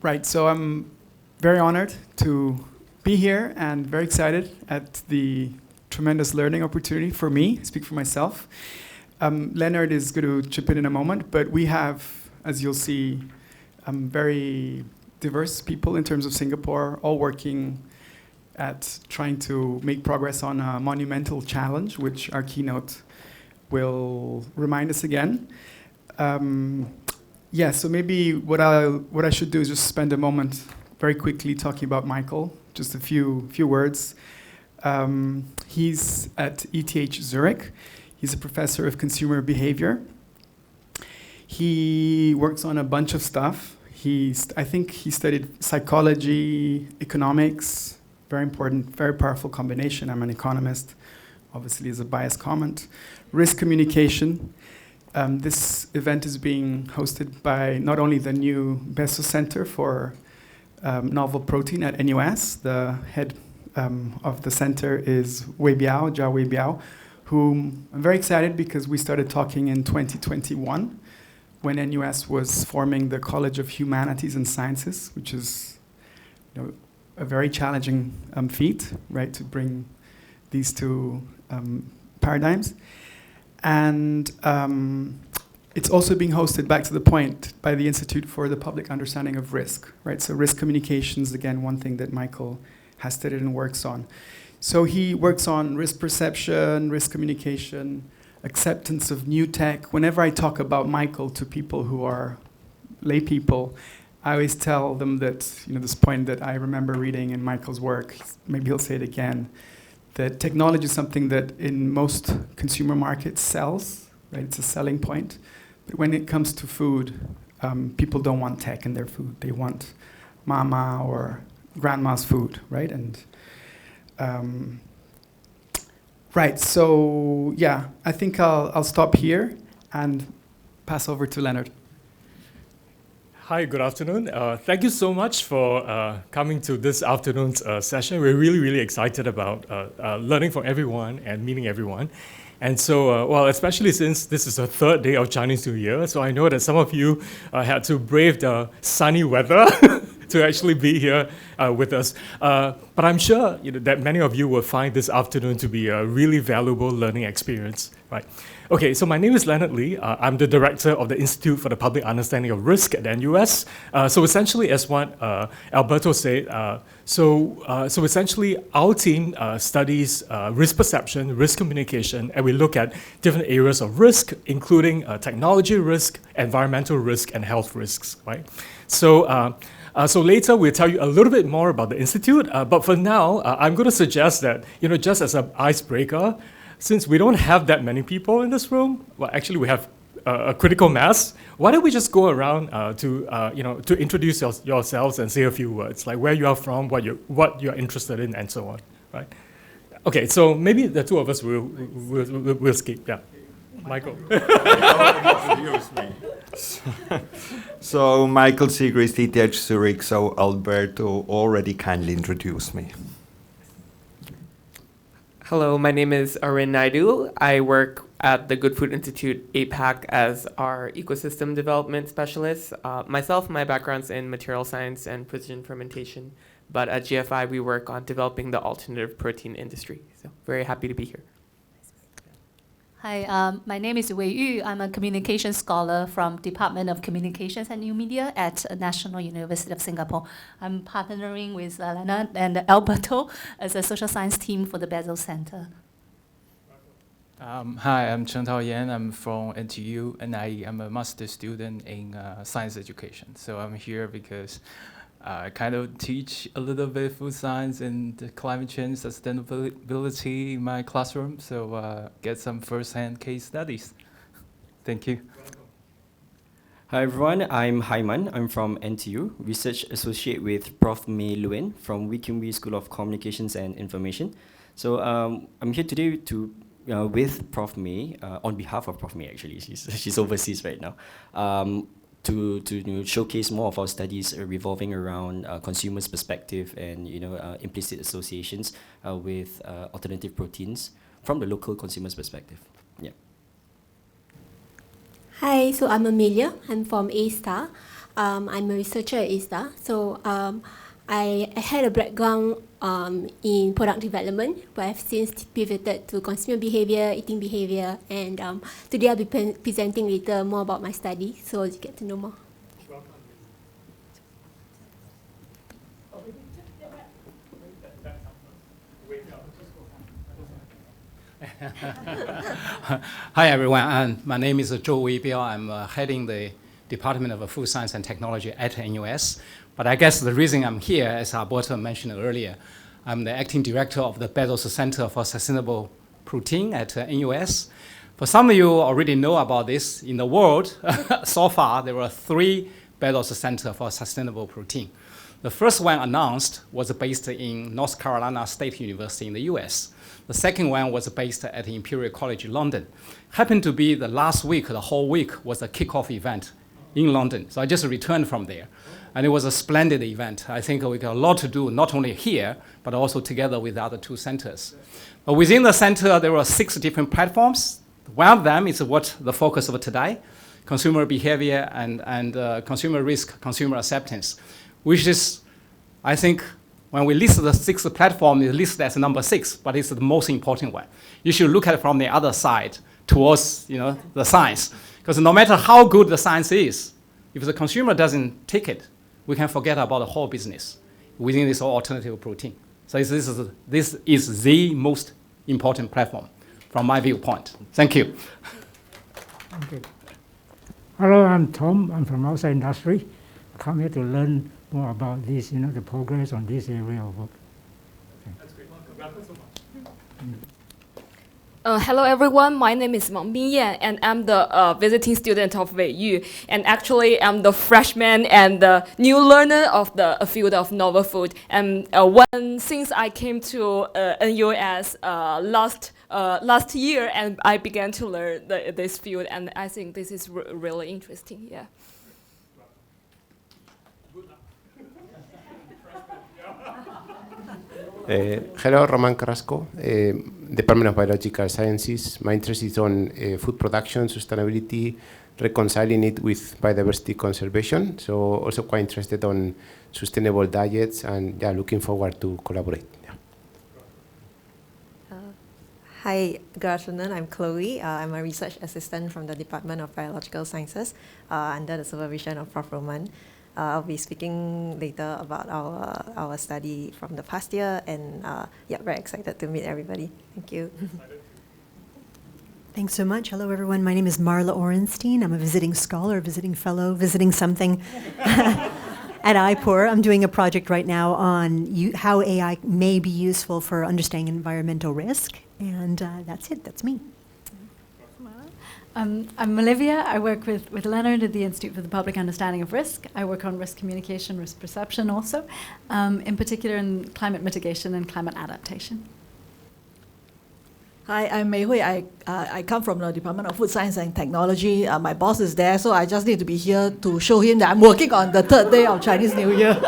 Right, so I'm very honored to be here and very excited at the tremendous learning opportunity for me, speak for myself. Leonard is going to chip in a moment, but we have, as you'll see, very diverse people in terms of Singapore, all working at trying to make progress on a monumental challenge, which our keynote will remind us again. So maybe what I should do is just spend a moment very quickly talking about Michael, just a few words. He's at ETH Zurich. He's a professor of consumer behavior. He works on a bunch of stuff. I think he studied psychology, economics, very important, very powerful combination. I'm an economist, obviously is a biased comment. Risk communication. This event is being hosted by not only the new Bezos Centre for novel protein at NUS. The head of the center is Zhao Weibiao, whom I'm very excited because we started talking in 2021 when NUS was forming the College of Humanities and Sciences, which is a very challenging feat, right, to bring these two paradigms. And it's also being hosted, back to the point, by the Institute for the Public Understanding of Risk, right? So risk communications, again, one thing that Michael has studied and works on. So he works on risk perception, risk communication, acceptance of new tech. Whenever I talk about Michael to people who are lay people, I always tell them that, this point that I remember reading in Michael's work, maybe he'll say it again, that technology is something that in most consumer markets sells, right? It's a selling point. But when it comes to food, people don't want tech in their food. They want mama or grandma's food, right? And so I think I'll stop here and pass over to Leonard. Hi, good afternoon. Thank you so much for coming to this afternoon's session. We're really, really excited about learning from everyone and meeting everyone. And so, especially since this is the third day of Chinese New Year, so I know that some of you had to brave the sunny weather to actually be here with us. But I'm sure that many of you will find this afternoon to be a really valuable learning experience, right? Okay, so my name is Leonard Lee. I'm the director of the Institute for the Public Understanding of Risk at NUS. So essentially, as what Alberto said, so essentially our team studies risk perception, risk communication, and we look at different areas of risk, including technology risk, environmental risk, and health risks, right? So later we'll tell you a little bit more about the Institute, but for now, I'm going to suggest that, just as an icebreaker, since we don't have that many people in this room, well, actually we have a critical mass, why don't we just go around to introduce yourselves and say a few words, like where you are from, what you're interested in, and so on, right? Okay, so maybe the two of us will skip, yeah. Michael. Introduce me. So Michael Siegrist, ETH Zurich, so Alberto already kindly introduced me. Hello, my name is Arun Naidu. I work at the Good Food Institute APAC as our ecosystem development specialist. My background's in material science and precision fermentation, but at GFI we work on developing the alternative protein industry. So very happy to be here. Hi, my name is Wei Yu. I'm a communication scholar from Department of Communications and New Media at National University of Singapore. I'm partnering with Leonard and Alberto as a social science team for the Bezos Centre. Hi, I'm Chen Tao Yan. I'm from NTU, and I am a master's student in science education. So I'm here because I kind of teach a little bit food science and climate change sustainability in my classroom, so get some first-hand case studies. Thank you. Hi everyone, I'm Haiman. I'm from NTU, Research Associate with Prof. Mei Luen from Wee Kim Wee School of Communications and Information. So I'm here today to with Prof. Mei, on behalf of Prof. Mei actually, she's overseas right now, to showcase more of our studies revolving around consumers' perspective and implicit associations with alternative proteins from the local consumer's perspective. Yeah. Hi, so I'm Amelia. I'm from A-Star. I'm a researcher at ISTA. So I had a background in product development, but I've since pivoted to consumer behavior, eating behavior, and today I'll be presenting later more about my study, so you get to know more. Hi everyone, my name is Zhou Weibiao. I'm heading the Department of Food Science and Technology at NUS. But I guess the reason I'm here, as Alberto mentioned earlier, I'm the acting director of the Bezos Centre for Sustainable Protein at NUS. For some of you already know about this. In the world, so far, there were 3 Bezos Centre for Sustainable Protein. The first one announced was based in North Carolina State University in the US. The second one was based at Imperial College London. Happened to be the last week, the whole week was a kickoff event in London. So I just returned from there. And it was a splendid event. I think we got a lot to do, not only here, but also together with the other 2 centers. But within the center, there were 6 different platforms. One of them is what the focus of today, consumer behavior and consumer risk, consumer acceptance, which is, I think, when we list the 6th platform, it's listed as number 6, but it's the most important one. You should look at it from the other side towards the science. Because no matter how good the science is, if the consumer doesn't take it, we can forget about the whole business within this alternative protein. So this is the most important platform from my viewpoint. Thank you. Okay. Hello, I'm Tom. I'm from outside industry. I come here to learn more about this, the progress on this area of work. That's great. Welcome so much. Hello everyone, my name is Wang Bingyan and I'm the visiting student of WeiYu, and actually I'm the freshman and the new learner of the field of novel food. And since I came to NUS last year, and I began to learn this field, and I think this is really interesting. Yeah. Hello, Roman Carrasco, Department of Biological Sciences. My interest is on food production, sustainability, reconciling it with biodiversity conservation. So also quite interested on sustainable diets, and looking forward to collaborate. Hi, good afternoon. I'm Chloe. I'm a research assistant from the Department of Biological Sciences under the supervision of Prof. Roman. I'll be speaking later about our study from the past year, and very excited to meet everybody. Thank you. Thanks so much. Hello, everyone. My name is Marla Orenstein. I'm a visiting scholar, visiting fellow, visiting something at IPUR. I'm doing a project right now on how AI may be useful for understanding environmental risk, and that's it. That's me. I'm Olivia. I work with Leonard at the Institute for the Public Understanding of Risk. I work on risk communication, risk perception also, in particular in climate mitigation and climate adaptation. Hi, I'm Mei Hui. I come from the Department of Food Science and Technology. My boss is there, so I just need to be here to show him that I'm working on the 3rd day of Chinese New Year.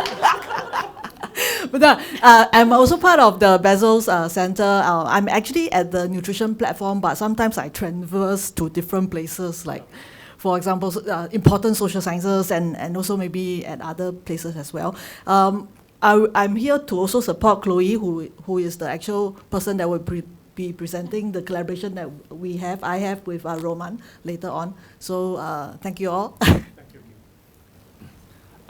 But I'm also part of the Bezos Centre. I'm actually at the nutrition platform, but sometimes I traverse to different places, like, for example, important social sciences, and also maybe at other places as well. I'm here to also support Chloe, who is the actual person that will be presenting the collaboration that I have with Roman later on. So thank you all.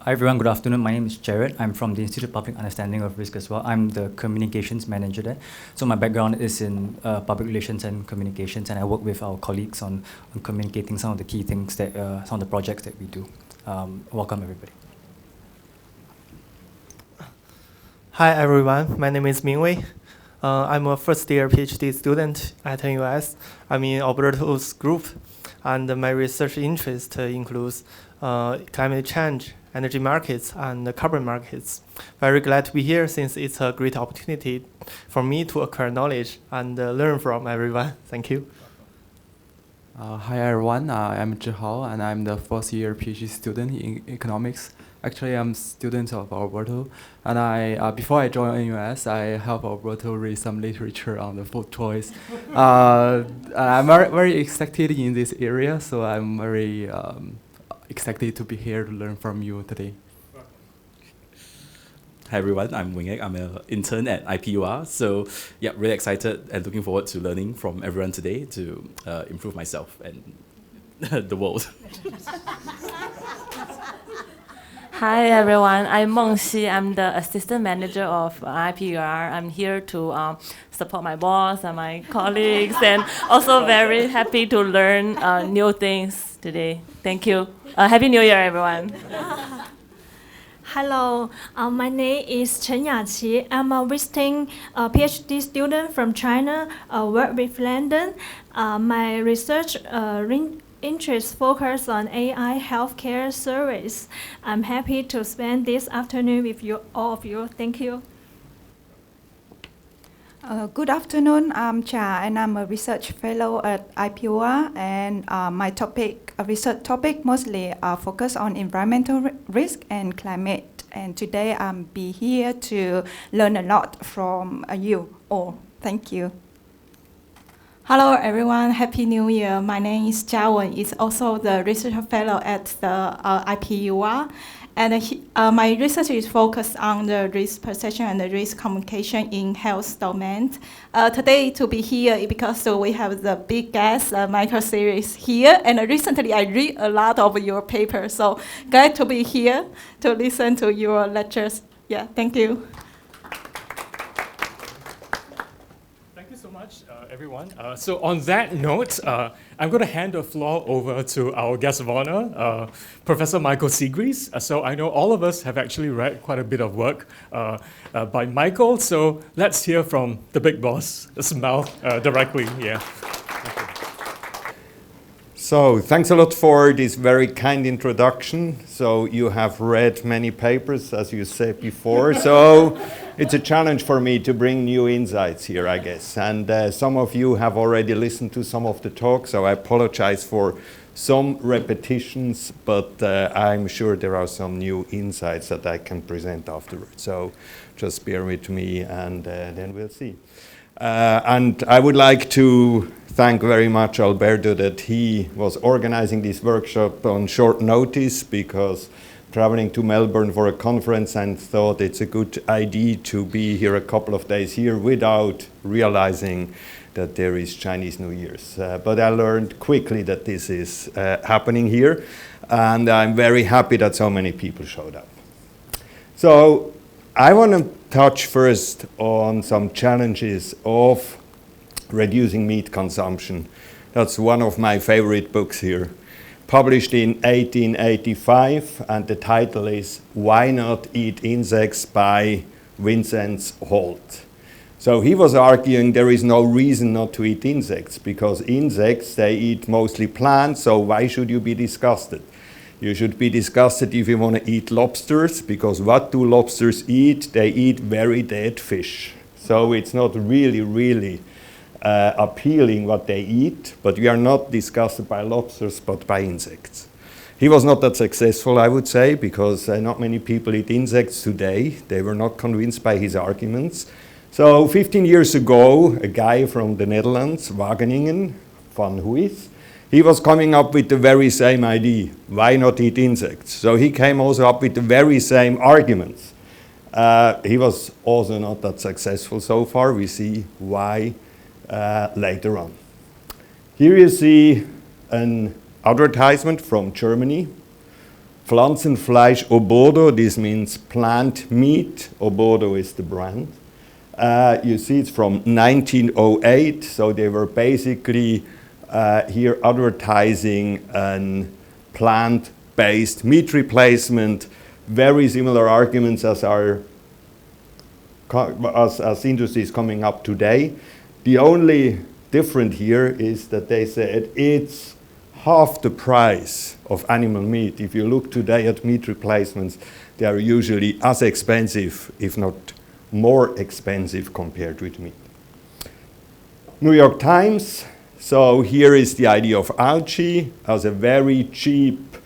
Hi everyone, good afternoon. My name is Jared. I'm from the Institute of Public Understanding of Risk as well. I'm the communications manager there. So my background is in public relations and communications, and I work with our colleagues on communicating some of the key things that, some of the projects that we do. Welcome everybody. Hi everyone, my name is Mingwei. I'm a first-year PhD student at NUS. I'm in Alberto's group, and my research interest includes climate change, energy markets, and carbon markets. Very glad to be here, since it's a great opportunity for me to acquire knowledge and learn from everyone. Thank you. Hi everyone, I'm Zhihao, and I'm the 4th-year PhD student in economics. Actually, I'm a student of Alberto, and before I joined NUS, I helped Alberto read some literature on the food choice. I'm very excited in this area, so I'm very excited to be here to learn from you today. Hi everyone, I'm Wingek. I'm an intern at IPUR. So yeah, really excited and looking forward to learning from everyone today to improve myself and the world. Hi everyone, I'm Meng Xi. I'm the assistant manager of IPUR. I'm here to support my boss and my colleagues, and also very happy to learn new things today. Thank you. Happy New Year, everyone. Hello, my name is Chen Yaqi. I'm a visiting PhD student from China, work with London. My research interests focus on AI healthcare service. I'm happy to spend this afternoon with you, all of you. Thank you. Good afternoon, I'm Cha, and I'm a research fellow at IPUR, and my research topic mostly focus on environmental risk and climate. And today I'm be here to learn a lot from you all. Thank you. Hello everyone, Happy New Year. My name is Jia Wen. Is also the research fellow at the IPUR. And my research is focused on the risk perception and the risk communication in health domain. Today to be here because we have the big guest, Michael Siegrist here. And recently I read a lot of your papers. So glad to be here to listen to your lectures. Yeah, thank you. Everyone. So on that note, I'm going to hand the floor over to our guest of honor, Professor Michael Siegrist. So I know all of us have actually read quite a bit of work by Michael. So let's hear from the big boss, Ismail, directly. Yeah. So thanks a lot for this very kind introduction. So you have read many papers, as you said before. So it's a challenge for me to bring new insights here, I guess. And some of you have already listened to some of the talks, so I apologize for some repetitions, but I'm sure there are some new insights that I can present afterwards. So just bear with me, and then we'll see. And I would like to thank very much Alberto that he was organizing this workshop on short notice, because traveling to Melbourne for a conference and thought it's a good idea to be here a couple of days here without realizing that there is Chinese New Year's. But I learned quickly that this is happening here, and I'm very happy that so many people showed up. So I want to touch first on some challenges of reducing meat consumption. That's one of my favorite books here. Published in 1885, and the title is Why Not Eat Insects by Vincent Holt. So he was arguing there is no reason not to eat insects, because insects, they eat mostly plants, so why should you be disgusted? You should be disgusted if you want to eat lobsters, because what do lobsters eat? They eat very dead fish. So it's not really appealing what they eat, but we are not disgusted by lobsters, but by insects. He was not that successful, I would say, because not many people eat insects today. They were not convinced by his arguments. So 15 years ago, a guy from the Netherlands, Wageningen, Van Huys, he was coming up with the very same idea. Why not eat insects? So he came also up with the very same arguments. He was also not that successful so far. We see why later on. Here you see an advertisement from Germany. Pflanzenfleisch Obodo, this means plant meat. Obodo is the brand. You see it's from 1908, so they were basically here advertising a plant-based meat replacement. Very similar arguments as industry is coming up today. The only difference here is that they said it's half the price of animal meat. If you look today at meat replacements, they are usually as expensive, if not more expensive compared with meat. New York Times. So here is the idea of algae as a very cheap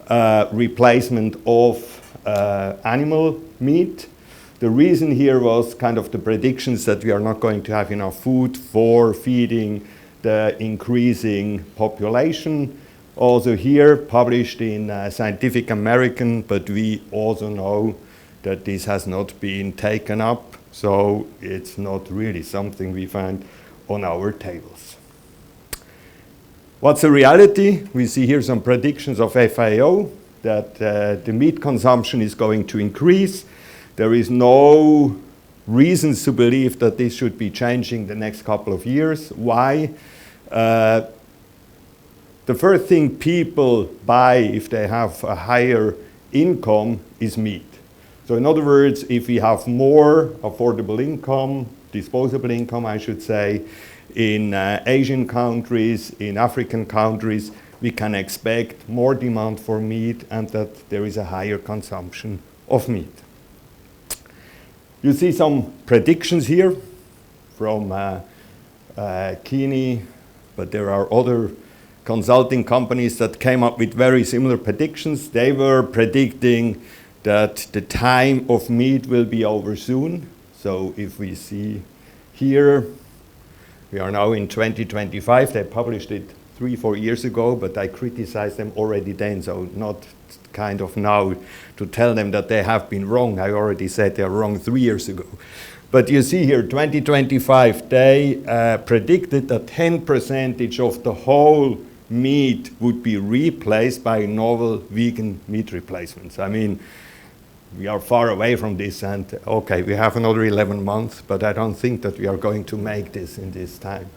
replacement of animal meat. The reason here was kind of the predictions that we are not going to have enough food for feeding the increasing population. Also here, published in Scientific American, but we also know that this has not been taken up, so it's not really something we find on our tables. What's the reality? We see here some predictions of FAO that the meat consumption is going to increase. There is no reasons to believe that this should be changing the next couple of years. Why? The first thing people buy if they have a higher income is meat. So in other words, if we have more affordable income, disposable income, I should say, in Asian countries, in African countries, we can expect more demand for meat and that there is a higher consumption of meat. You see some predictions here from Keynote, but there are other consulting companies that came up with very similar predictions. They were predicting that the time of meat will be over soon. So if we see here, we are now in 2025. They published it 3-4 years ago, but I criticized them already then, so not kind of now to tell them that they have been wrong. I already said they are wrong 3 years ago. But you see here, 2025, they predicted that 10% of the whole meat would be replaced by novel vegan meat replacements. I mean, we are far away from this, and okay, we have another 11 months, but I don't think that we are going to make this in this time.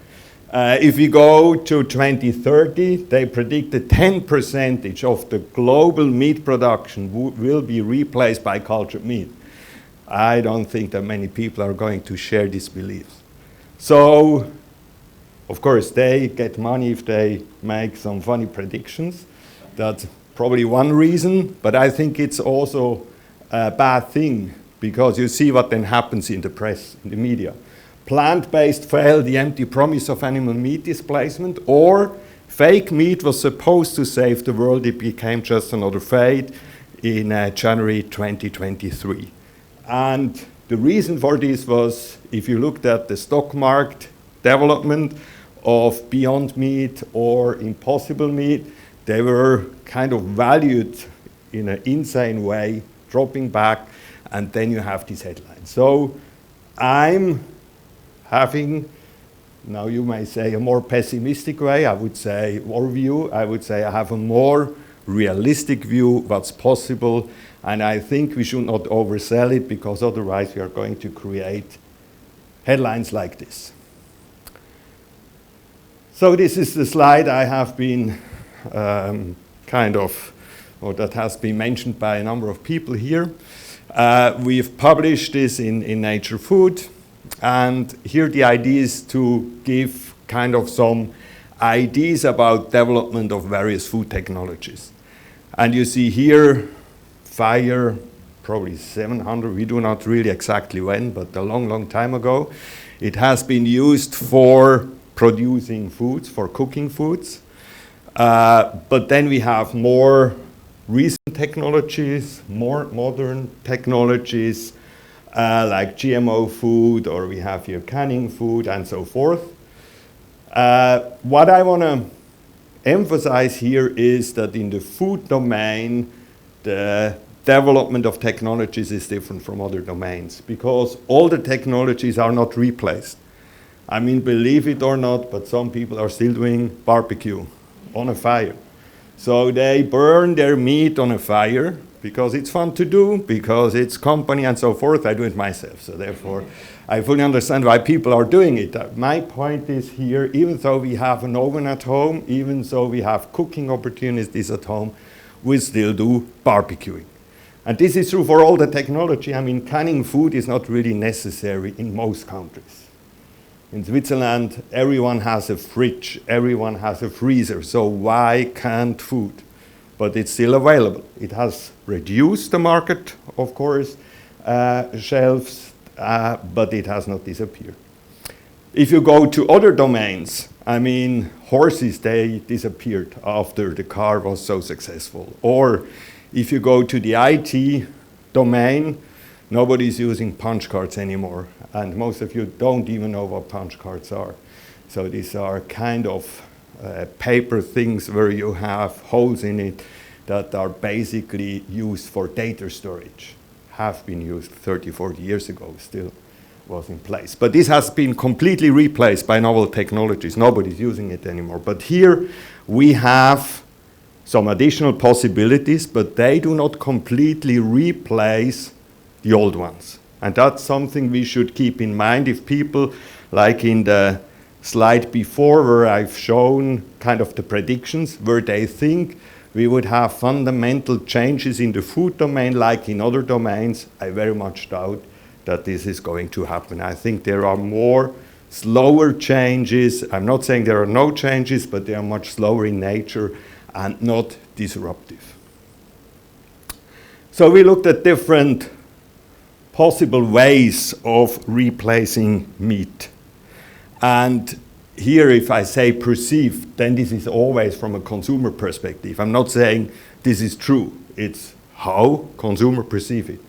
If we go to 2030, they predicted 10% of the global meat production will be replaced by cultured meat. I don't think that many people are going to share these beliefs. So, of course, they get money if they make some funny predictions. That's probably one reason, but I think it's also a bad thing, because you see what then happens in the press, in the media. Plant-based failed the empty promise of animal meat displacement, or fake meat was supposed to save the world, it became just another fad in January 2023. And the reason for this was, if you looked at the stock market development of Beyond Meat or Impossible Meat, they were kind of valued in an insane way, dropping back, and then you have these headlines. So I'm having, now you may say a more pessimistic way, I would say, or view, I would say I have a more realistic view what's possible, and I think we should not oversell it, because otherwise we are going to create headlines like this. So this is the slide I have been or that has been mentioned by a number of people here. We've published this in Nature Food, and here the idea is to give kind of some ideas about development of various food technologies. And you see here, fire, probably 700, we do not really exactly when, but a long, long time ago. It has been used for producing foods, for cooking foods. But then we have more recent technologies, more modern technologies, like GMO food, or we have here canning food, and so forth. What I want to emphasize here is that in the food domain, the development of technologies is different from other domains, because all the technologies are not replaced. I mean, believe it or not, but some people are still doing barbecue on a fire. So they burn their meat on a fire because it's fun to do, because it's company and so forth. I do it myself, so therefore I fully understand why people are doing it. My point is here, even though we have an oven at home, even though we have cooking opportunities at home, we still do barbecuing. And this is true for all the technology. I mean, canning food is not really necessary in most countries. In Switzerland, everyone has a fridge, everyone has a freezer, so why canned food? But it's still available. It has reduced the market, of course, shelves, but it has not disappeared. If you go to other domains, I mean, horses, they disappeared after the car was so successful. Or if you go to the IT domain, nobody's using punch cards anymore. And most of you don't even know what punch cards are. So these are kind of paper things where you have holes in it that are basically used for data storage, have been used 30, 40 years ago, still was in place. But this has been completely replaced by novel technologies. Nobody's using it anymore. But here we have some additional possibilities, but they do not completely replace the old ones. And that's something we should keep in mind if people, like in the slide before where I've shown kind of the predictions, where they think we would have fundamental changes in the food domain like in other domains, I very much doubt that this is going to happen. I think there are more slower changes. I'm not saying there are no changes, but they are much slower in nature and not disruptive. So we looked at different possible ways of replacing meat. And here, if I say perceived, then this is always from a consumer perspective. I'm not saying this is true. It's how consumers perceive it.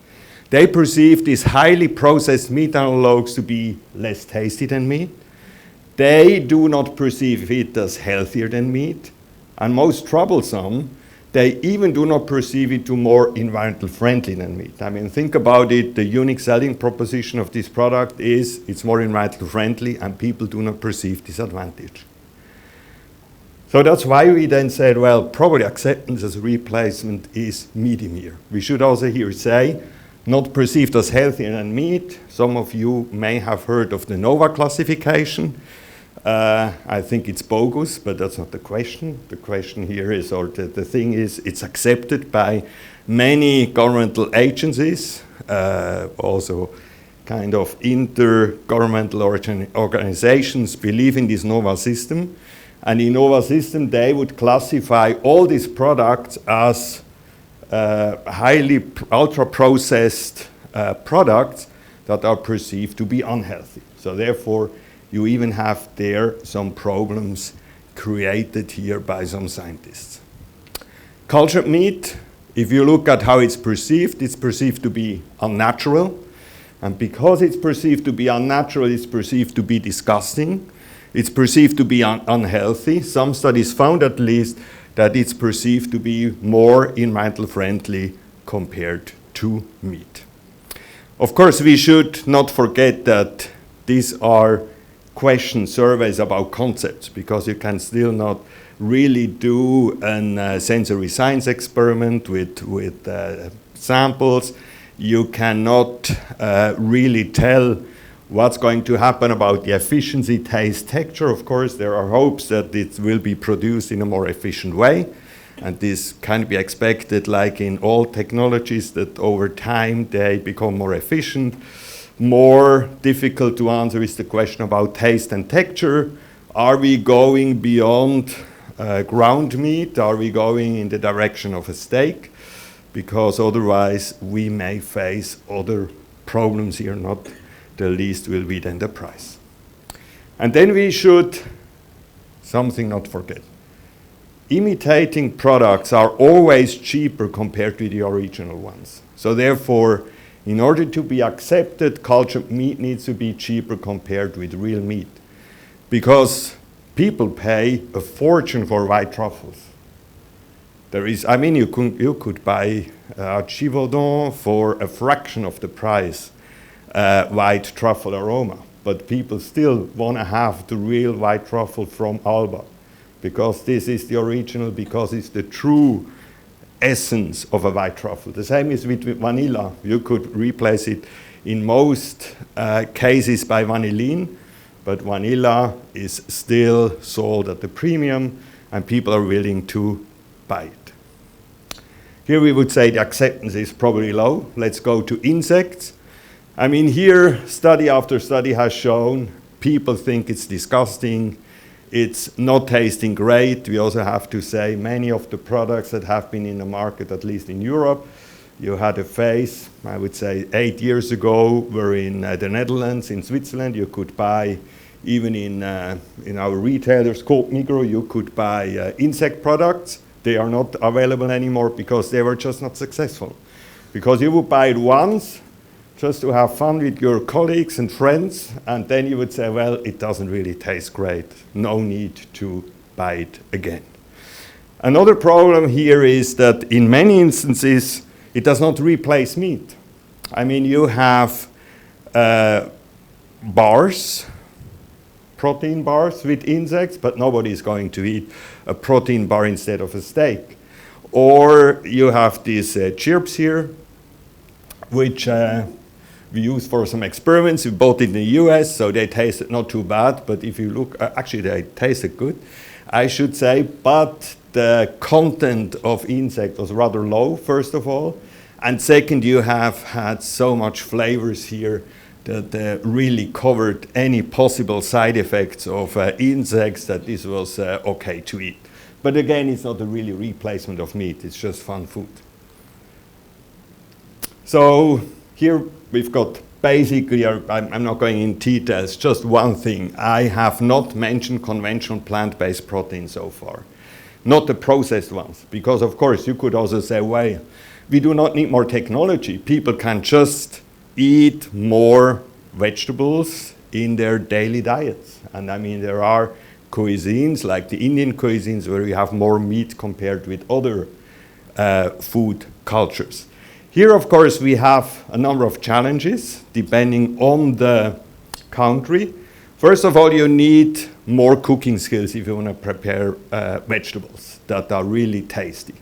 They perceive these highly processed meat analogues to be less tasty than meat. They do not perceive it as healthier than meat. And most troublesome, they even do not perceive it to more environmental friendly than meat. I mean, think about it. The unique selling proposition of this product is it's more environmental friendly, and people do not perceive this advantage. So that's why we then said, well, probably acceptance as a replacement is medium here. We should also here say, not perceived as healthier than meat. Some of you may have heard of the NOVA classification. I think it's bogus, but that's not the question. The question here is, or the thing is, it's accepted by many governmental agencies, also kind of intergovernmental organizations believe in this NOVA system. And in NOVA system, they would classify all these products as highly ultra-processed products that are perceived to be unhealthy. So therefore, you even have there some problems created here by some scientists. Cultured meat, if you look at how it's perceived to be unnatural. And because it's perceived to be unnatural, it's perceived to be disgusting. It's perceived to be unhealthy. Some studies found at least that it's perceived to be more environmental friendly compared to meat. Of course, we should not forget that these are surveys about concepts, because you can still not really do a sensory science experiment with samples. You cannot really tell what's going to happen about the efficiency, taste, texture. Of course, there are hopes that it will be produced in a more efficient way. And this can be expected, like in all technologies, that over time they become more efficient. More difficult to answer is the question about taste and texture. Are we going beyond ground meat? Are we going in the direction of a steak? Because otherwise we may face other problems here, not the least will be then the price. And then we should, something not forget. Imitating products are always cheaper compared to the original ones. So therefore, in order to be accepted, cultured meat needs to be cheaper compared with real meat. Because people pay a fortune for white truffles. You could buy a Givaudan for a fraction of the price, white truffle aroma. But people still want to have the real white truffle from Alba. Because this is the original, because it's the true essence of a white truffle. The same is with vanilla. You could replace it in most cases by vanillin, but vanilla is still sold at the premium, and people are willing to buy it. Here we would say the acceptance is probably low. Let's go to insects. I mean, here study after study has shown people think it's disgusting. It's not tasting great. We also have to say many of the products that have been in the market, at least in Europe, you had a phase, I would say 8 years ago, where in the Netherlands, in Switzerland, you could buy, even in our retailers called Migros, you could buy insect products. They are not available anymore because they were just not successful. Because you would buy it once, just to have fun with your colleagues and friends, and then you would say, well, it doesn't really taste great. No need to buy it again. Another problem here is that in many instances, it does not replace meat. I mean, you have bars, protein bars with insects, but nobody is going to eat a protein bar instead of a steak. Or you have these chirps here, which we use for some experiments. We bought it in the US, so they tasted not too bad, but if you look, actually they tasted good, I should say, but the content of insect was rather low, first of all. And second, you have had so much flavors here that really covered any possible side effects of insects that this was okay to eat. But again, it's not a really replacement of meat, it's just fun food. So here we've got basically, I'm not going in details, just one thing. I have not mentioned conventional plant-based proteins so far. Not the processed ones, because of course you could also say, well, we do not need more technology. People can just eat more vegetables in their daily diets. And I mean, there are cuisines, like the Indian cuisines, where you have more meat compared with other food cultures. Here, of course, we have a number of challenges depending on the country. First of all, you need more cooking skills if you want to prepare vegetables that are really tasty.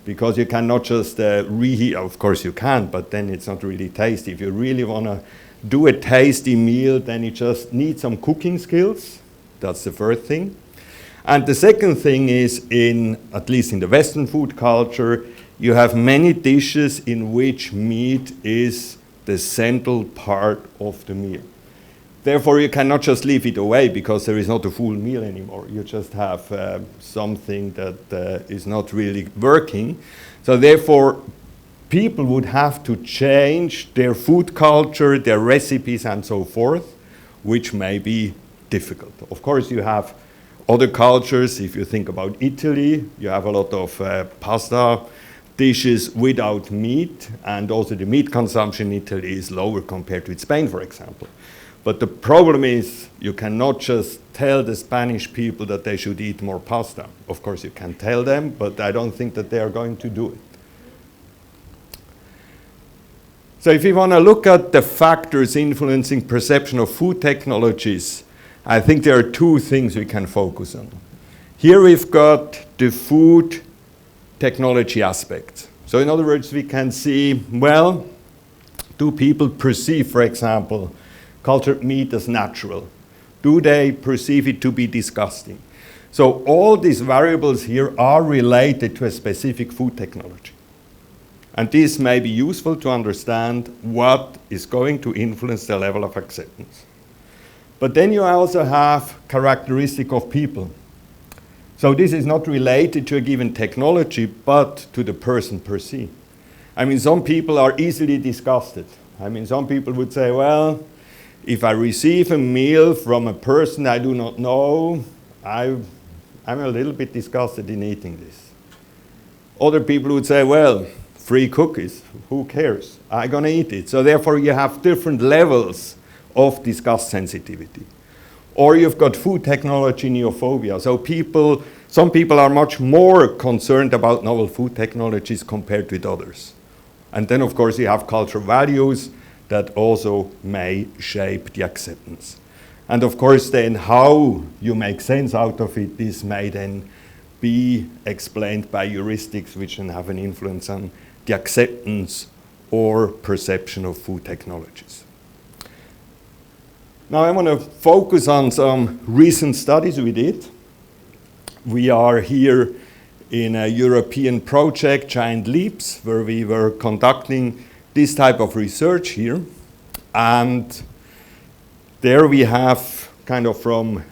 Because you cannot just reheat, of course you can, but then it's not really tasty. If you really want to do a tasty meal, then you just need some cooking skills. That's the first thing. And the second thing is, at least in the Western food culture, you have many dishes in which meat is the central part of the meal. Therefore, you cannot just leave it away because there is not a full meal anymore. You just have something that is not really working. So therefore, people would have to change their food culture, their recipes, and so forth, which may be difficult. Of course, you have other cultures. If you think about Italy, you have a lot of pasta dishes without meat, and also the meat consumption in Italy is lower compared with Spain, for example. But the problem is you cannot just tell the Spanish people that they should eat more pasta. Of course, you can tell them, but I don't think that they are going to do it. So if you want to look at the factors influencing perception of food technologies, I think there are two things we can focus on. Here we've got the food technology aspect. So in other words, we can see, well, do people perceive, for example, cultured meat as natural? Do they perceive it to be disgusting? So all these variables here are related to a specific food technology. And this may be useful to understand what is going to influence the level of acceptance. But then you also have characteristic of people. So this is not related to a given technology, but to the person per se. I mean, some people are easily disgusted. I mean, some people would say, well, if I receive a meal from a person I do not know, I'm a little bit disgusted in eating this. Other people would say, well, free cookies, who cares? I'm going to eat it. So therefore, you have different levels of disgust sensitivity. Or you've got food technology neophobia. So some people are much more concerned about novel food technologies compared with others. And then, of course, you have cultural values that also may shape the acceptance. And of course, then how you make sense out of it, this may then be explained by heuristics which can have an influence on the acceptance or perception of food technologies. Now I want to focus on some recent studies we did. We are here in a European project, Giant Leaps, where we were conducting this type of research here. And there we have kind of from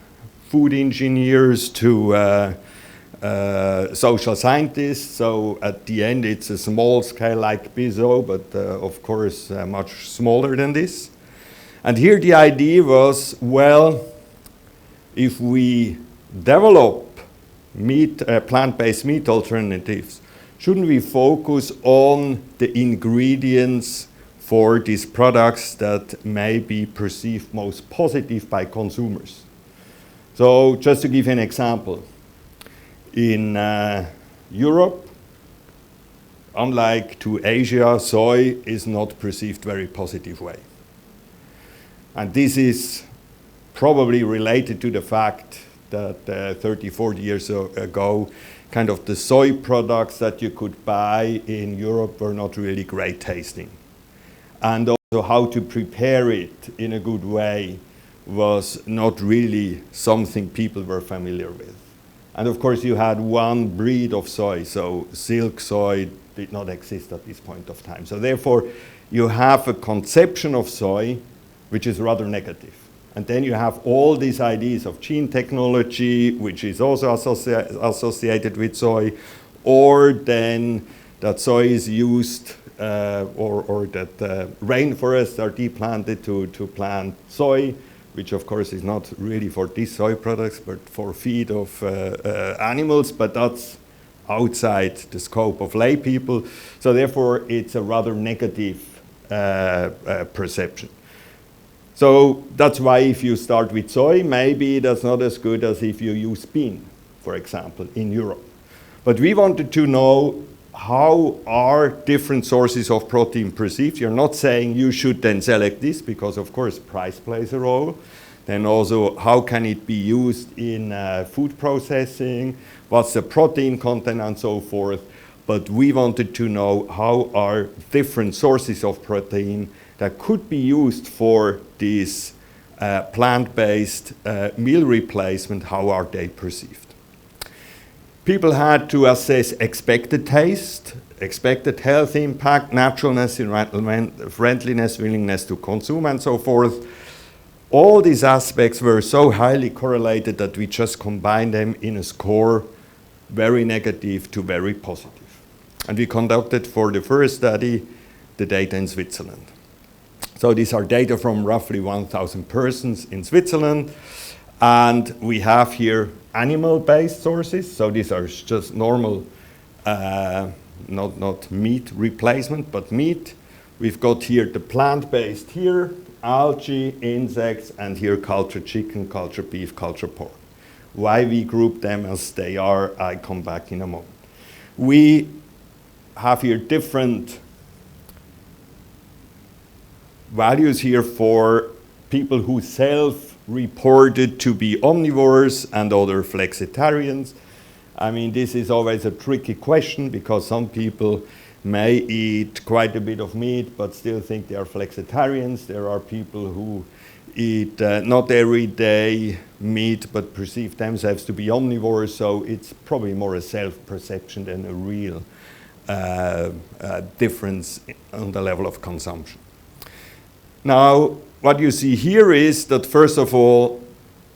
food engineers to social scientists. So at the end, it's a small scale like Bezos, but of course much smaller than this. And here the idea was, well, if we develop plant-based meat alternatives, shouldn't we focus on the ingredients for these products that may be perceived most positive by consumers? So just to give you an example, In Europe, unlike to Asia, soy is not perceived very positive way. And this is probably related to the fact that 30, 40 years ago, kind of the soy products that you could buy in Europe were not really great tasting. And also how to prepare it in a good way was not really something people were familiar with. And of course you had one breed of soy, so silk soy did not exist at this point of time. So therefore you have a conception of soy which is rather negative. And then you have all these ideas of gene technology, which is also associated with soy, or then that soy is used, or that rainforests are deplanted to plant soy, which of course is not really for these soy products, but for feed of animals, but that's outside the scope of lay people. So therefore, it's a rather negative perception. So that's why if you start with soy, maybe that's not as good as if you use bean, for example, in Europe. But we wanted to know how are different sources of protein perceived. You're not saying you should then select this, because of course price plays a role. Then also how can it be used in food processing, what's the protein content and so forth. But we wanted to know how are different sources of protein that could be used for this plant-based meal replacement, how are they perceived? People had to assess expected taste, expected health impact, naturalness, friendliness, willingness to consume, and so forth. All these aspects were so highly correlated that we just combined them in a score, very negative to very positive. And we conducted for the first study the data in Switzerland. So these are data from roughly 1,000 persons in Switzerland. And we have here animal-based sources. So these are just normal, not meat replacement, but meat. We've got here the plant-based here, algae, insects, and here cultured chicken, cultured beef, cultured pork. Why we group them as they are, I come back in a moment. We have here different values here for people who self-reported to be omnivores and other flexitarians. I mean, this is always a tricky question because some people may eat quite a bit of meat but still think they are flexitarians. There are people who eat not every day meat but perceive themselves to be omnivores, so it's probably more a self-perception than a real difference on the level of consumption. Now, what you see here is that, first of all,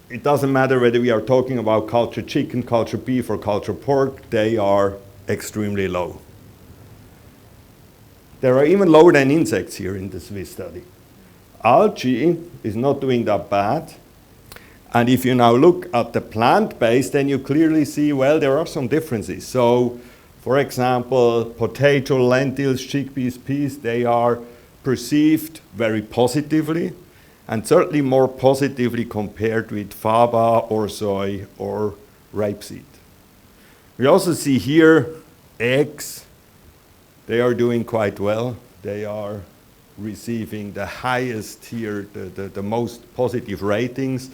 it doesn't matter whether we are talking about cultured chicken, cultured beef, or cultured pork, they are extremely low. They are even lower than insects here in the Swiss study. Algae is not doing that bad. And if you now look at the plant-based, then you clearly see, well, there are some differences. So, for example, potato, lentils, chickpeas, peas, they are perceived very positively, and certainly more positively compared with faba or soy or rapeseed. We also see here eggs. They are doing quite well. They are receiving the highest here, the most positive ratings,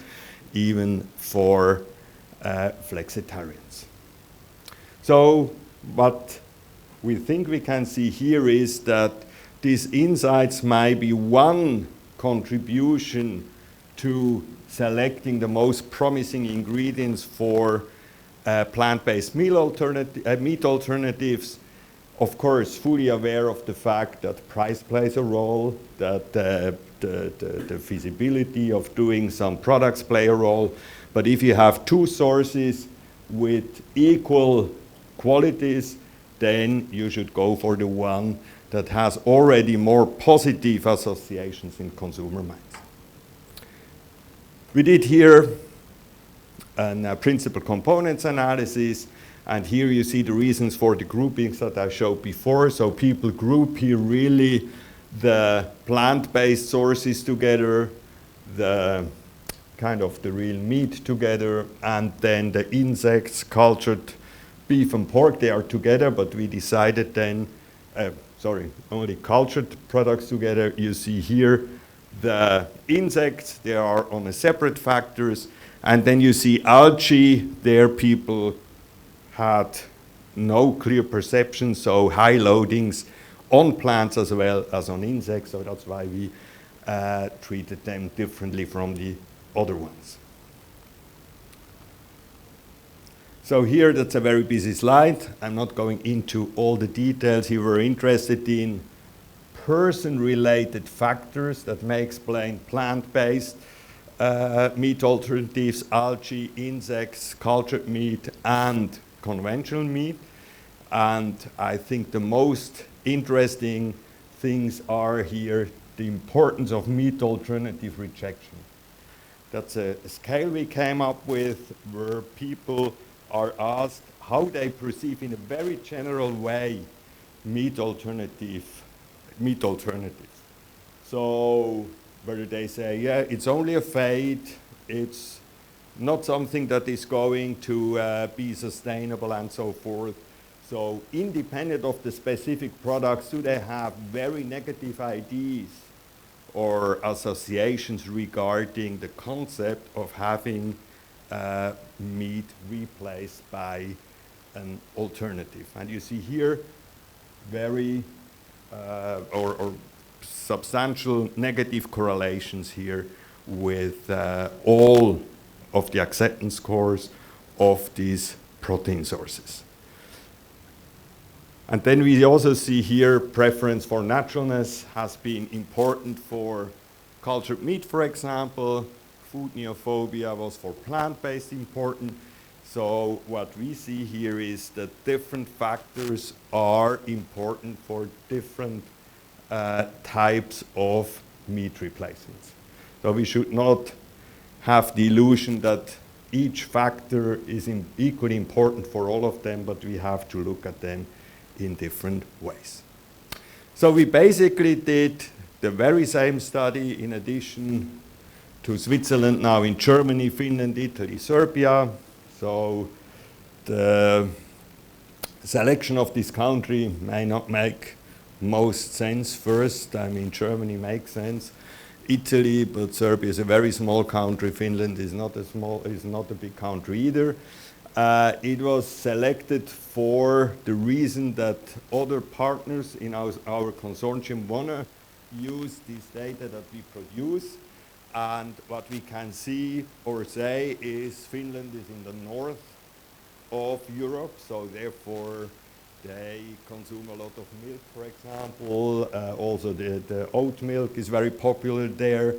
even for flexitarians. So what we think we can see here is that these insights might be one contribution to selecting the most promising ingredients for plant-based meat alternatives. Of course, fully aware of the fact that price plays a role, that the feasibility of doing some products play a role. But if you have two sources with equal qualities, then you should go for the one that has already more positive associations in consumer minds. We did here a principal components analysis, and here you see the reasons for the groupings that I showed before. So people group here really the plant-based sources together, the kind of the real meat together, and then the insects, cultured beef and pork, they are together, but we decided then, only cultured products together. You see here the insects, they are on a separate factors. And then you see algae, there people had no clear perception, so high loadings on plants as well as on insects, so that's why we treated them differently from the other ones. So here, that's a very busy slide. I'm not going into all the details. You were interested in person-related factors that may explain plant-based meat alternatives, algae, insects, cultured meat, and conventional meat. And I think the most interesting things are here the importance of meat alternative rejection. That's a scale we came up with where people are asked how they perceive in a very general way meat alternatives. So whether they say, yeah, it's only a fad, it's not something that is going to be sustainable and so forth. So independent of the specific products, do they have very negative ideas or associations regarding the concept of having meat replaced by an alternative? And you see here very or substantial negative correlations here with all of the acceptance scores of these protein sources. And then we also see here preference for naturalness has been important for cultured meat, for example. Food neophobia was for plant-based important. So what we see here is that different factors are important for different types of meat replacements. So we should not have the illusion that each factor is equally important for all of them, but we have to look at them in different ways. So we basically did the very same study in addition to Switzerland, now in Germany, Finland, Italy, Serbia. So the selection of this country may not make most sense first. I mean, Germany makes sense. Italy, but Serbia is a very small country. Finland is not a big country either. It was selected for the reason that other partners in our consortium want to use this data that we produce. And what we can see or say is Finland is in the north of Europe, so therefore they consume a lot of milk, for example. Also the oat milk is very popular there.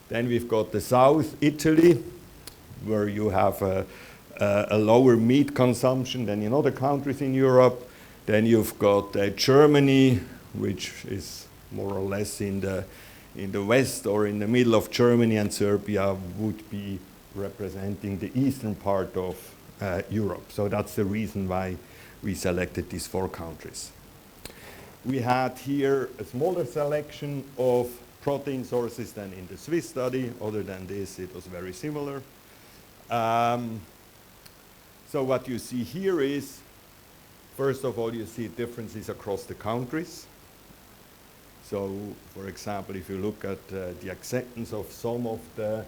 Then we've got the south, Italy, where you have a lower meat consumption than in other countries in Europe. Then you've got Germany, which is more or less in the west or in the middle of Germany, and Serbia would be representing the eastern part of Europe. So that's the reason why we selected these 4 countries. We had here a smaller selection of protein sources than in the Swiss study. Other than this, it was very similar. So what you see here is, first of all, you see differences across the countries. So, for example, if you look at the acceptance of some of the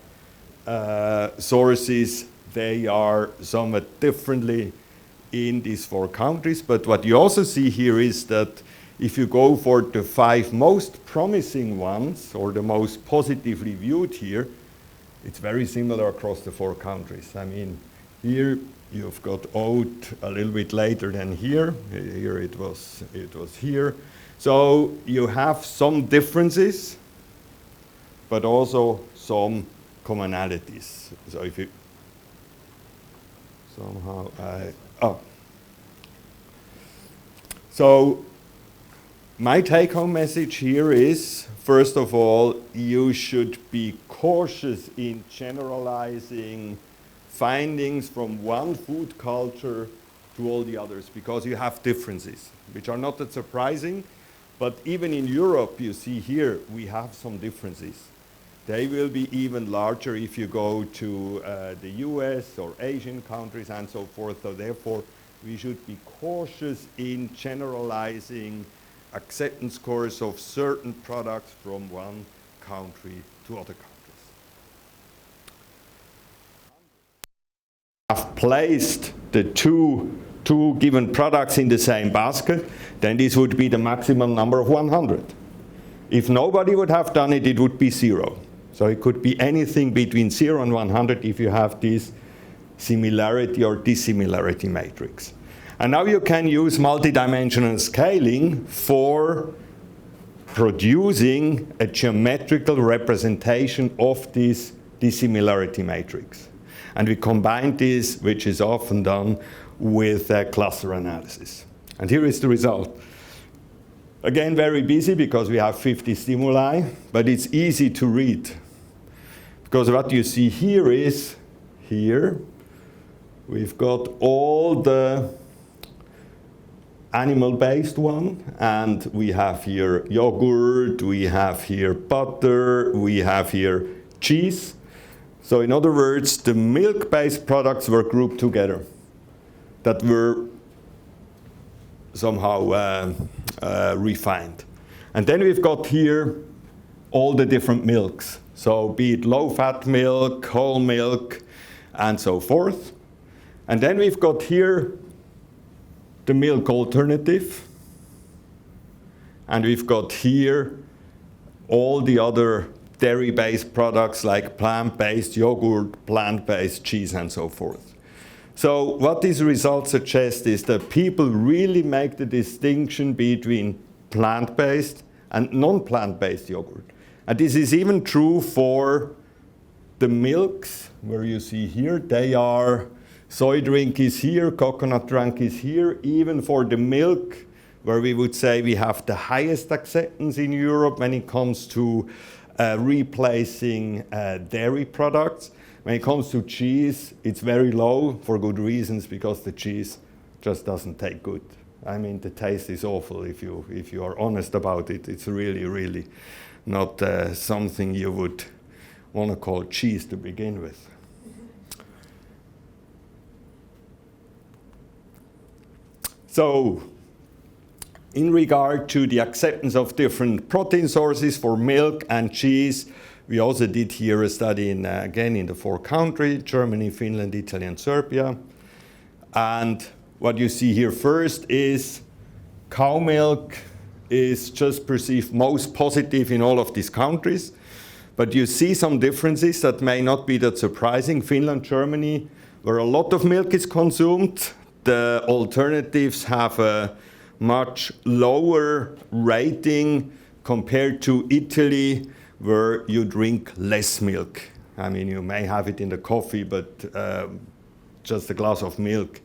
sources, they are somewhat differently in these 4 countries. But what you also see here is that if you go for the 5 most promising ones, or the most positively viewed here, it's very similar across the 4 countries. I mean, here you've got oat a little bit later than here. Here it was here. So you have some differences, but also some commonalities. So if you somehow, So my take-home message here is, first of all, you should be cautious in generalizing findings from one food culture to all the others, because you have differences, which are not that surprising. But even in Europe, you see here, we have some differences. They will be even larger if you go to the US or Asian countries and so forth. So therefore, we should be cautious in generalizing acceptance scores of certain products from one country to other countries. Have placed the two given products in the same basket, then this would be the maximum number of 100. If nobody would have done it, it would be 0. So it could be anything between 0 and 100 if you have this similarity or dissimilarity matrix. And now you can use multidimensional scaling for producing a geometrical representation of this dissimilarity matrix. And we combine this, which is often done, with cluster analysis. And here is the result. Again, very busy because we have 50 stimuli, but it's easy to read. Because what you see here is, here, we've got all the animal-based one, and we have here yogurt, we have here butter, we have here cheese. So in other words, the milk-based products were grouped together that were somehow refined. And then we've got here all the different milks. So be it low-fat milk, whole milk, and so forth. And then we've got here the milk alternative. And we've got here all the other dairy-based products like plant-based yogurt, plant-based cheese, and so forth. So what these results suggest is that people really make the distinction between plant-based and non-plant-based yogurt. And this is even true for the milks, where you see here, they are, soy drink is here, coconut drink is here. Even for the milk, where we would say we have the highest acceptance in Europe when it comes to replacing dairy products. When it comes to cheese, it's very low for good reasons, because the cheese just doesn't taste good. I mean, the taste is awful if you are honest about it. It's really, really not something you would want to call cheese to begin with. So, in regard to the acceptance of different protein sources for milk and cheese, we also did here a study again in the 4 countries, Germany, Finland, Italy, and Serbia. And what you see here first is cow milk is just perceived most positive in all of these countries. But you see some differences that may not be that surprising. Finland, Germany, where a lot of milk is consumed, the alternatives have a much lower rating compared to Italy, where you drink less milk. I mean, you may have it in the coffee, but just a glass of milk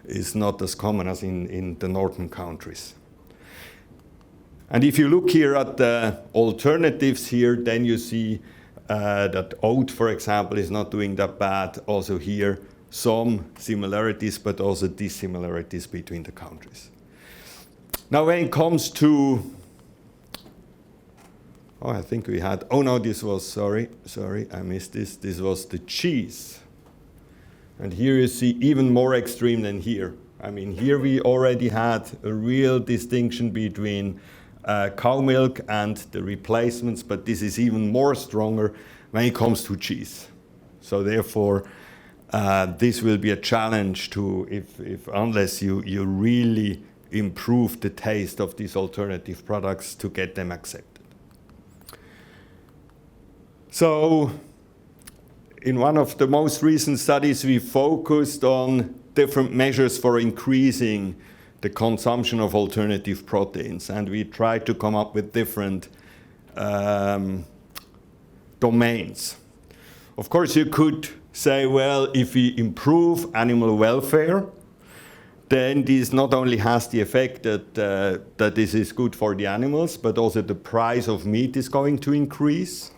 is not as common as in the northern countries. And if you look here at the alternatives here, then you see that oat, for example, is not doing that bad. Also here, some similarities, but also dissimilarities between the countries. Now, when it comes to I think we had, no, this was, sorry, I missed this. This was the cheese. And here you see even more extreme than here. I mean, here we already had a real distinction between cow milk and the replacements, but this is even more stronger when it comes to cheese. So therefore, this will be a challenge to, unless you really improve the taste of these alternative products to get them accepted. So, in one of the most recent studies, we focused on different measures for increasing the consumption of alternative proteins, and we tried to come up with different domains. Of course, you could say, well, if we improve animal welfare, then this not only has the effect that this is good for the animals, but also the price of meat is going to increase.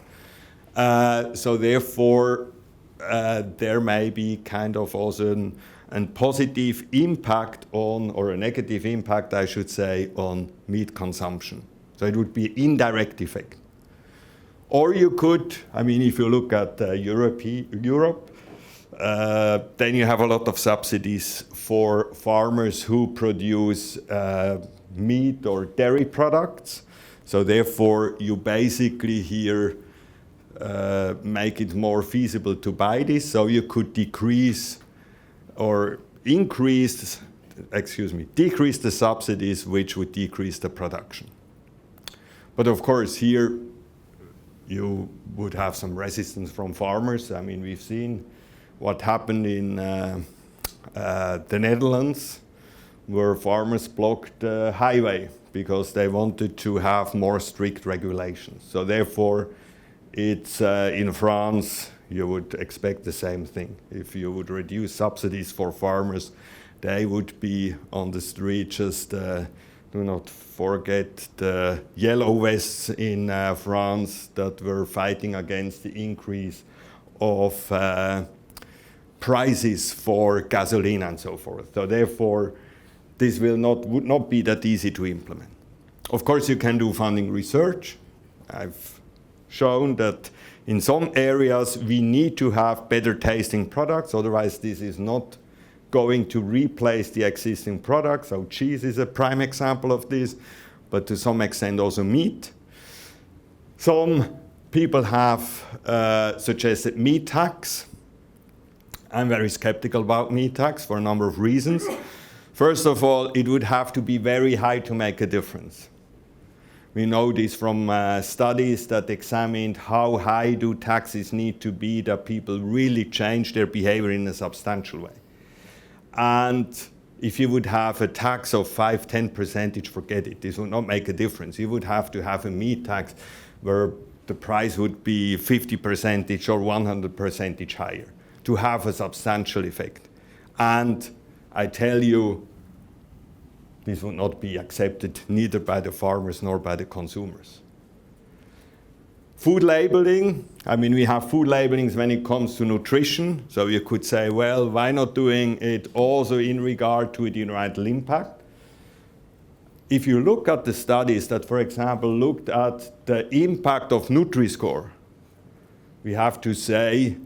So therefore, there may be kind of also a positive impact on, or a negative impact, I should say, on meat consumption. So it would be indirect effect. Or you could, I mean, if you look at Europe, then you have a lot of subsidies for farmers who produce meat or dairy products. So therefore, you basically here make it more feasible to buy this. So you could decrease or decrease the subsidies, which would decrease the production. But of course, here you would have some resistance from farmers. I mean, we've seen what happened in the Netherlands, where farmers blocked the highway because they wanted to have more strict regulations. So therefore, it's in France, you would expect the same thing. If you would reduce subsidies for farmers, they would be on the street. Just do not forget the yellow vests in France that were fighting against the increase of prices for gasoline and so forth. So therefore, this would not be that easy to implement. Of course, you can do funding research. I've shown that in some areas we need to have better tasting products, otherwise this is not going to replace the existing products. So cheese is a prime example of this, but to some extent also meat. Some people have suggested meat tax. I'm very skeptical about meat tax for a number of reasons. First of all, it would have to be very high to make a difference. We know this from studies that examined how high do taxes need to be that people really change their behavior in a substantial way. And if you would have a tax of 5–10%, forget it. This would not make a difference. You would have to have a meat tax where the price would be 50% or 100% higher to have a substantial effect. And I tell you, this would not be accepted neither by the farmers nor by the consumers. Food labeling, I mean, we have food labelings when it comes to nutrition. So you could say, well, why not doing it also in regard to the environmental impact? If you look at the studies that, for example, looked at the impact of Nutri-Score, we have to say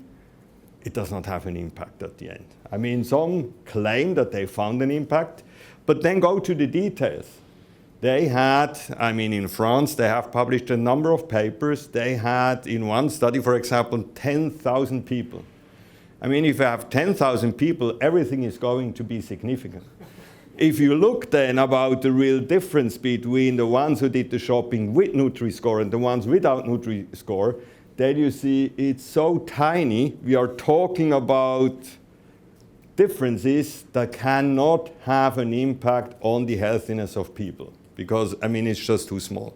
it does not have an impact at the end. I mean, some claim that they found an impact, but then go to the details. They had, I mean, in France, they have published a number of papers. They had, in one study, for example, 10,000 people. I mean, if you have 10,000 people, everything is going to be significant. If you look then about the real difference between the ones who did the shopping with Nutri-Score and the ones without Nutri-Score, then you see it's so tiny. We are talking about differences that cannot have an impact on the healthiness of people because, I mean, it's just too small.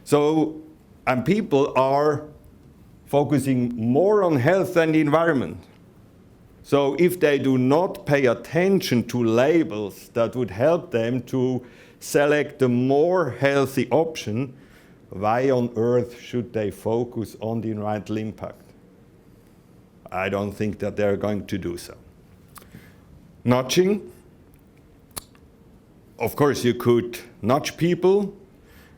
So, and people are focusing more on health than the environment. So if they do not pay attention to labels that would help them to select the more healthy option, why on earth should they focus on the environmental impact? I don't think that they're going to do so. Nudging. Of course, you could nudge people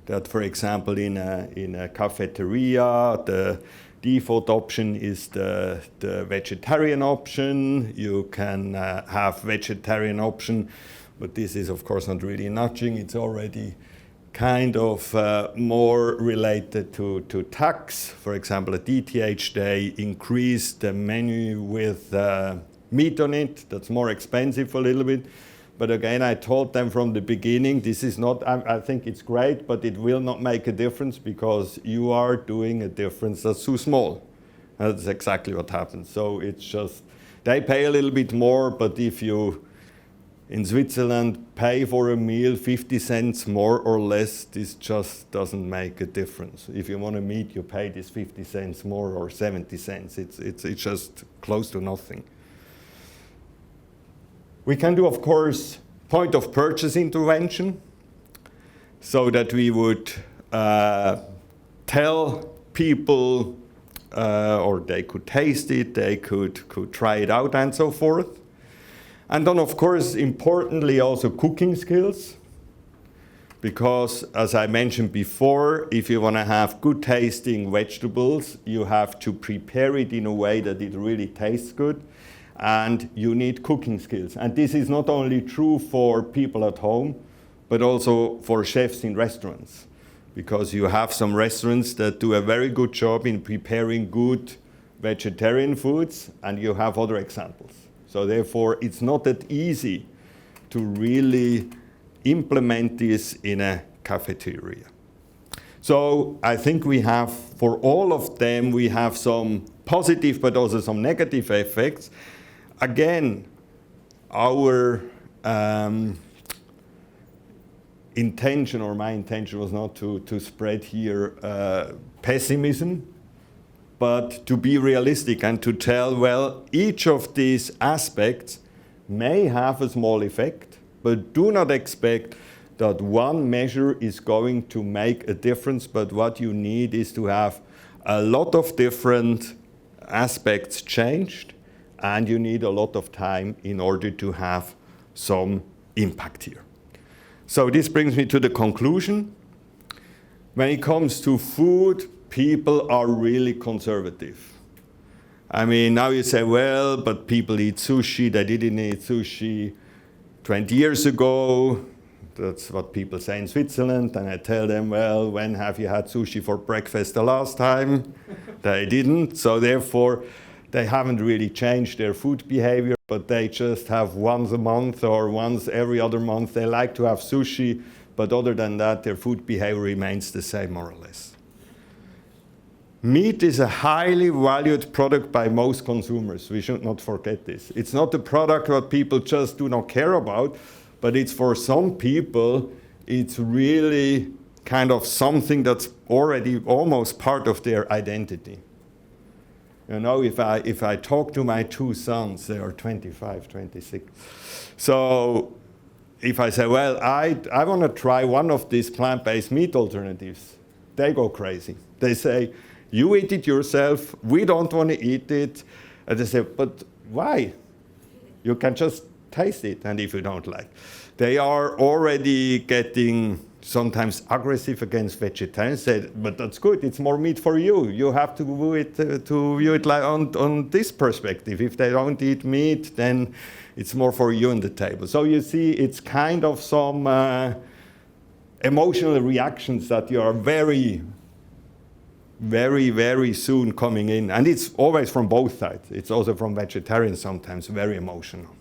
that, for example, in a cafeteria, the default option is the vegetarian option. You can have vegetarian option, but this is, of course, not really nudging. It's already kind of more related to tax. For example, at ETH, they increased the menu with meat on it. That's more expensive a little bit. But again, I told them from the beginning, this is not, I think it's great, but it will not make a difference because you are doing a difference that's too small. That's exactly what happens. So it's just, they pay a little bit more, but if you, in Switzerland, pay for a meal 50 cents more or less, this just doesn't make a difference. If you want a meat, you pay this 50 cents more or 70 cents. It's just close to nothing. We can do, of course, point of purchase intervention so that we would tell people or they could taste it, they could try it out and so forth. And then, of course, importantly, also cooking skills. Because, as I mentioned before, if you want to have good tasting vegetables, you have to prepare it in a way that it really tastes good, and you need cooking skills. And this is not only true for people at home, but also for chefs in restaurants, because you have some restaurants that do a very good job in preparing good vegetarian foods, and you have other examples. So therefore, it's not that easy to really implement this in a cafeteria. So I think we have, for all of them, we have some positive but also some negative effects. Again, our intention, or my intention, was not to spread here pessimism, but to be realistic and to tell, well, each of these aspects may have a small effect, but do not expect that one measure is going to make a difference, but what you need is to have a lot of different aspects changed, and you need a lot of time in order to have some impact here. So this brings me to the conclusion. When it comes to food, people are really conservative. I mean, now you say, well, but people eat sushi, they didn't eat sushi 20 years ago. That's what people say in Switzerland. And I tell them, well, when have you had sushi for breakfast the last time? They didn't. So therefore, they haven't really changed their food behavior, but they just have once a month or once every other month. They like to have sushi, but other than that, their food behavior remains the same, more or less. Meat is a highly valued product by most consumers. We should not forget this. It's not a product that people just do not care about, but it's for some people, it's really kind of something that's already almost part of their identity. You know, if I talk to my two sons, they are 25, 26. So if I say, well, I want to try one of these plant-based meat alternatives, they go crazy. They say, you eat it yourself, we don't want to eat it. And they say, but why? You can just taste it, and if you don't like. They are already getting sometimes aggressive against vegetarians, say, but that's good, it's more meat for you. You have to view it like on this perspective. If they don't eat meat, then it's more for you on the table. So you see, it's kind of some emotional reactions that you are very, very soon coming in. And it's always from both sides. It's also from vegetarians sometimes, very emotional.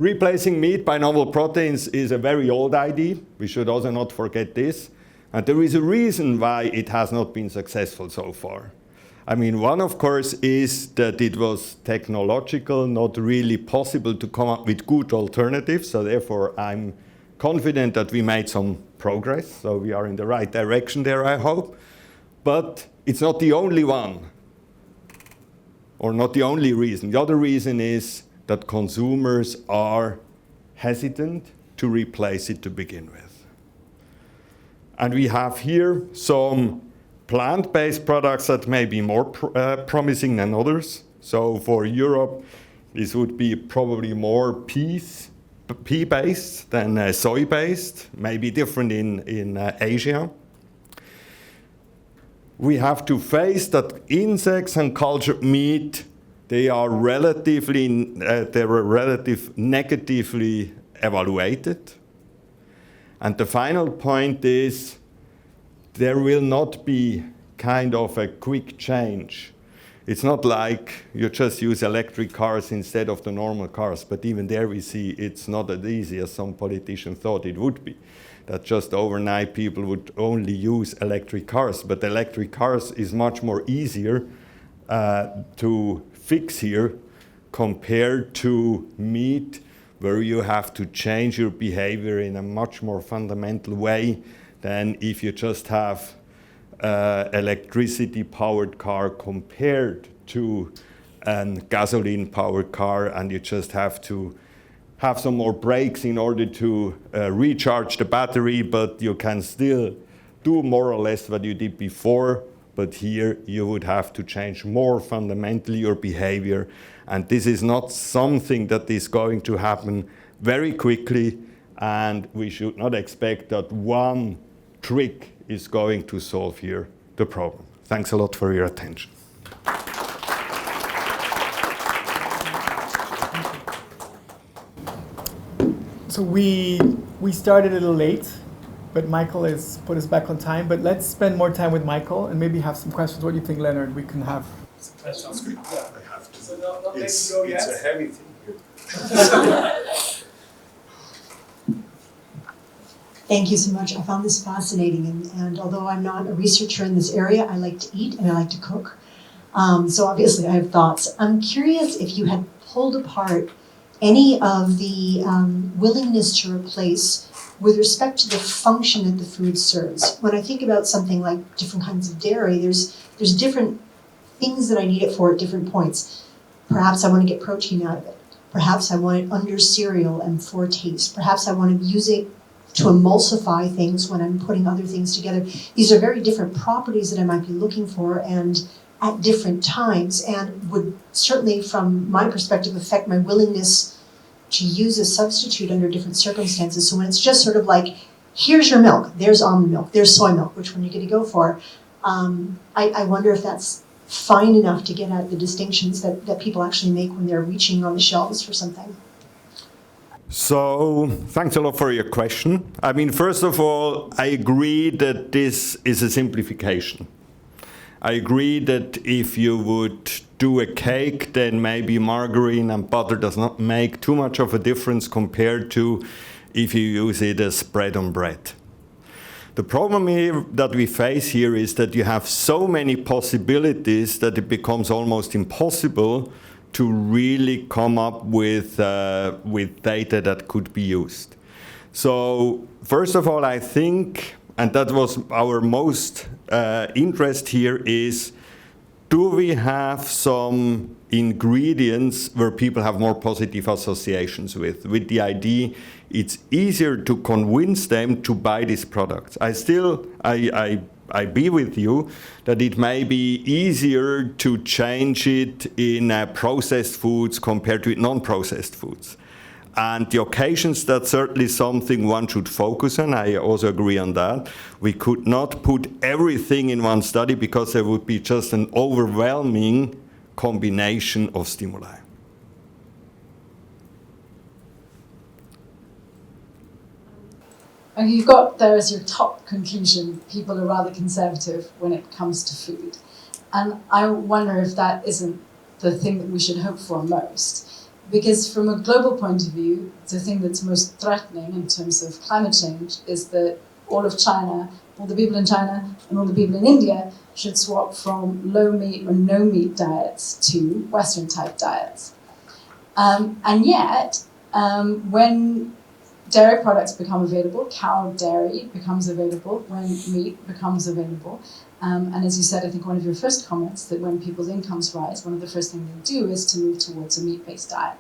Replacing meat by novel proteins is a very old idea. We should also not forget this. And there is a reason why it has not been successful so far. I mean, one, of course, is that it was technological, not really possible to come up with good alternatives. So therefore, I'm confident that we made some progress. So we are in the right direction there, I hope. But it's not the only one, or not the only reason. The other reason is that consumers are hesitant to replace it to begin with. And we have here some plant-based products that may be more promising than others. So for Europe, this would be probably more pea-based than soy-based, maybe different in Asia. We have to face that insects and cultured meat, they are relatively negatively evaluated. And the final point is, there will not be kind of a quick change. It's not like you just use electric cars instead of the normal cars, but even there we see it's not as easy as some politicians thought it would be. That just overnight people would only use electric cars, but electric cars is much more easier to fix here compared to meat, where you have to change your behavior in a much more fundamental way than if you just have electricity-powered car compared to a gasoline-powered car, and you just have to have some more brakes in order to recharge the battery, but you can still do more or less what you did before. But here you would have to change more fundamentally your behavior. And this is not something that is going to happen very quickly. and we should not expect that one trick is going to solve here the problem. Thanks a lot for your attention. So we started a little late, but Michael has put us back on time. But let's spend more time with Michael and maybe have some questions. What do you think, Leonard? We can have some questions. Yeah, I have to. So not let It's you go yet. a heavy thing here. Thank you so much. I found this fascinating, and although I'm not a researcher in this area, I like to eat and I like to cook. So obviously I have thoughts. I'm curious if you had pulled apart any of the willingness to replace with respect to the function that the food serves. When I think about something like different kinds of dairy, there's different things that I need it for at different points. Perhaps I want to get protein out of it. Perhaps I want it under cereal and for taste. Perhaps I want to use it to emulsify things when I'm putting other things together. These are very different properties that I might be looking for and at different times, and would certainly, from my perspective, affect my willingness to use a substitute under different circumstances. So when it's just sort of like, here's your milk, there's almond milk, there's soy milk, which one are you going to go for? I wonder if that's fine enough to get at the distinctions that people actually make when they're reaching on the shelves for something. So, thanks a lot for your question. I mean, first of all, I agree that this is a simplification. I agree that if you would do a cake, then maybe margarine and butter does not make too much of a difference compared to if you use it as bread on bread. The problem here that we face here is that you have so many possibilities that it becomes almost impossible to really come up with data that could be used. So first of all, I think, and that was our most interest here, is do we have some ingredients where people have more positive associations with the idea it's easier to convince them to buy these products. I be with you that it may be easier to change it in processed foods compared to non-processed foods. And the occasions, that's certainly something one should focus on. I also agree on that. We could not put everything in one study because there would be just an overwhelming combination of stimuli. And you've got there as your top conclusion, people are rather conservative when it comes to food. And I wonder if that isn't the thing that we should hope for most. Because from a global point of view, the thing that's most threatening in terms of climate change is that all of China, all the people in China and all the people in India should swap from low meat or no meat diets to Western type diets. And yet, when dairy products become available, cow dairy becomes available, when meat becomes available. And as you said, I think one of your first comments, that when people's incomes rise, one of the first things they do is to move towards a meat-based diet.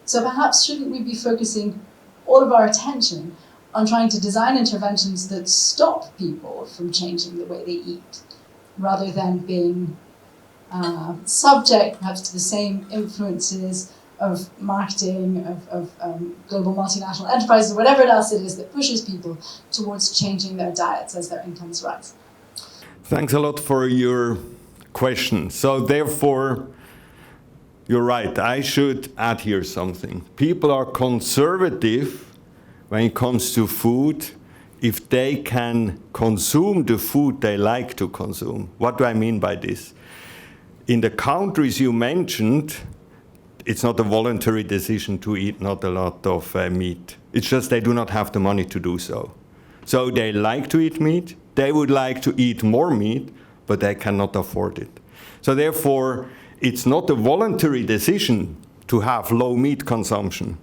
So perhaps shouldn't we be focusing all of our attention on trying to design interventions that stop people from changing the way they eat, rather than being subject perhaps to the same influences of marketing, of global multinational enterprises, or whatever else it is that pushes people towards changing their diets as their incomes rise? Thanks a lot for your question. So therefore, you're right, I should add here something. People are conservative when it comes to food if they can consume the food they like to consume. What do I mean by this? In the countries you mentioned, it's not a voluntary decision to eat not a lot of meat. It's just they do not have the money to do so. So they like to eat meat, they would like to eat more meat, but they cannot afford it. So therefore, it's not a voluntary decision to have low meat consumption,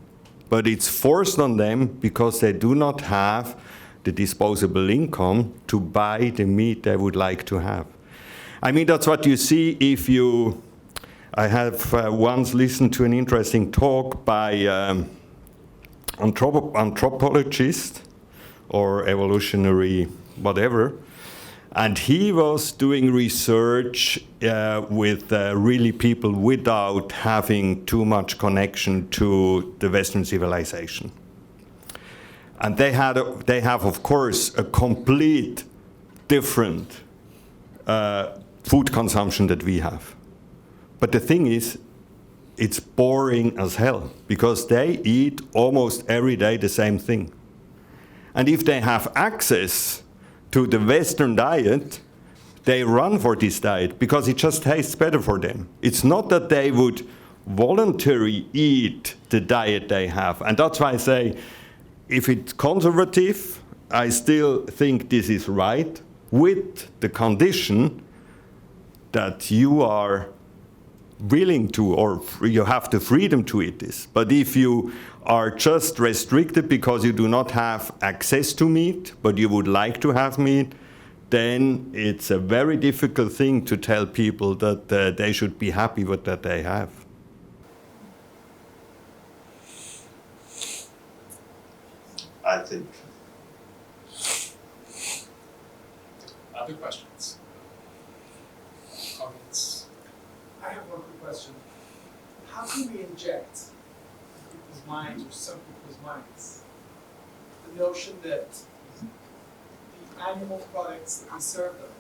but it's forced on them because they do not have the disposable income to buy the meat they would like to have. I mean, that's what you see if you... I have once listened to an interesting talk by anthropologist or evolutionary whatever, and he was doing research with really people without having too much connection to the Western civilization. And they have, of course, a complete different food consumption that we have. But the thing is, it's boring as hell, because they eat almost every day the same thing. And if they have access to the Western diet, they run for this diet because it just tastes better for them. It's not that they would voluntarily eat the diet they have. And that's why I say, if it's conservative, I still think this is right, with the condition that you are willing to, or you have the freedom to eat this. But if you are just restricted because you do not have access to meat, but you would like to have meat, then it's a very difficult thing to tell people that they should be happy with what they have. I think. Other questions? Comments? I have one quick question. How can we inject people's minds, or some people's minds, the notion that the animal products that we serve them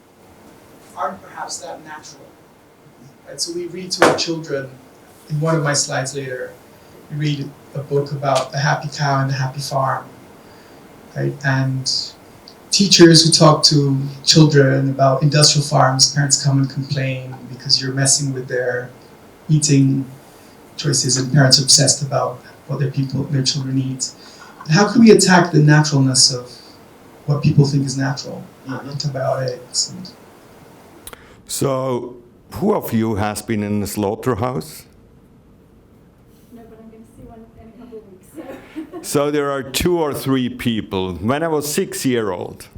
aren't perhaps that natural? Right? So we read to our children, in one of my slides later, we read a book about the happy cow and the happy farm. Right? And teachers who talk to children about industrial farms, parents come and complain because you're messing with their eating choices, and parents are obsessed about what their children eat. How can we attack the naturalness of what people think is natural? Antibiotics. And so, who of you has been in a slaughterhouse? So there are 2 or 3 people. When I was 6 years old,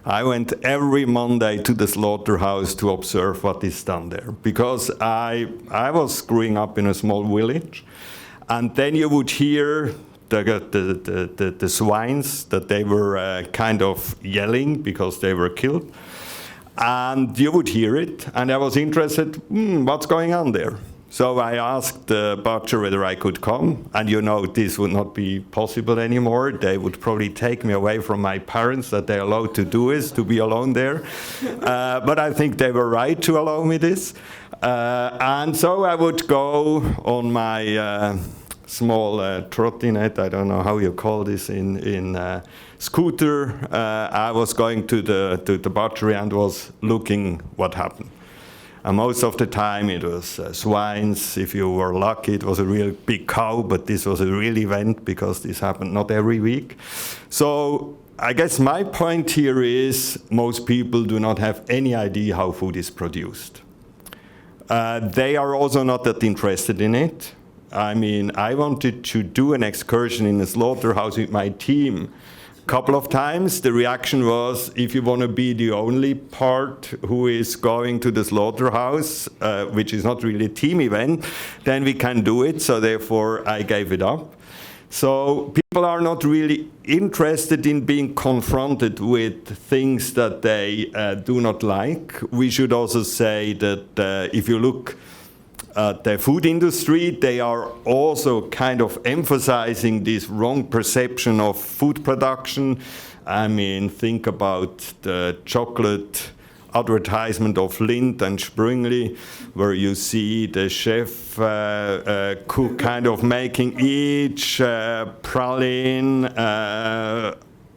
I went every Monday to the slaughterhouse to observe what is done there, because I was growing up in a small village, and then you would hear the swines that they were kind of yelling because they were killed, and you would hear it, and I was interested, what's going on there? So I asked the butcher whether I could come, and this would not be possible anymore. They would probably take me away from my parents, that they're allowed to do is to be alone there. But I think they were right to allow me this. And so I would go on my small trottinette, I don't know how you call this in scooter. I was going to the butchery and was looking what happened. And most of the time it was swines. If you were lucky, it was a real big cow, but this was a real event because this happened not every week. So I guess my point here is most people do not have any idea how food is produced. They are also not that interested in it. I mean, I wanted to do an excursion in a slaughterhouse with my team a couple of times. The reaction was, if you want to be the only part who is going to the slaughterhouse, which is not really a team event, then we can do it. So therefore, I gave it up. So people are not really interested in being confronted with things that they do not like. We should also say that if you look at the food industry, they are also kind of emphasizing this wrong perception of food production. I mean, think about the chocolate advertisement of Lindt and Sprüngli, where you see the chef cook kind of making each praline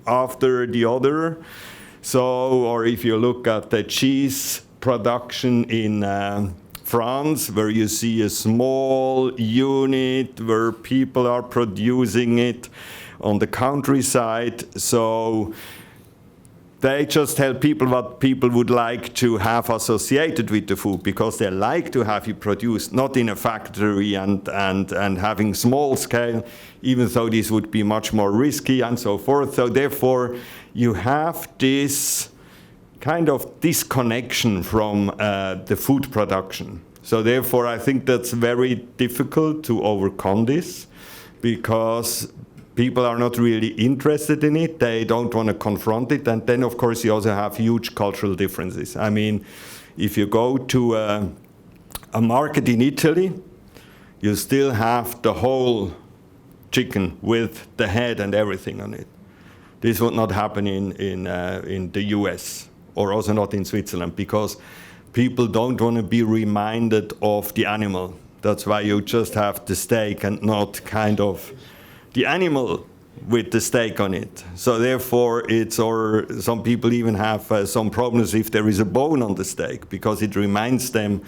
after the other. So, or if you look at the cheese production in France, where you see a small unit where people are producing it on the countryside. So they just tell people what people would like to have associated with the food, because they like to have it produced not in a factory and having small scale, even though this would be much more risky and so forth. So therefore, you have this kind of disconnection from the food production. So therefore, I think that's very difficult to overcome this, because people are not really interested in it. They don't want to confront it. And then, of course, you also have huge cultural differences. I mean, if you go to a market in Italy, you still have the whole chicken with the head and everything on it. This would not happen in the US, or also not in Switzerland, because people don't want to be reminded of the animal. That's why you just have the steak and not kind of the animal with the steak on it. So therefore, or some people even have some problems if there is a bone on the steak, because it reminds them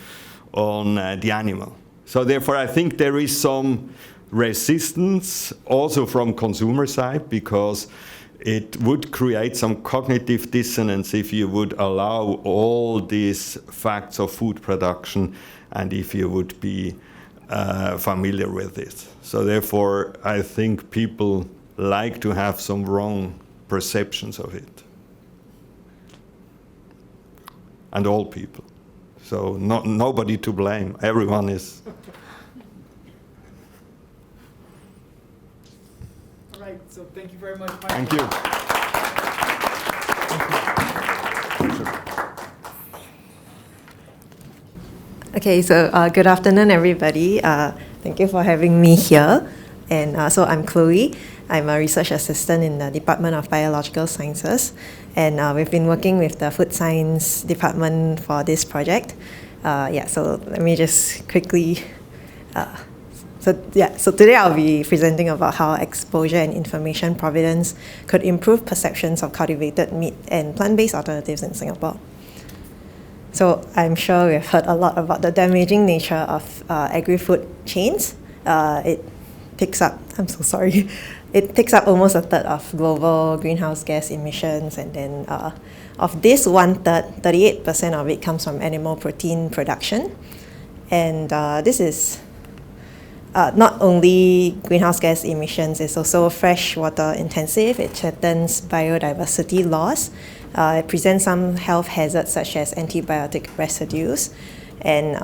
on the animal. So therefore, I think there is some resistance also from consumer side, because it would create some cognitive dissonance if you would allow all these facts of food production and if you would be familiar with it. So therefore, I think people like to have some wrong perceptions of it. And all people. So nobody to blame. Everyone is. All right, so thank you very much, Michael. Thank you. Okay, so good afternoon, everybody. Thank you for having me here. And so I'm Chloe. I'm a research assistant in the Department of Biological Sciences. And we've been working with the Food Science Department for this project. So let me just quickly... So today I'll be presenting about how exposure and information provenance could improve perceptions of cultivated meat and plant-based alternatives in Singapore. So I'm sure we've heard a lot about the damaging nature of agri-food chains. It takes up almost a third of global greenhouse gas emissions, and then of this 1/3, 38% of it comes from animal protein production. And this is not only greenhouse gas emissions, it's also freshwater intensive. It threatens biodiversity loss. It presents some health hazards such as antibiotic residues, and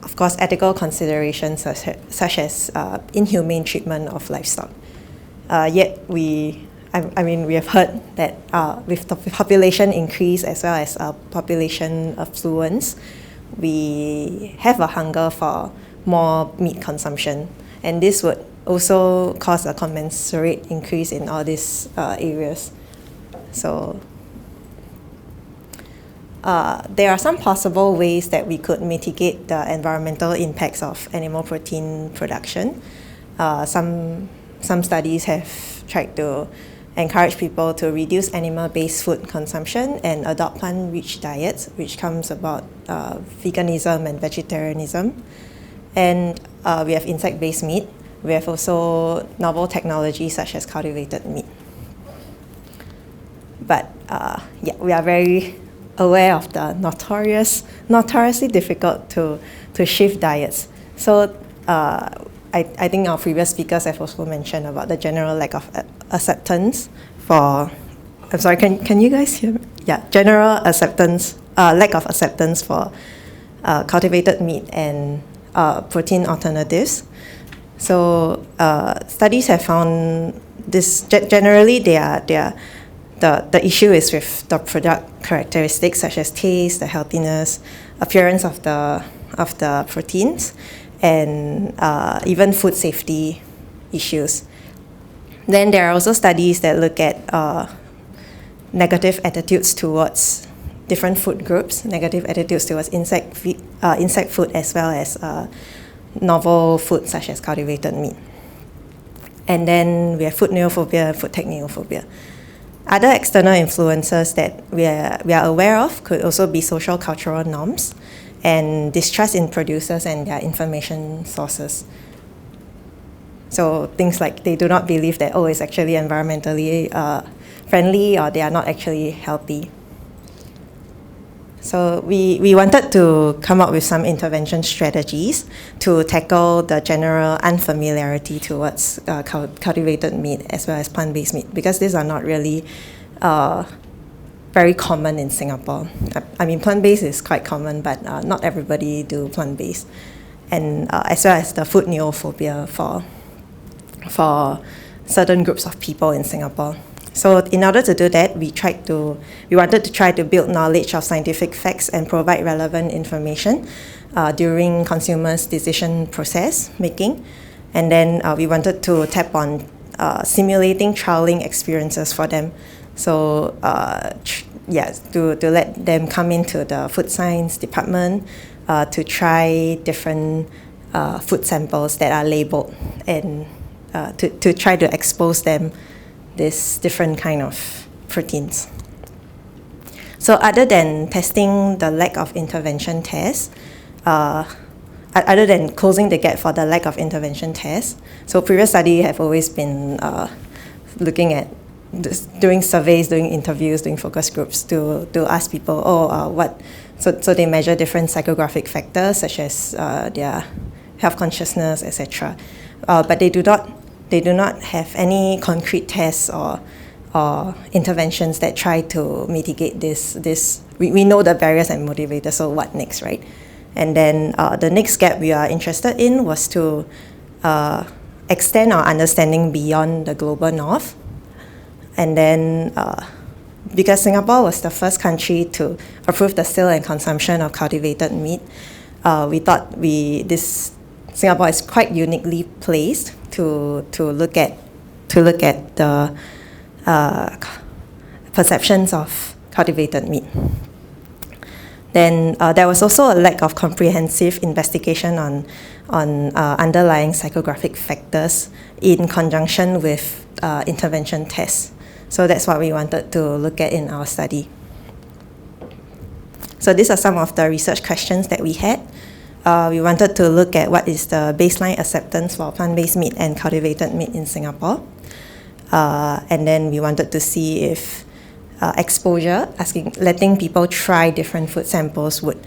of course ethical considerations such as inhumane treatment of livestock. Yet we have heard that with the population increase as well as population affluence, we have a hunger for more meat consumption, and this would also cause a commensurate increase in all these areas. So there are some possible ways that we could mitigate the environmental impacts of animal protein production. Some studies have tried to encourage people to reduce animal-based food consumption and adopt plant-rich diets, which comes about veganism and vegetarianism. And we have insect-based meat. We have also novel technologies such as cultivated meat. But we are very aware of the notoriously difficult to shift diets. So I think our previous speakers have also mentioned about the general lack of acceptance for, I'm sorry, can you guys hear me? Yeah, general acceptance, lack of acceptance for cultivated meat and protein alternatives. So studies have found this, generally the issue is with the product characteristics such as taste, the healthiness, appearance of the proteins, and even food safety issues. Then there are also studies that look at negative attitudes towards different food groups, negative attitudes towards insect food as well as novel food such as cultivated meat. And then we have food neophobia and food tech neophobia. Other external influences that we are aware of could also be social cultural norms and distrust in producers and their information sources. So things like they do not believe that, it's actually environmentally friendly, or they are not actually healthy. So we wanted to come up with some intervention strategies to tackle the general unfamiliarity towards cultivated meat as well as plant-based meat, because these are not really very common in Singapore. I mean, plant-based is quite common, but not everybody do plant-based. And as well as the food neophobia for certain groups of people in Singapore. So in order to do that, we wanted to try to build knowledge of scientific facts and provide relevant information during consumers' decision process making. And then we wanted to tap on simulating trialing experiences for them. So to let them come into the food science department to try different food samples that are labeled, and to try to expose them this different kind of proteins. So other than testing the lack of intervention tests, other than closing the gap for the lack of intervention tests, so previous study have always been looking at doing surveys, doing interviews, doing focus groups to ask people, so they measure different psychographic factors such as their health consciousness, etc. But they do not have any concrete tests or interventions that try to mitigate this. We know the barriers and motivators, so what next, right? And then the next gap we are interested in was to extend our understanding beyond the global north. And then because Singapore was the first country to approve the sale and consumption of cultivated meat, we thought Singapore is quite uniquely placed to look at the perceptions of cultivated meat. Then there was also a lack of comprehensive investigation on underlying psychographic factors in conjunction with intervention tests. So that's what we wanted to look at in our study. So these are some of the research questions that we had. We wanted to look at what is the baseline acceptance for plant-based meat and cultivated meat in Singapore. And then we wanted to see if exposure, letting people try different food samples would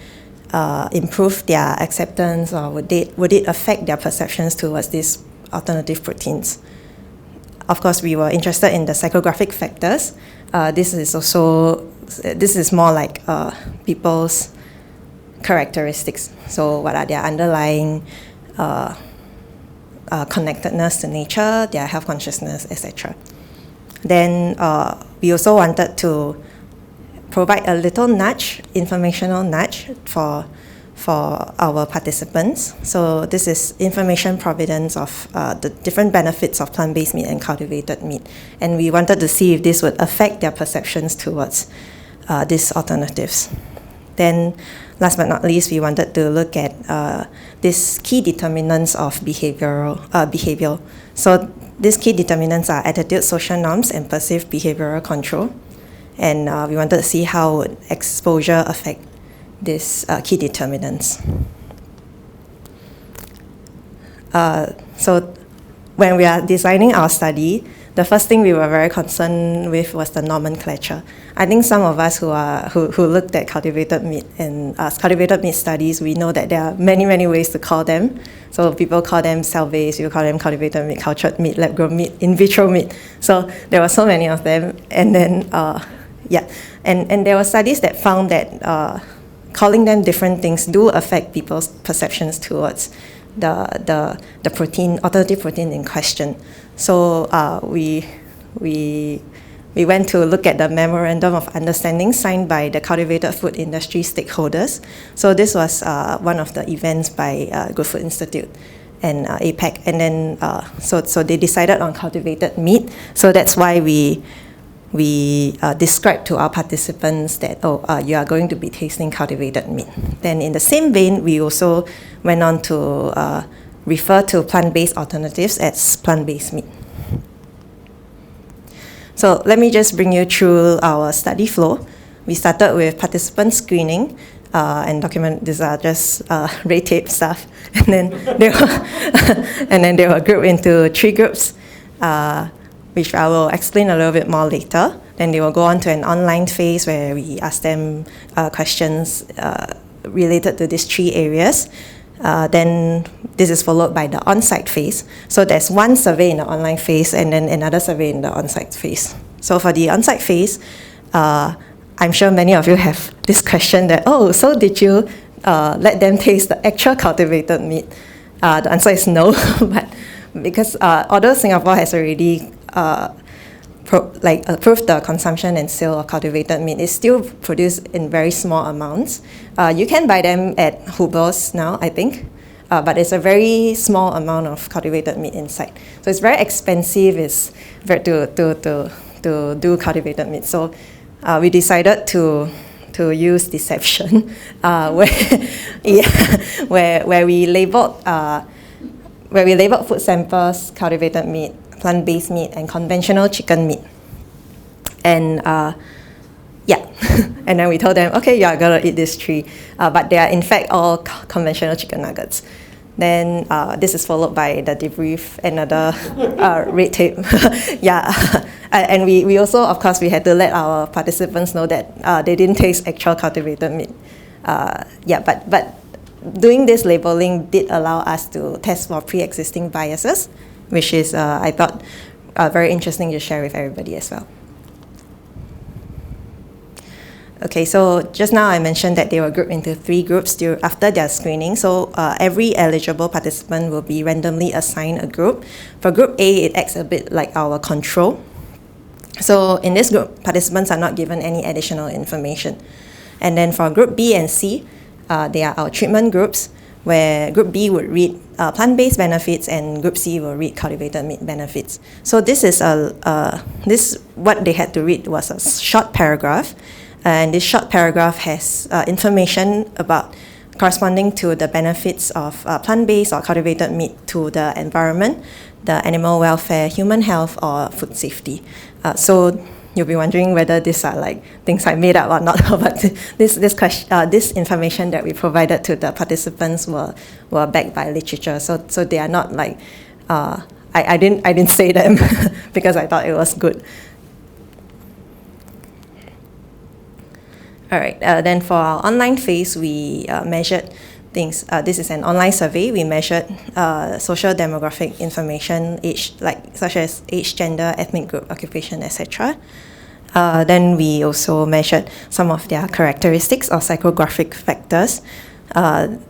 improve their acceptance, or would it affect their perceptions towards these alternative proteins. Of course, we were interested in the psychographic factors. This is more like people's characteristics. So what are their underlying connectedness to nature, their health consciousness, etc. Then we also wanted to provide a little nudge, informational nudge for our participants. So this is information providence of the different benefits of plant-based meat and cultivated meat. And we wanted to see if this would affect their perceptions towards these alternatives. Then last but not least, we wanted to look at these key determinants of behavior. So these key determinants are attitude, social norms, and perceived behavioral control. And we wanted to see how would exposure affect these key determinants. So when we are designing our study, the first thing we were very concerned with was the nomenclature. I think some of us who looked at cultivated meat and cultivated meat studies, we know that there are many ways to call them. So people call them cell-based, you call them cultivated meat, cultured meat, lab-grown meat, in vitro meat. So there were so many of them. And then, and there were studies that found that calling them different things do affect people's perceptions towards the protein, alternative protein in question. So we went to look at the Memorandum of Understanding signed by the cultivated food industry stakeholders. So this was one of the events by Good Food Institute and APAC. And then so they decided on cultivated meat. So that's why we described to our participants that, you are going to be tasting cultivated meat. Then in the same vein, we also went on to refer to plant-based alternatives as plant-based meat. So let me just bring you through our study flow. We started with participant screening and document. These are just red tape stuff, and then they were grouped into 3 groups, which I will explain a little bit more later. Then they will go on to an online phase where we ask them questions related to these 3 areas. Then this is followed by the on-site phase. So there's one survey in the online phase and then another survey in the on-site phase. So for the on-site phase, I'm sure many of you have this question that, so did you let them taste the actual cultivated meat? The answer is no, but because although Singapore has already approved the consumption and sale of cultivated meat, it's still produced in very small amounts. You can buy them at Huber's now, I think. but it's a very small amount of cultivated meat inside. So it's very expensive to do cultivated meat. So we decided to use deception, where we labeled food samples, cultivated meat, plant-based meat, and conventional chicken meat. And and then we told them, okay, you're gonna eat these 3, but they are in fact all conventional chicken nuggets. Then this is followed by the debrief, another red tape. And we also, of course, we had to let our participants know that they didn't taste actual cultivated meat. But doing this labeling did allow us to test for pre-existing biases, which is, I thought, very interesting to share with everybody as well. Okay, so just now I mentioned that they were grouped into 3 groups after their screening. So every eligible participant will be randomly assigned a group. For group A, it acts a bit like our control. So in this group, participants are not given any additional information. And then for group B and C, they are our treatment groups, where group B would read plant-based benefits and group C will read cultivated meat benefits. So this is what they had to read was a short paragraph. And this short paragraph has information about corresponding to the benefits of plant-based or cultivated meat to the environment, the animal welfare, human health, or food safety. So you'll be wondering whether these are like things I made up or not. But this information that we provided to the participants were backed by literature. So they are not like I didn't say them because I thought it was good. All right, then for our online phase, we measured things. This is an online survey. We measured social demographic information, such as age, gender, ethnic group, occupation, etc. Then we also measured some of their characteristics or psychographic factors.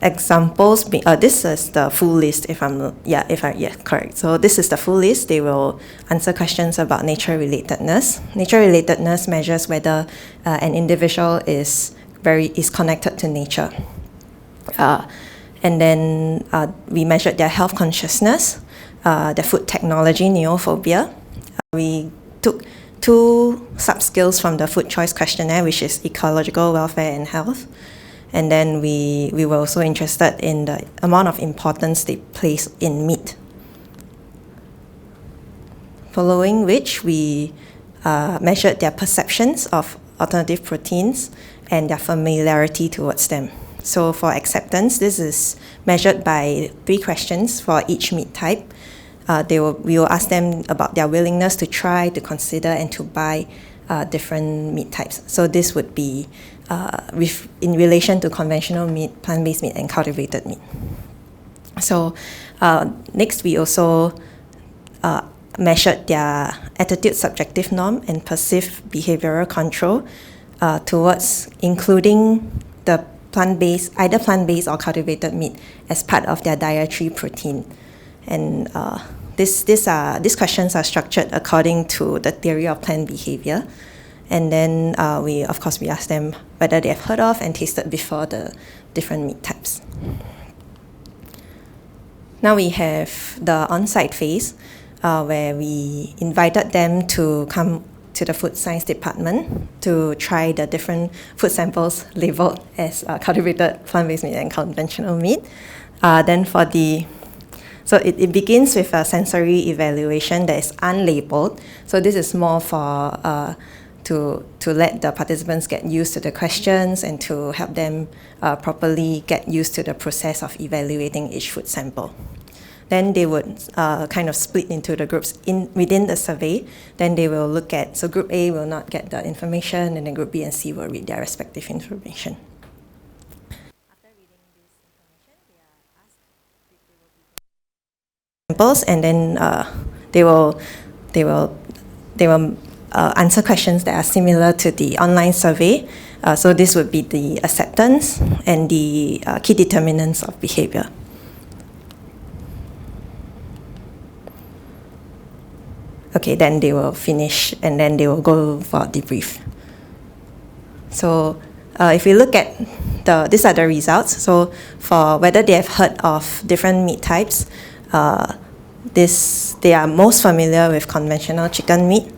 Examples. This is the full list. Correct. So this is the full list. They will answer questions about nature relatedness. Nature relatedness measures whether an individual is connected to nature. And then we measured their health consciousness, their food technology neophobia. We took 2 sub-skills from the food choice questionnaire, which is ecological welfare and health. And then we were also interested in the amount of importance they place in meat. Following which, we measured their perceptions of alternative proteins and their familiarity towards them. So for acceptance, this is measured by 3 questions for each meat type. We will ask them about their willingness to try, to consider, and to buy different meat types. So this would be in relation to conventional meat, plant-based meat, and cultivated meat. So next, we also measured their attitude subjective norm and perceived behavioral control towards including the either plant-based or cultivated meat as part of their dietary protein. And these questions are structured according to the theory of plant behavior. And then we asked them whether they have heard of and tasted before the different meat types. Now we have the on-site phase where we invited them to come to the food science department to try the different food samples labeled as cultivated plant-based meat and conventional meat. So it begins with a sensory evaluation that is unlabeled. So this is more for to let the participants get used to the questions and to help them properly get used to the process of evaluating each food sample. Then they would kind of split into the groups within the survey. Then they will look at, so group A will not get the information, and then group B and C will read their respective information. After reading this information, they are asked if they will be samples, and then they will answer questions that are similar to the online survey. So this would be the acceptance and the key determinants of behavior. Okay, then they will finish and then they will go for debrief. So if we look at these are the results. So for whether they have heard of different meat types, they are most familiar with conventional chicken meat.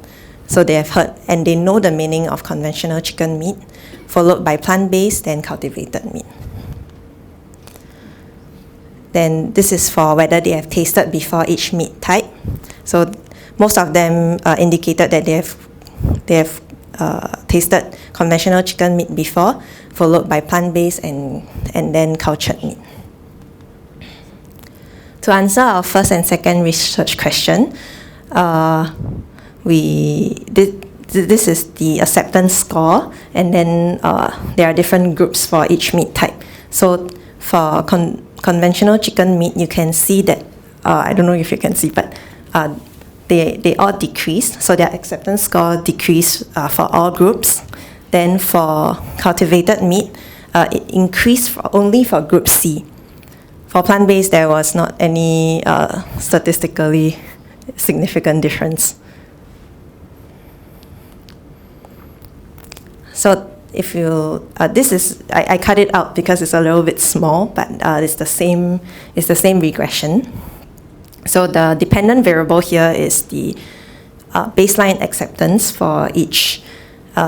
So they have heard and they know the meaning of conventional chicken meat, followed by plant-based, then cultivated meat. Then this is for whether they have tasted before each meat type. So most of them indicated that they have tasted conventional chicken meat before, followed by plant-based and then cultured meat. To answer our first and second research question, this is the acceptance score, and then there are different groups for each meat type. So for conventional chicken meat, you can see that, I don't know if you can see, but they all decreased. So their acceptance score decreased for all groups. Then for cultivated meat, it increased only for group C. For plant-based, there was not any statistically significant difference. So if you, this is, I cut it out because it's a little bit small, but it's the same regression. So the dependent variable here is the baseline acceptance for each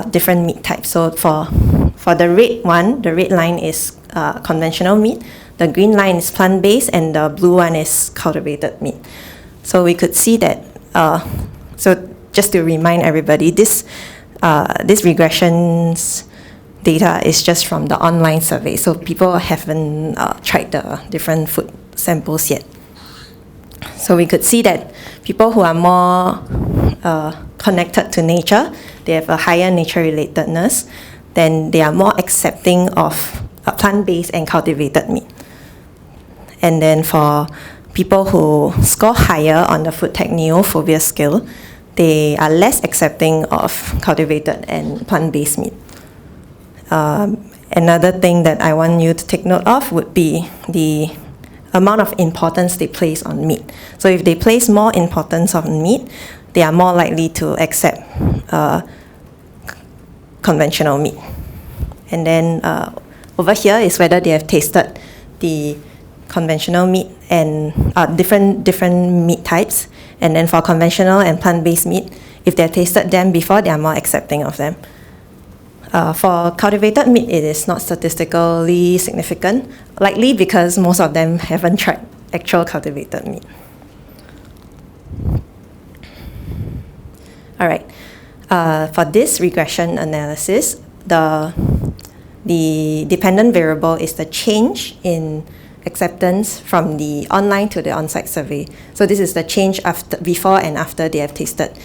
different meat type. So for the red one, the red line is conventional meat, the green line is plant-based, and the blue one is cultivated meat. So we could see that, so just to remind everybody, this regression's data is just from the online survey. So people haven't tried the different food samples yet. So we could see that people who are more connected to nature, they have a higher nature relatedness, then they are more accepting of plant-based and cultivated meat. And then for people who score higher on the food tech neophobia scale, they are less accepting of cultivated and plant-based meat. Another thing that I want you to take note of would be the amount of importance they place on meat. So if they place more importance on meat, they are more likely to accept conventional meat. And then over here is whether they have tasted the conventional meat and different meat types. And then for conventional and plant-based meat, if they have tasted them before, they are more accepting of them. For cultivated meat, it is not statistically significant, likely because most of them haven't tried actual cultivated meat. All right. For this regression analysis, the dependent variable is the change in acceptance from the online to the on-site survey. So this is the change before and after they have tasted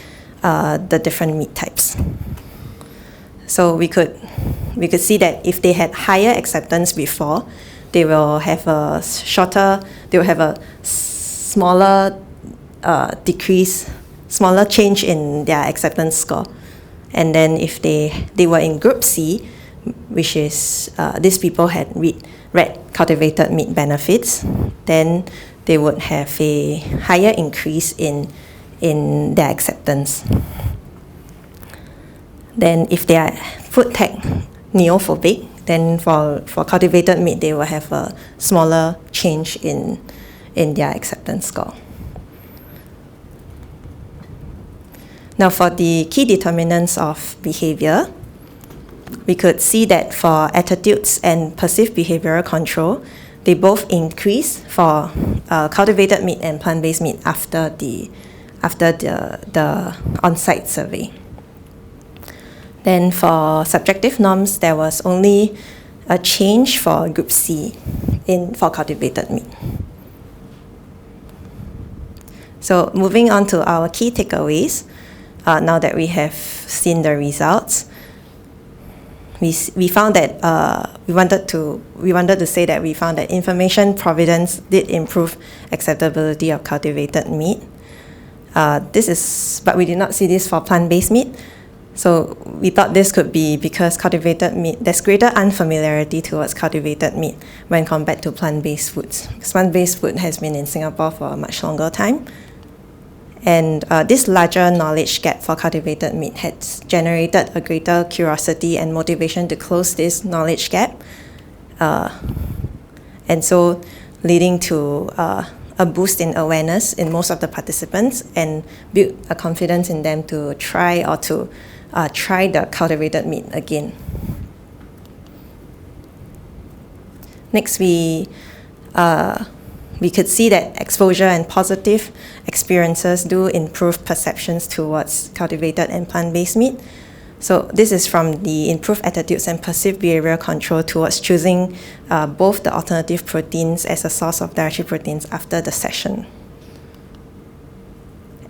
the different meat types. So we could see that if they had higher acceptance before, they will have a smaller smaller change in their acceptance score. And then if they were in group C, which is these people had read cultivated meat benefits, then they would have a higher increase in their acceptance. Then if they are food tech neophobic, then for cultivated meat, they will have a smaller change in their acceptance score. Now for the key determinants of behavior, we could see that for attitudes and perceived behavioral control, they both increase for cultivated meat and plant-based meat after the on-site survey. Then for subjective norms, there was only a change for group C for cultivated meat. So moving on to our key takeaways, now that we have seen the results, we found that we wanted to say that we found that information providence did improve acceptability of cultivated meat. But we did not see this for plant-based meat. So we thought this could be because cultivated meat, there's greater unfamiliarity towards cultivated meat when compared to plant-based foods. Because plant-based food has been in Singapore for a much longer time. And this larger knowledge gap for cultivated meat has generated a greater curiosity and motivation to close this knowledge gap. And so leading to a boost in awareness in most of the participants and build a confidence in them to try the cultivated meat again. Next, we could see that exposure and positive experiences do improve perceptions towards cultivated and plant-based meat. So this is from the improved attitudes and perceived behavioral control towards choosing both the alternative proteins as a source of dietary proteins after the session.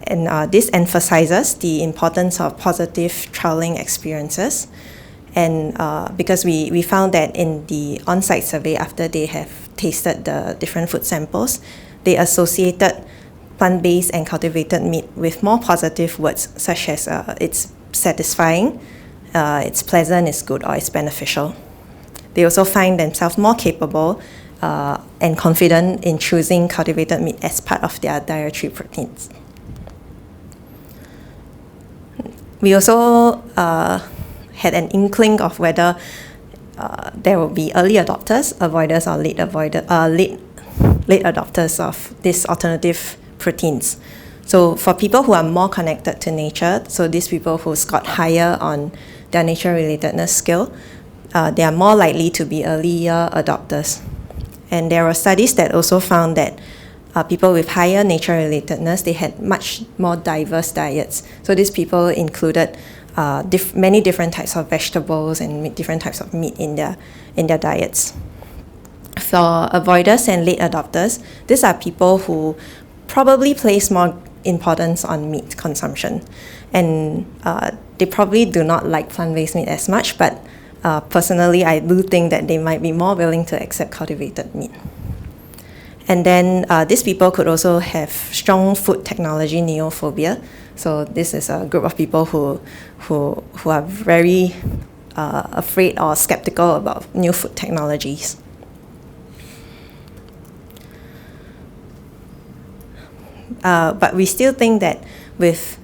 And this emphasizes the importance of positive trialing experiences. And because we found that in the on-site survey, after they have tasted the different food samples, they associated plant-based and cultivated meat with more positive words, such as it's satisfying, it's pleasant, it's good, or it's beneficial. They also find themselves more capable and confident in choosing cultivated meat as part of their dietary proteins. We also had an inkling of whether there will be early adopters, avoiders, or late adopters of these alternative proteins. So for people who are more connected to nature, so these people who scored higher on their nature relatedness scale, they are more likely to be earlier adopters. And there were studies that also found that people with higher nature relatedness, they had much more diverse diets. So these people included many different types of vegetables and different types of meat in their diets. For avoiders and late adopters, these are people who probably place more importance on meat consumption, and they probably do not like plant-based meat as much, but personally I do think that they might be more willing to accept cultivated meat. And then these people could also have strong food technology neophobia. So this is a group of people who are very afraid or skeptical about new food technologies. But we still think that with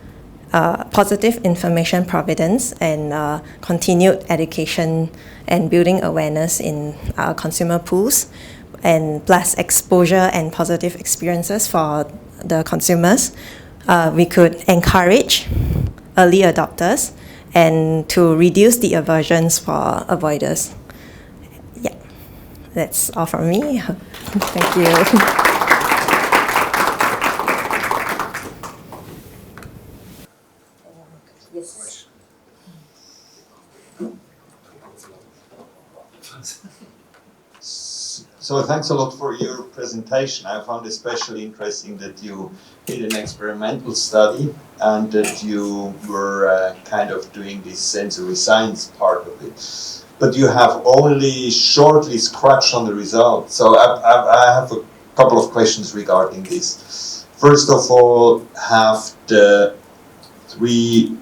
positive information providence and continued education and building awareness in our consumer pools, and plus exposure and positive experiences for the consumers, we could encourage early adopters and to reduce the aversions for avoiders. Yeah, that's all from me. Thank you. Yes. So thanks a lot for your presentation. I found especially interesting that you did an experimental study and that you were kind of doing this sensory science part of it. But you have only shortly scratched on the results. So I have a couple of questions regarding this. First of all, have the three,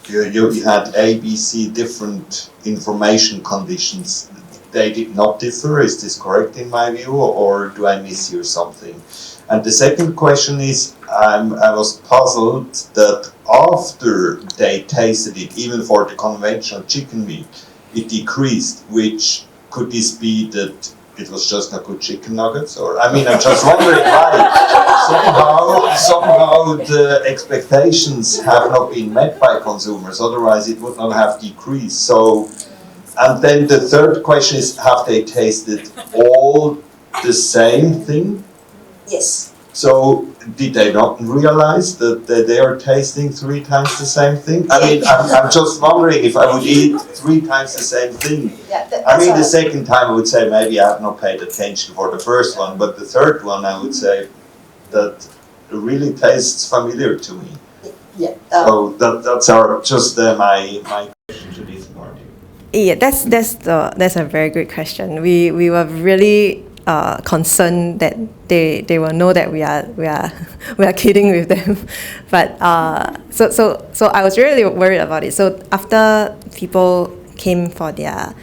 you had A, B, C, different information conditions. They did not differ, is this correct in my view, or do I miss here something? And the second question is, I was puzzled that after they tasted it, even for the conventional chicken meat, it decreased, which could this be that it was just not good chicken nuggets? Or, I mean, I'm just wondering why somehow the expectations have not been met by consumers, otherwise it would not have decreased. So, and then the third question is, have they tasted all the same thing? Yes. So did they not realize that they are tasting 3 times the same thing? I mean, I'm just wondering if I would eat 3 times the same thing. Yeah, I mean, the second time I would say maybe I have not paid attention for the first one, but the third one I would say that it really tastes familiar to me. Yeah. So that's just my question to this party. Yeah, that's a very good question. We were really concerned that they will know that we are kidding with them, but so I was really worried about it. So after people came for their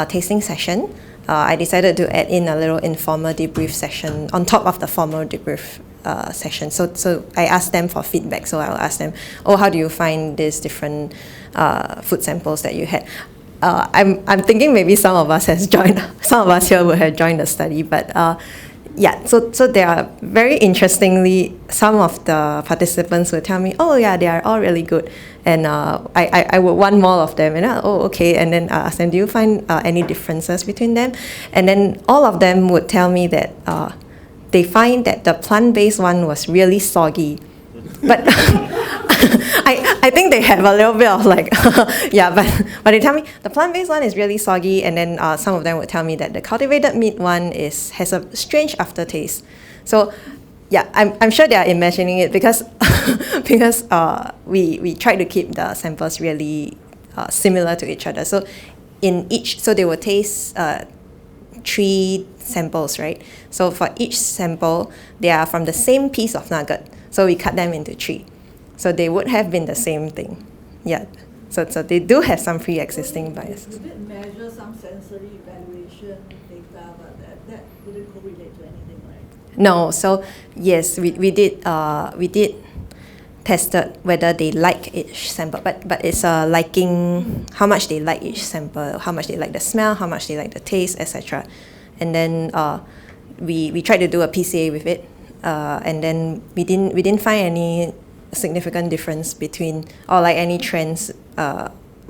tasting session, I decided to add in a little informal debrief session on top of the formal debrief session. So I asked them for feedback. So I'll ask them, oh, how do you find these different food samples that you had? I'm thinking maybe some of us here would have joined the study, but yeah, so there are very interestingly, some of the participants will tell me, oh yeah, they are all really good, and I would want more of them, and oh okay, and then I ask them, do you find any differences between them? And then all of them would tell me that they find that the plant-based one was really soggy, but I think they have a little bit of like, yeah, but they tell me the plant-based one is really soggy, and then some of them would tell me that the cultivated meat one has a strange aftertaste. So yeah, I'm sure they are imagining it because we try to keep the samples really similar to each other. So so they will taste 3 samples, right? So for each sample, they are from the same piece of nugget. So we cut them into 3. So they would have been the same thing. Yeah. So they do have some pre-existing biases. We did measure some sensory evaluation data, but that wouldn't correlate to anything, right? No. So yes, we did tested whether they like each sample, but it's liking, how much they like each sample, how much they like the smell, how much they like the taste, etc. And then we tried to do a PCA with it, and then we didn't find any significant difference between, or like any trends,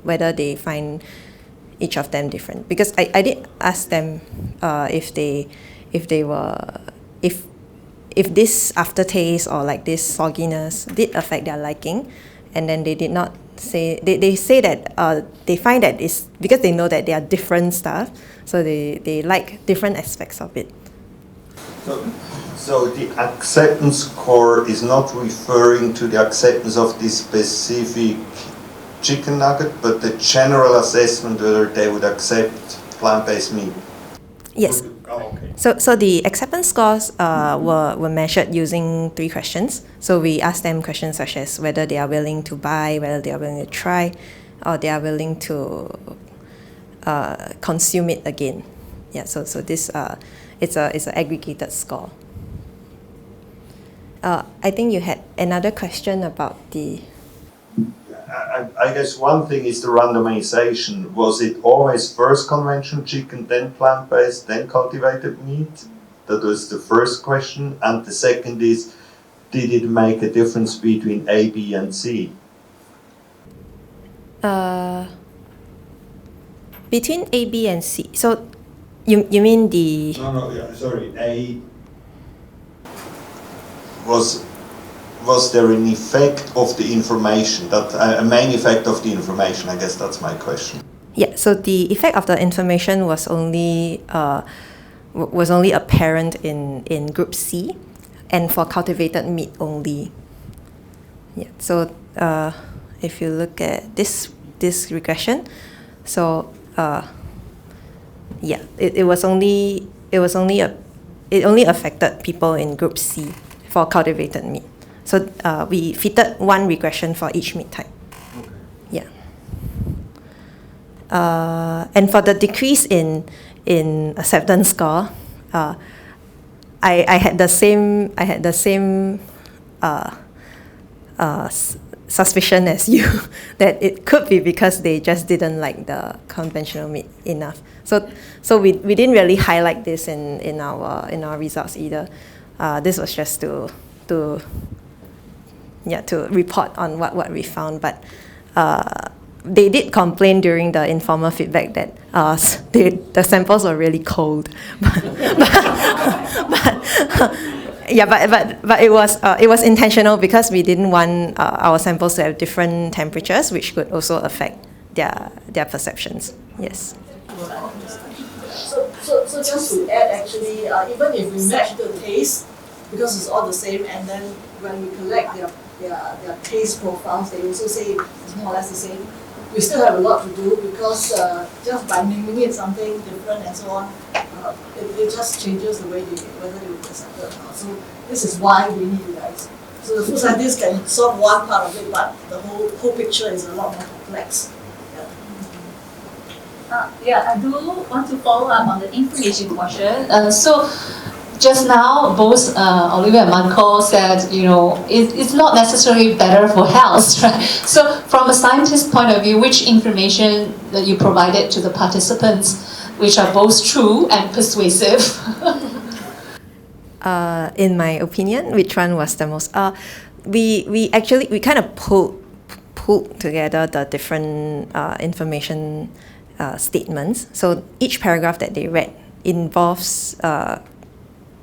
whether they find each of them different. Because I did ask them if this aftertaste or like this sogginess did affect their liking, and then they did not say, they say that they find that it's because they know that they are different stuff, so they like different aspects of it. So the acceptance score is not referring to the acceptance of this specific chicken nugget, but the general assessment whether they would accept plant-based meat. Yes. Oh, okay. So the acceptance scores were measured using 3 questions. So we asked them questions such as whether they are willing to buy, whether they are willing to try, or they are willing to consume it again. Yeah. So this it's an aggregated score. I think you had another question about the. I guess one thing is the randomization. Was it always first conventional chicken, then plant-based, then cultivated meat? That was the first question. And the second is, did it make a difference between A, B, and C? Between A, B, and C. So you mean the. No, yeah, sorry. A. Was there an effect of the information, that a main effect of the information? I guess that's my question. Yeah, so the effect of the information was only apparent in group C, and for cultivated meat only. Yeah, so if you look at this regression, so yeah, it only affected people in group C for cultivated meat. So we fitted 1 regression for each meat type. Okay. Yeah. And for the decrease in acceptance score, I had the same suspicion as you that it could be because they just didn't like the conventional meat enough. So we didn't really highlight this in our results either. This was just to report on what we found, but they did complain during the informal feedback that the samples were really cold. but it was intentional because we didn't want our samples to have different temperatures, which could also affect their perceptions. Yes. So just to add, actually, even if we match the taste, because it's all the same, and then when we collect their taste profiles, they also say it's more or less the same. We still have a lot to do because just by naming it something different and so on, it just changes the way whether they will accept it or not. So this is why we need you guys. So the food scientists can solve one part of it, but the whole picture is a lot more complex. Yeah, I do want to follow up on the information portion. So just now, both Olivia and Michael said, it's not necessarily better for health, right? So from a scientist's point of view, which information that you provided to the participants, which are both true and persuasive? In my opinion, which one was the most? We kind of pulled together the different information statements. So each paragraph that they read involves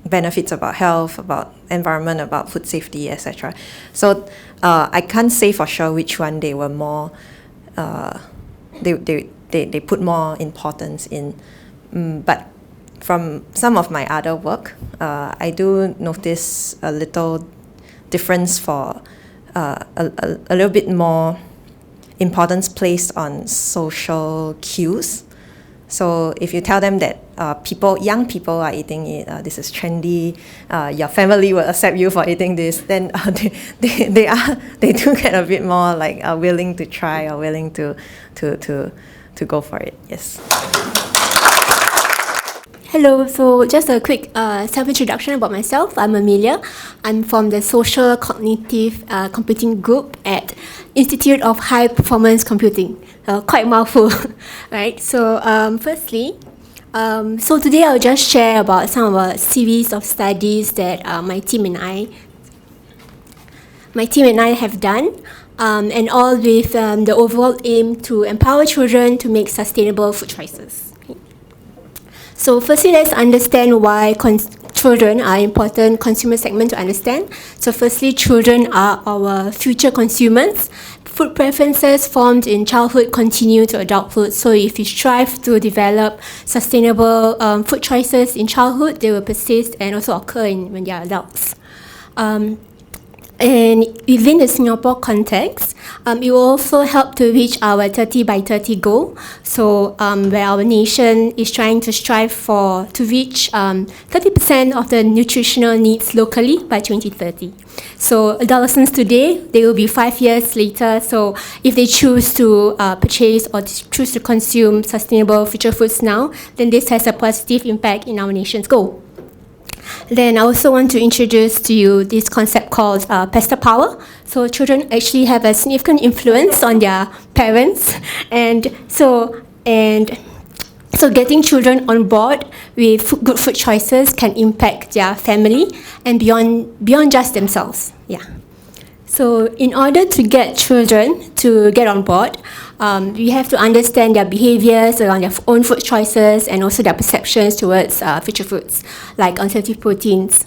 benefits about health, about environment, about food safety, etc. So I can't say for sure which one they were more. They put more importance in, but from some of my other work, I do notice a little difference for a little bit more importance placed on social cues. So if you tell them that young people are eating it, this is trendy, your family will accept you for eating this, then they do get a bit more like willing to try or willing to go for it. Yes. Hello, so just a quick self-introduction about myself. I'm Amelia. I'm from the Social Cognitive Computing Group at Institute of High Performance Computing. Quite mouthful, right? So firstly, so today I'll just share about some of a series of studies that my team and I have done, and all with the overall aim to empower children to make sustainable food choices. So firstly, let's understand why children are an important consumer segment to understand. So firstly, children are our future consumers. Food preferences formed in childhood continue to adulthood. So if you strive to develop sustainable food choices in childhood, they will persist and also occur when they are adults. And within the Singapore context, it will also help to reach our 30 by 30 goal. So where our nation is trying to strive to reach 30% of the nutritional needs locally by 2030. So adolescents today, they will be 5 years later. So if they choose to purchase or choose to consume sustainable future foods now, then this has a positive impact in our nation's goal. Then I also want to introduce to you this concept called pester power. So children actually have a significant influence on their parents, and so getting children on board with good food choices can impact their family and beyond just themselves. Yeah. So in order to get children to get on board, we have to understand their behaviors around their own food choices and also their perceptions towards future foods, like alternative proteins.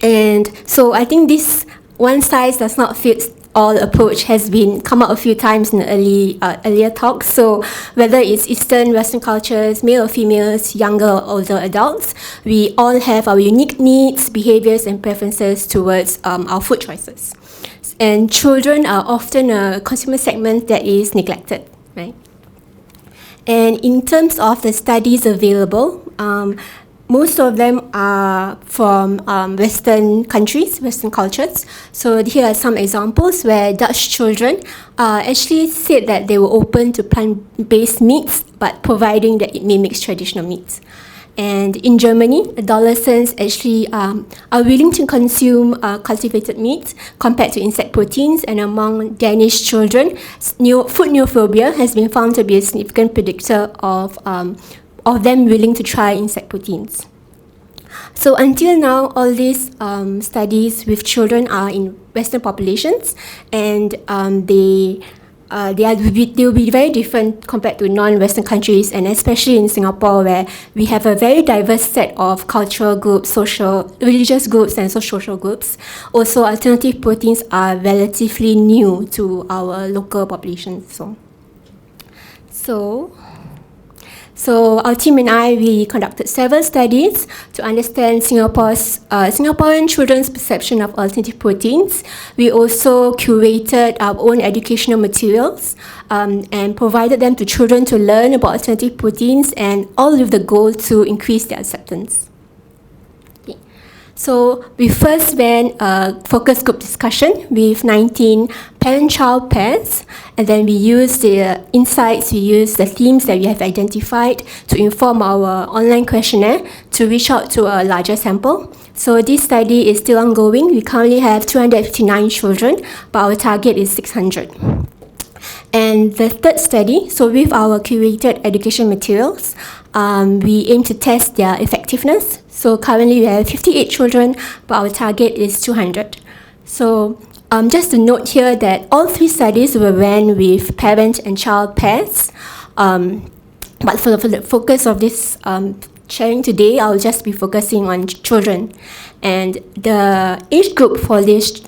And so I think this one size does not fit all approach has been come up a few times in the earlier talks. So whether it's Eastern, Western cultures, male or females, younger or older adults, we all have our unique needs, behaviors and preferences towards our food choices. And children are often a consumer segment that is neglected, right? And in terms of the studies available, most of them are from Western countries, Western cultures. So here are some examples where Dutch children actually said that they were open to plant-based meats, but providing that it mimics traditional meats. And in Germany, adolescents actually are willing to consume cultivated meats compared to insect proteins. And among Danish children, food neophobia has been found to be a significant predictor of them willing to try insect proteins. So until now, all these studies with children are in Western populations, and they will be very different compared to non-Western countries, and especially in Singapore, where we have a very diverse set of cultural groups, religious groups, and social groups. Also, alternative proteins are relatively new to our local population. So our team and we conducted several studies to understand Singaporean children's perception of alternative proteins. We also curated our own educational materials and provided them to children to learn about alternative proteins, and all with the goal to increase their acceptance. Okay. So we first ran a focus group discussion with 19 parent-child pairs, and then we used the insights, we used the themes that we have identified to inform our online questionnaire to reach out to a larger sample. So this study is still ongoing. We currently have 259 children, but our target is 600. And the third study, so with our curated education materials, we aim to test their effectiveness. So currently we have 58 children, but our target is 200. So just to note here that all three studies were ran with parent and child pairs. But for the focus of this sharing today, I'll just be focusing on children. And the age group for this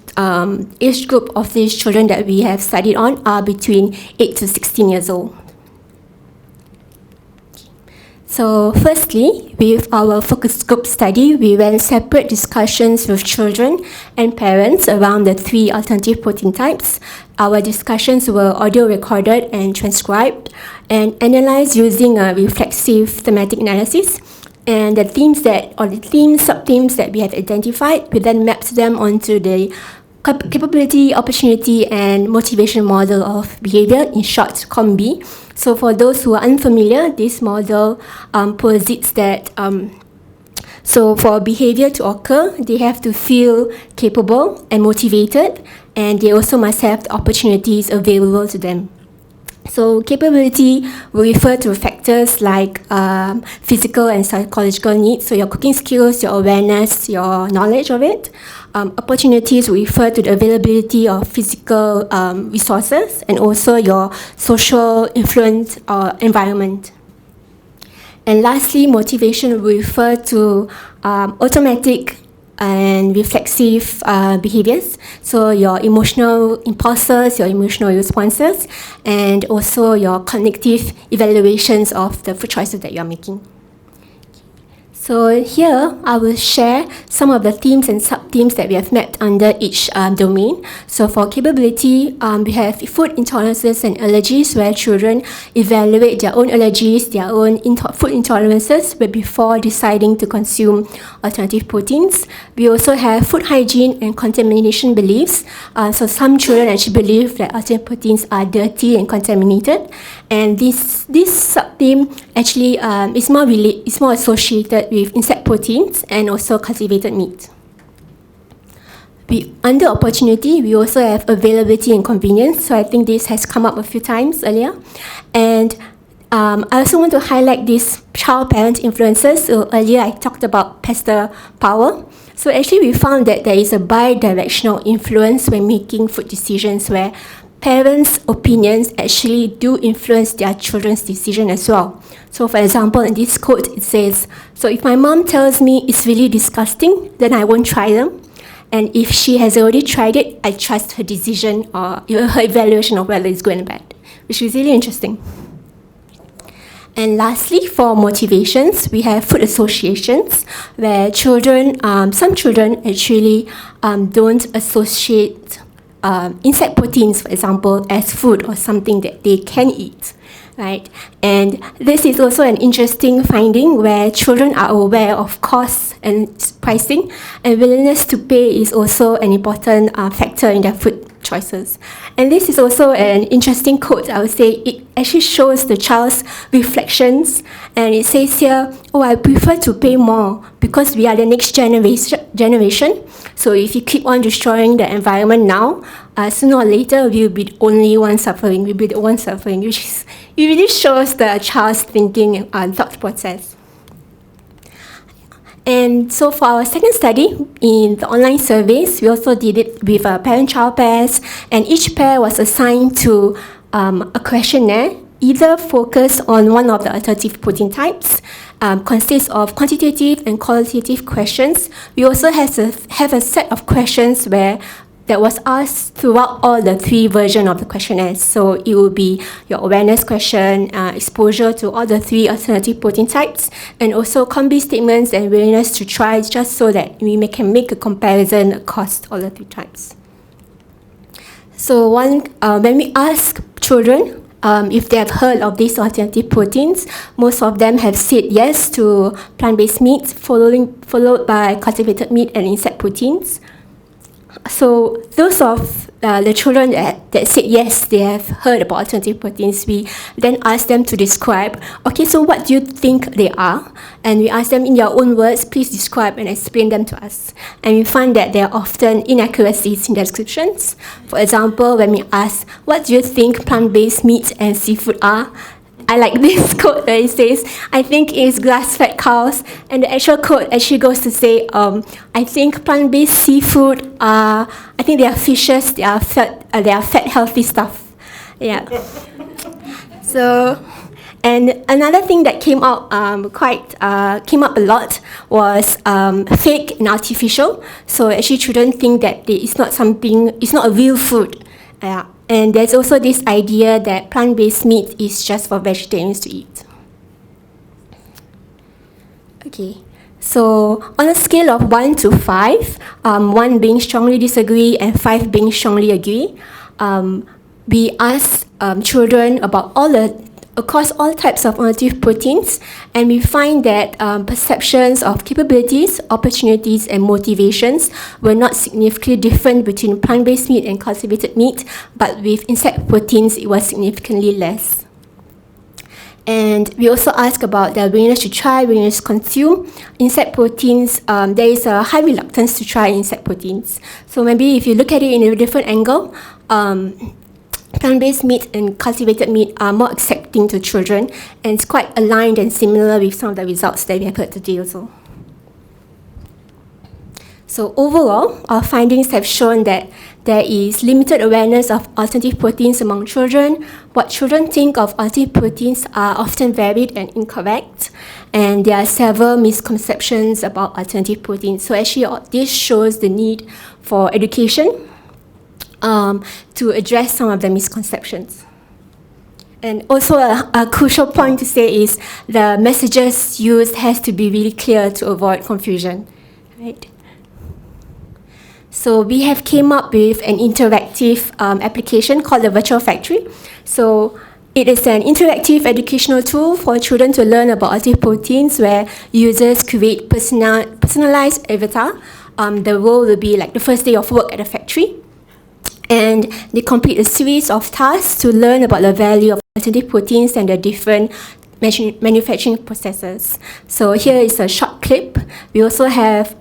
age group of these children that we have studied on are between 8 to 16 years old. So firstly, with our focus group study, we ran separate discussions with children and parents around the 3 alternative protein types. Our discussions were audio recorded and transcribed and analyzed using a reflexive thematic analysis. And the themes sub-themes that we have identified, we then mapped them onto the capability, opportunity, and motivation model of behavior, in short, COMB. So for those who are unfamiliar, this model posits that so for behavior to occur, they have to feel capable and motivated, and they also must have the opportunities available to them. So capability will refer to factors like physical and psychological needs, so your cooking skills, your awareness, your knowledge of it. Opportunities will refer to the availability of physical resources and also your social influence or environment. And lastly, motivation will refer to automatic and reflexive behaviors, so your emotional impulses, your emotional responses, and also your cognitive evaluations of the food choices that you are making. So here, I will share some of the themes and sub-themes that we have mapped under each domain. So for capability, we have food intolerances and allergies, where children evaluate their own allergies, their own food intolerances before deciding to consume alternative proteins. We also have food hygiene and contamination beliefs. So some children actually believe that alternative proteins are dirty and contaminated. And this sub-theme actually is more associated with insect proteins and also cultivated meat. Under opportunity, we also have availability and convenience. So I think this has come up a few times earlier. And I also want to highlight these child-parent influences. So earlier I talked about pastor power. So actually we found that there is a bi-directional influence when making food decisions, where parents' opinions actually do influence their children's decision as well. So for example, in this quote, it says, so if my mom tells me it's really disgusting, then I won't try them. And if she has already tried it, I trust her decision or her evaluation of whether it's good and bad, which is really interesting. And lastly, for motivations, we have food associations, where some children actually don't associate insect proteins, for example, as food or something that they can eat, right? And this is also an interesting finding, where children are aware of costs and pricing, and willingness to pay is also an important factor in their food choices. And this is also an interesting quote. I would say it actually shows the child's reflections, and it says here, oh, I prefer to pay more because we are the next generation. So if you keep on destroying the environment now, sooner or later we'll be the only one suffering. We'll be the one suffering, which is, it really shows the child's thinking and thought process. And so for our second study, in the online surveys, we also did it with parent-child pairs, and each pair was assigned to a questionnaire, either focused on one of the alternative protein types, consists of quantitative and qualitative questions. We also have a set of questions that was asked throughout all the 3 versions of the questionnaires. So it will be your awareness question, exposure to all the 3 alternative protein types, and also combi statements and willingness to try, just so that we can make a comparison across all the 3 types. So when we ask children if they have heard of these alternative proteins. Most of them have said yes to plant-based meats, followed by cultivated meat and insect proteins. So those of the children that said yes, they have heard about alternative proteins, we then ask them to describe, okay, so what do you think they are? And we ask them in your own words, please describe and explain them to us. And we find that there are often inaccuracies in the descriptions. For example, when we ask, what do you think plant-based meat and seafood are? I like this quote where it says, I think it's grass-fed cows, and the actual quote actually goes to say, I think plant-based seafood are, I think they are fishes, they are fat, healthy stuff. Yeah. So, and another thing that came out came up a lot was fake and artificial. So actually, children think that it's not a real food. Yeah. And there's also this idea that plant-based meat is just for vegetarians to eat. Okay, so on a scale of 1 to 5, 1 being strongly disagree and 5 being strongly agree, we asked children about across all types of alternative proteins, and we find that perceptions of capabilities, opportunities, and motivations were not significantly different between plant-based meat and cultivated meat, but with insect proteins, it was significantly less. And we also asked about their willingness to try, willingness to consume. Insect proteins, there is a high reluctance to try insect proteins. So maybe if you look at it in a different angle, plant-based meat and cultivated meat are more accepting to children, and it's quite aligned and similar with some of the results that we have heard today also. So overall, our findings have shown that there is limited awareness of alternative proteins among children. What children think of alternative proteins are often varied and incorrect, and there are several misconceptions about alternative proteins. So actually, this shows the need for education to address some of the misconceptions. And also a crucial point to say is the messages used has to be really clear to avoid confusion, right? So we have came up with an interactive application called the Virtual Factory. So it is an interactive educational tool for children to learn about alternative proteins, where users create personalized avatar. The role will be like the first day of work at the factory, and they complete a series of tasks to learn about the value of alternative proteins and the different manufacturing processes. So here is a short clip. We also have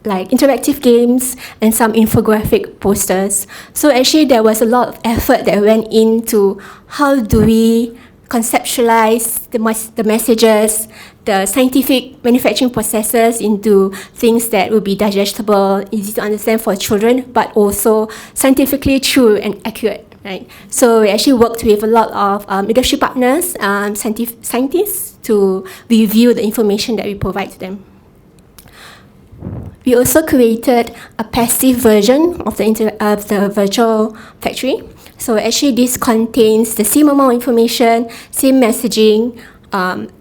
like interactive games and some infographic posters. So actually there was a lot of effort that went into how do we conceptualize the messages, the scientific manufacturing processes into things that will be digestible, easy to understand for children, but also scientifically true and accurate. Right. So we actually worked with a lot of industry partners, scientists, to review the information that we provide to them. We also created a passive version of the virtual factory. So actually this contains the same amount of information, same messaging.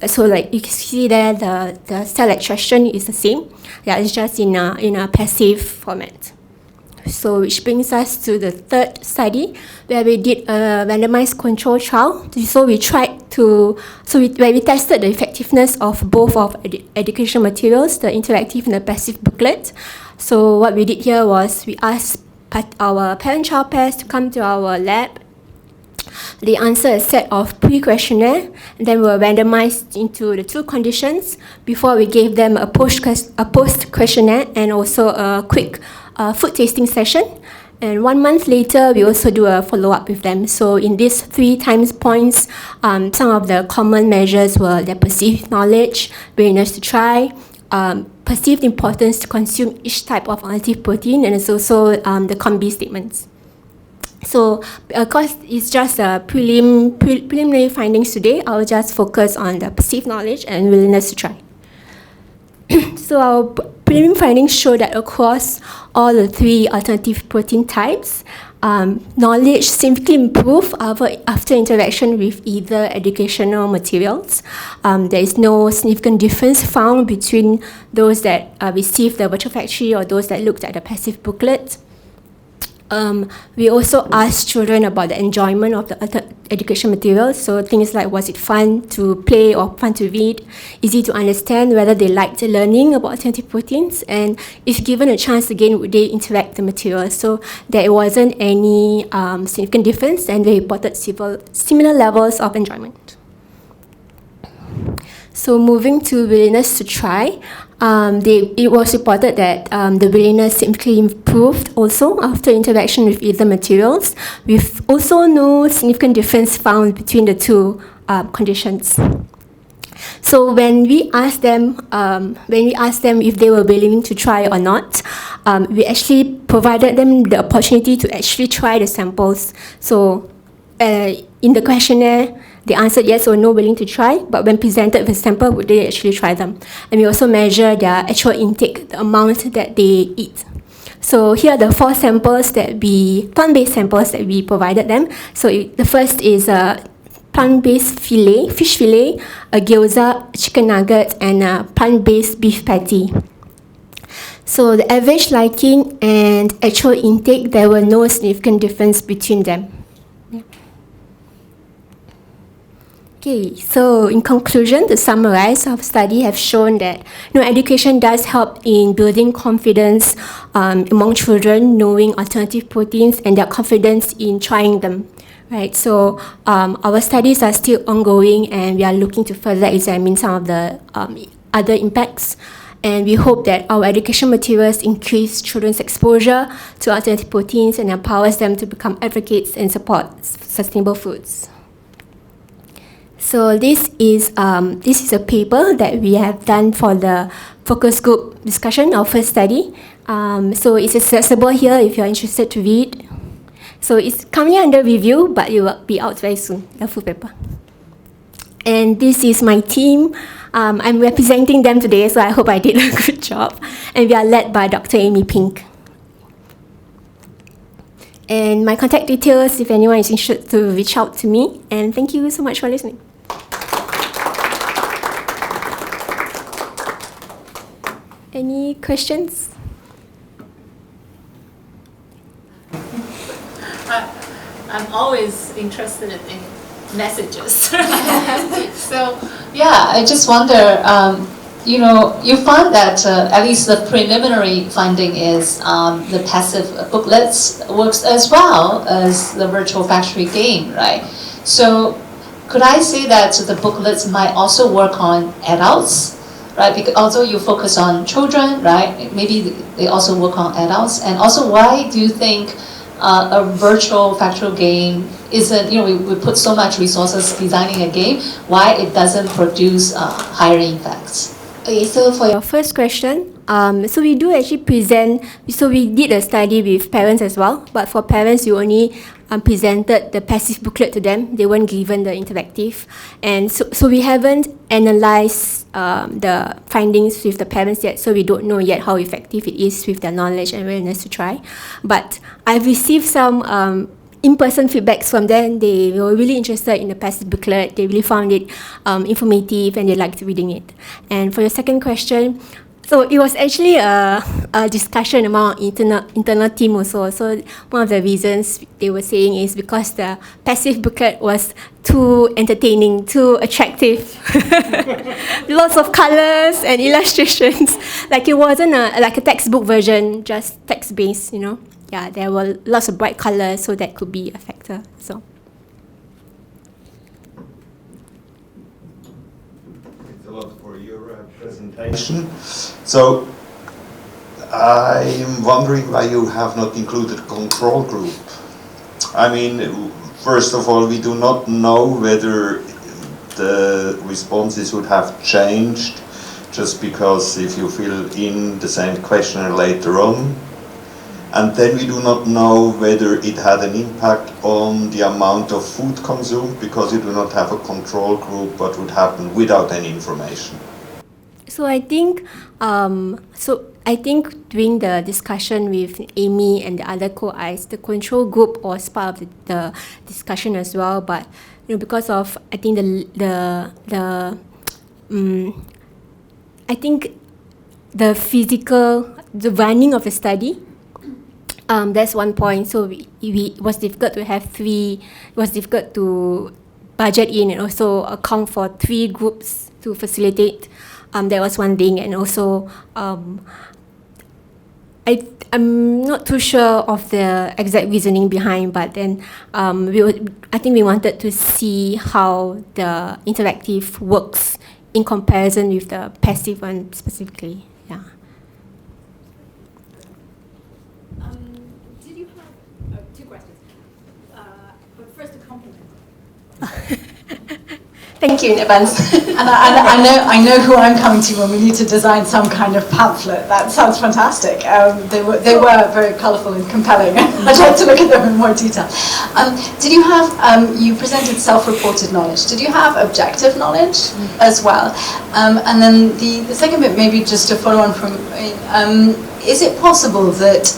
So like you can see there, the cell extraction is the same. Yeah, it's just in a passive format. So which brings us to the third study, where we did a randomized control trial. So we where we tested the effectiveness of both of educational materials, the interactive and the passive booklet. So what we did here was we asked our parent-child pairs to come to our lab. They answered a set of pre-questionnaire, and then we were randomized into the two conditions before we gave them a post-questionnaire and also a quick food tasting session. And 1 month later, we also do a follow-up with them. So in these 3 times points, some of the common measures were their perceived knowledge, willingness to try, perceived importance to consume each type of alternative protein, and it's also the COM-B statements. So because it's just preliminary findings today, I'll just focus on the perceived knowledge and willingness to try. So our preliminary findings show that across all the 3 alternative protein types, knowledge significantly improved after interaction with either educational materials. There is no significant difference found between those that received the virtual factory or those that looked at the passive booklet. We also asked children about the enjoyment of the education materials. So things like, was it fun to play or fun to read, easy to understand, whether they liked learning about alternative proteins, and if given a chance again, would they interact with the materials. So there wasn't any significant difference, and they reported similar levels of enjoyment. So moving to willingness to try, it was reported that the willingness simply improved also after interaction with either materials, with also no significant difference found between the two conditions. So when we asked them if they were willing to try or not, we actually provided them the opportunity to actually try the samples. So in the questionnaire, they answered yes or no, willing to try, but when presented with a sample, would they actually try them? And we also measure their actual intake, the amount that they eat. So here are the 4 samples plant-based samples that we provided them. So the first is a plant-based fish fillet, a gyoza, chicken nugget, and a plant-based beef patty. So the average liking and actual intake, there were no significant difference between them. Okay, so in conclusion, to summarize, our study have shown that education does help in building confidence among children, knowing alternative proteins and their confidence in trying them. Right, so our studies are still ongoing, and we are looking to further examine some of the other impacts. And we hope that our education materials increase children's exposure to alternative proteins and empowers them to become advocates and support sustainable foods. So this is a paper that we have done for the focus group discussion, our first study. So it's accessible here if you're interested to read. So it's currently under review, but it will be out very soon, the full paper. And this is my team. I'm representing them today, so I hope I did a good job. And we are led by Dr. Amy Pink. And my contact details, if anyone is interested to reach out to me. And thank you so much for listening. Any questions? I'm always interested in messages. So, yeah, I just wonder, you found that at least the preliminary finding is the passive booklets works as well as the virtual factory game, right? So could I say that the booklets might also work on adults, right? Because although you focus on children, right, maybe they also work on adults. And also, why do you think a virtual factual game isn't, we put so much resources designing a game, why it doesn't produce higher impacts? Okay, so for your first question, so we do actually present, so we did a study with parents as well, but for parents, you only presented the passive booklet to them. They weren't given the interactive. And so we haven't analyzed the findings with the parents yet, so we don't know yet how effective it is with their knowledge and willingness to try. But I've received some in-person feedbacks from them. They were really interested in the passive booklet. They really found it informative, and they liked reading it. And for your second question, so it was actually a discussion among internal team also. So one of the reasons they were saying is because the passive booklet was too entertaining, too attractive. Lots of colors and illustrations. Like it wasn't like a textbook version, just text-based, Yeah, there were lots of bright colors, so that could be a factor. So. Thanks a lot for your presentation. So, I am wondering why you have not included a control group. I mean, first of all, we do not know whether the responses would have changed just because if you fill in the same questionnaire later on. And then we do not know whether it had an impact on the amount of food consumed because you do not have a control group, what would happen without any information. So I think during the discussion with Amy and the other co-Is, the control group was part of the discussion as well. But because of I think the running of the study, That's one point. So it was difficult to have three. It was difficult to budget in and also account for 3 groups to facilitate. That was one thing, and also I'm not too sure of the exact reasoning behind, but then I think we wanted to see how the interactive works in comparison with the passive one specifically. Yeah. Did you have 2 questions? But first a compliment. Thank you in advance. And I know who I'm coming to when we need to design some kind of pamphlet. That sounds fantastic. They were very colourful and compelling. I'd like to look at them in more detail. Did you have, you presented self-reported knowledge. Did you have objective knowledge as well? And then the second bit, maybe just to follow on from, is it possible that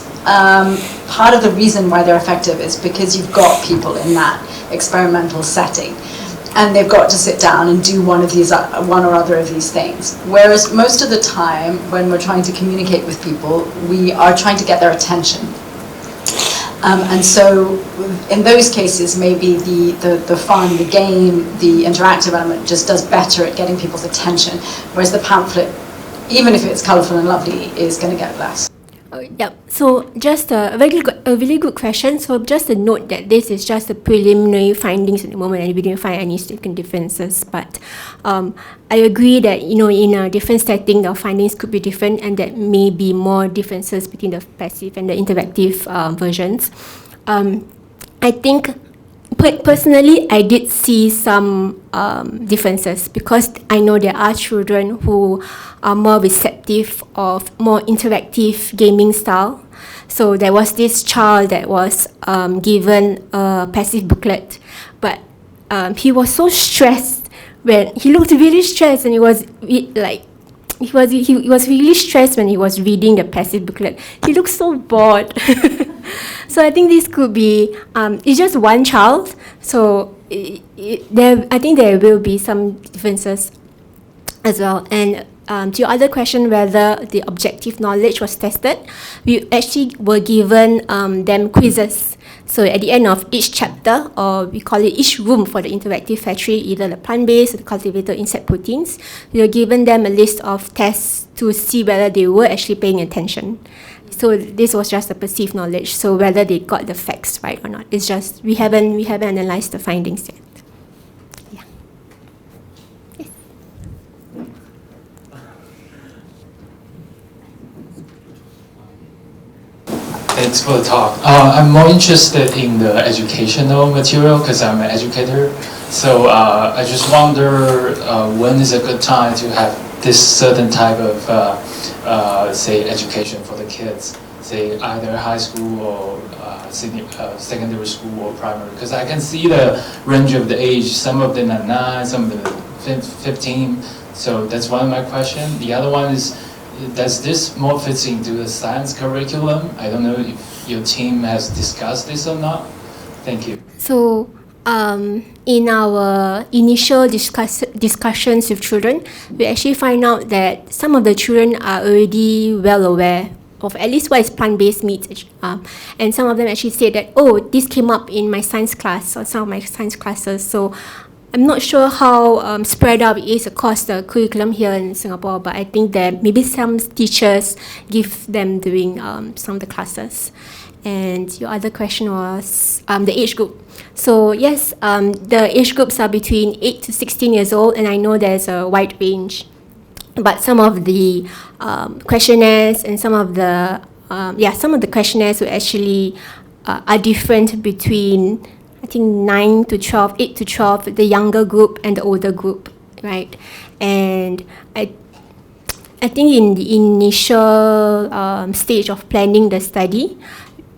part of the reason why they're effective is because you've got people in that experimental setting, and they've got to sit down and do one or other of these things. Whereas most of the time, when we're trying to communicate with people, we are trying to get their attention. And so in those cases, maybe the fun, the game, the interactive element just does better at getting people's attention, whereas the pamphlet, even if it's colourful and lovely, is going to get less. Yeah, so just a really good question. So just a note that this is just the preliminary findings at the moment, and we didn't find any significant differences. But I agree that in a different setting, the findings could be different, and that may be more differences between the passive and the interactive versions. I think personally, I did see some differences, because I know there are children who are more receptive of more interactive gaming style. So there was this child that was given a passive booklet, but he was so stressed when he looked really stressed, and he was really stressed when he was reading the passive booklet. He looked so bored. So I think this could be, it's just one child, so I think there will be some differences as well. And to your other question, whether the objective knowledge was tested, we actually were given them quizzes. So at the end of each chapter, or we call it each room for the interactive factory, either the plant-based or the cultivated insect proteins, we were given them a list of tests to see whether they were actually paying attention. So this was just a perceived knowledge. So whether they got the facts right or not, it's just we haven't analysed the findings yet. Yeah. Yes. Thanks for the talk. I'm more interested in the educational material because I'm an educator. So I just wonder when is a good time to have this certain type of, say, education for the kids, say either high school or secondary school or primary, because I can see the range of the age. Some of them are 9, some of them 15. So that's one of my questions. The other one is, does this more fits into the science curriculum? I don't know if your team has discussed this or not. Thank you. So in our initial discussions with children, we actually find out that some of the children are already well aware of at least what is plant-based meat. And some of them actually said that, oh, this came up in my science class or some of my science classes. So I'm not sure how spread out it is across the curriculum here in Singapore, but I think that maybe some teachers give them during some of the classes. And your other question was the age group. So yes, the age groups are between 8 to 16 years old, and I know there's a wide range. But some of the questionnaires and some of the questionnaires were actually are different between, I think, 9 to 12, 8 to 12, the younger group and the older group, right? And I think in the initial stage of planning the study,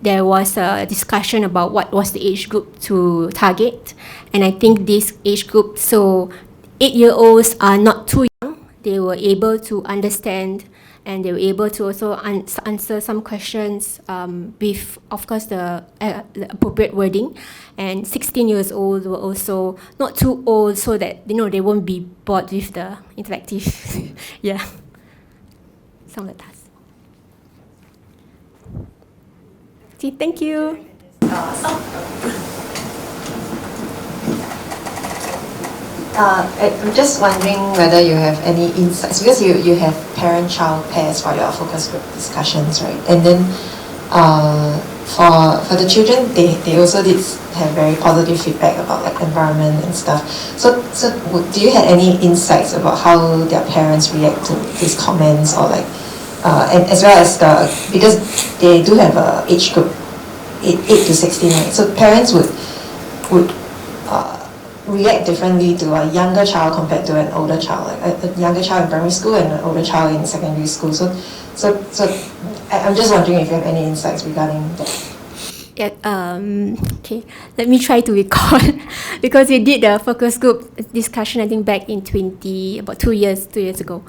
there was a discussion about what was the age group to target. And I think this age group, so 8-year-olds are not too young. They were able to understand, and they were able to also answer some questions with, of course, the appropriate wording. And 16 years old were also not too old, so that they won't be bored with the interactive. Yeah, some of the tasks. Okay, thank you. I'm just wondering whether you have any insights, because you have parent-child pairs for your focus group discussions, right? And then for the children, they also did have very positive feedback about like environment and stuff. So do you have any insights about how their parents react to these comments, or like, and as well as because they do have a age group, 8 to 16, right? So parents would react differently to a younger child compared to an older child, like a younger child in primary school and an older child in secondary school. So I'm just wondering if you have any insights regarding that. Yeah, okay, let me try to recall because we did the focus group discussion, I think back in about 2 years ago.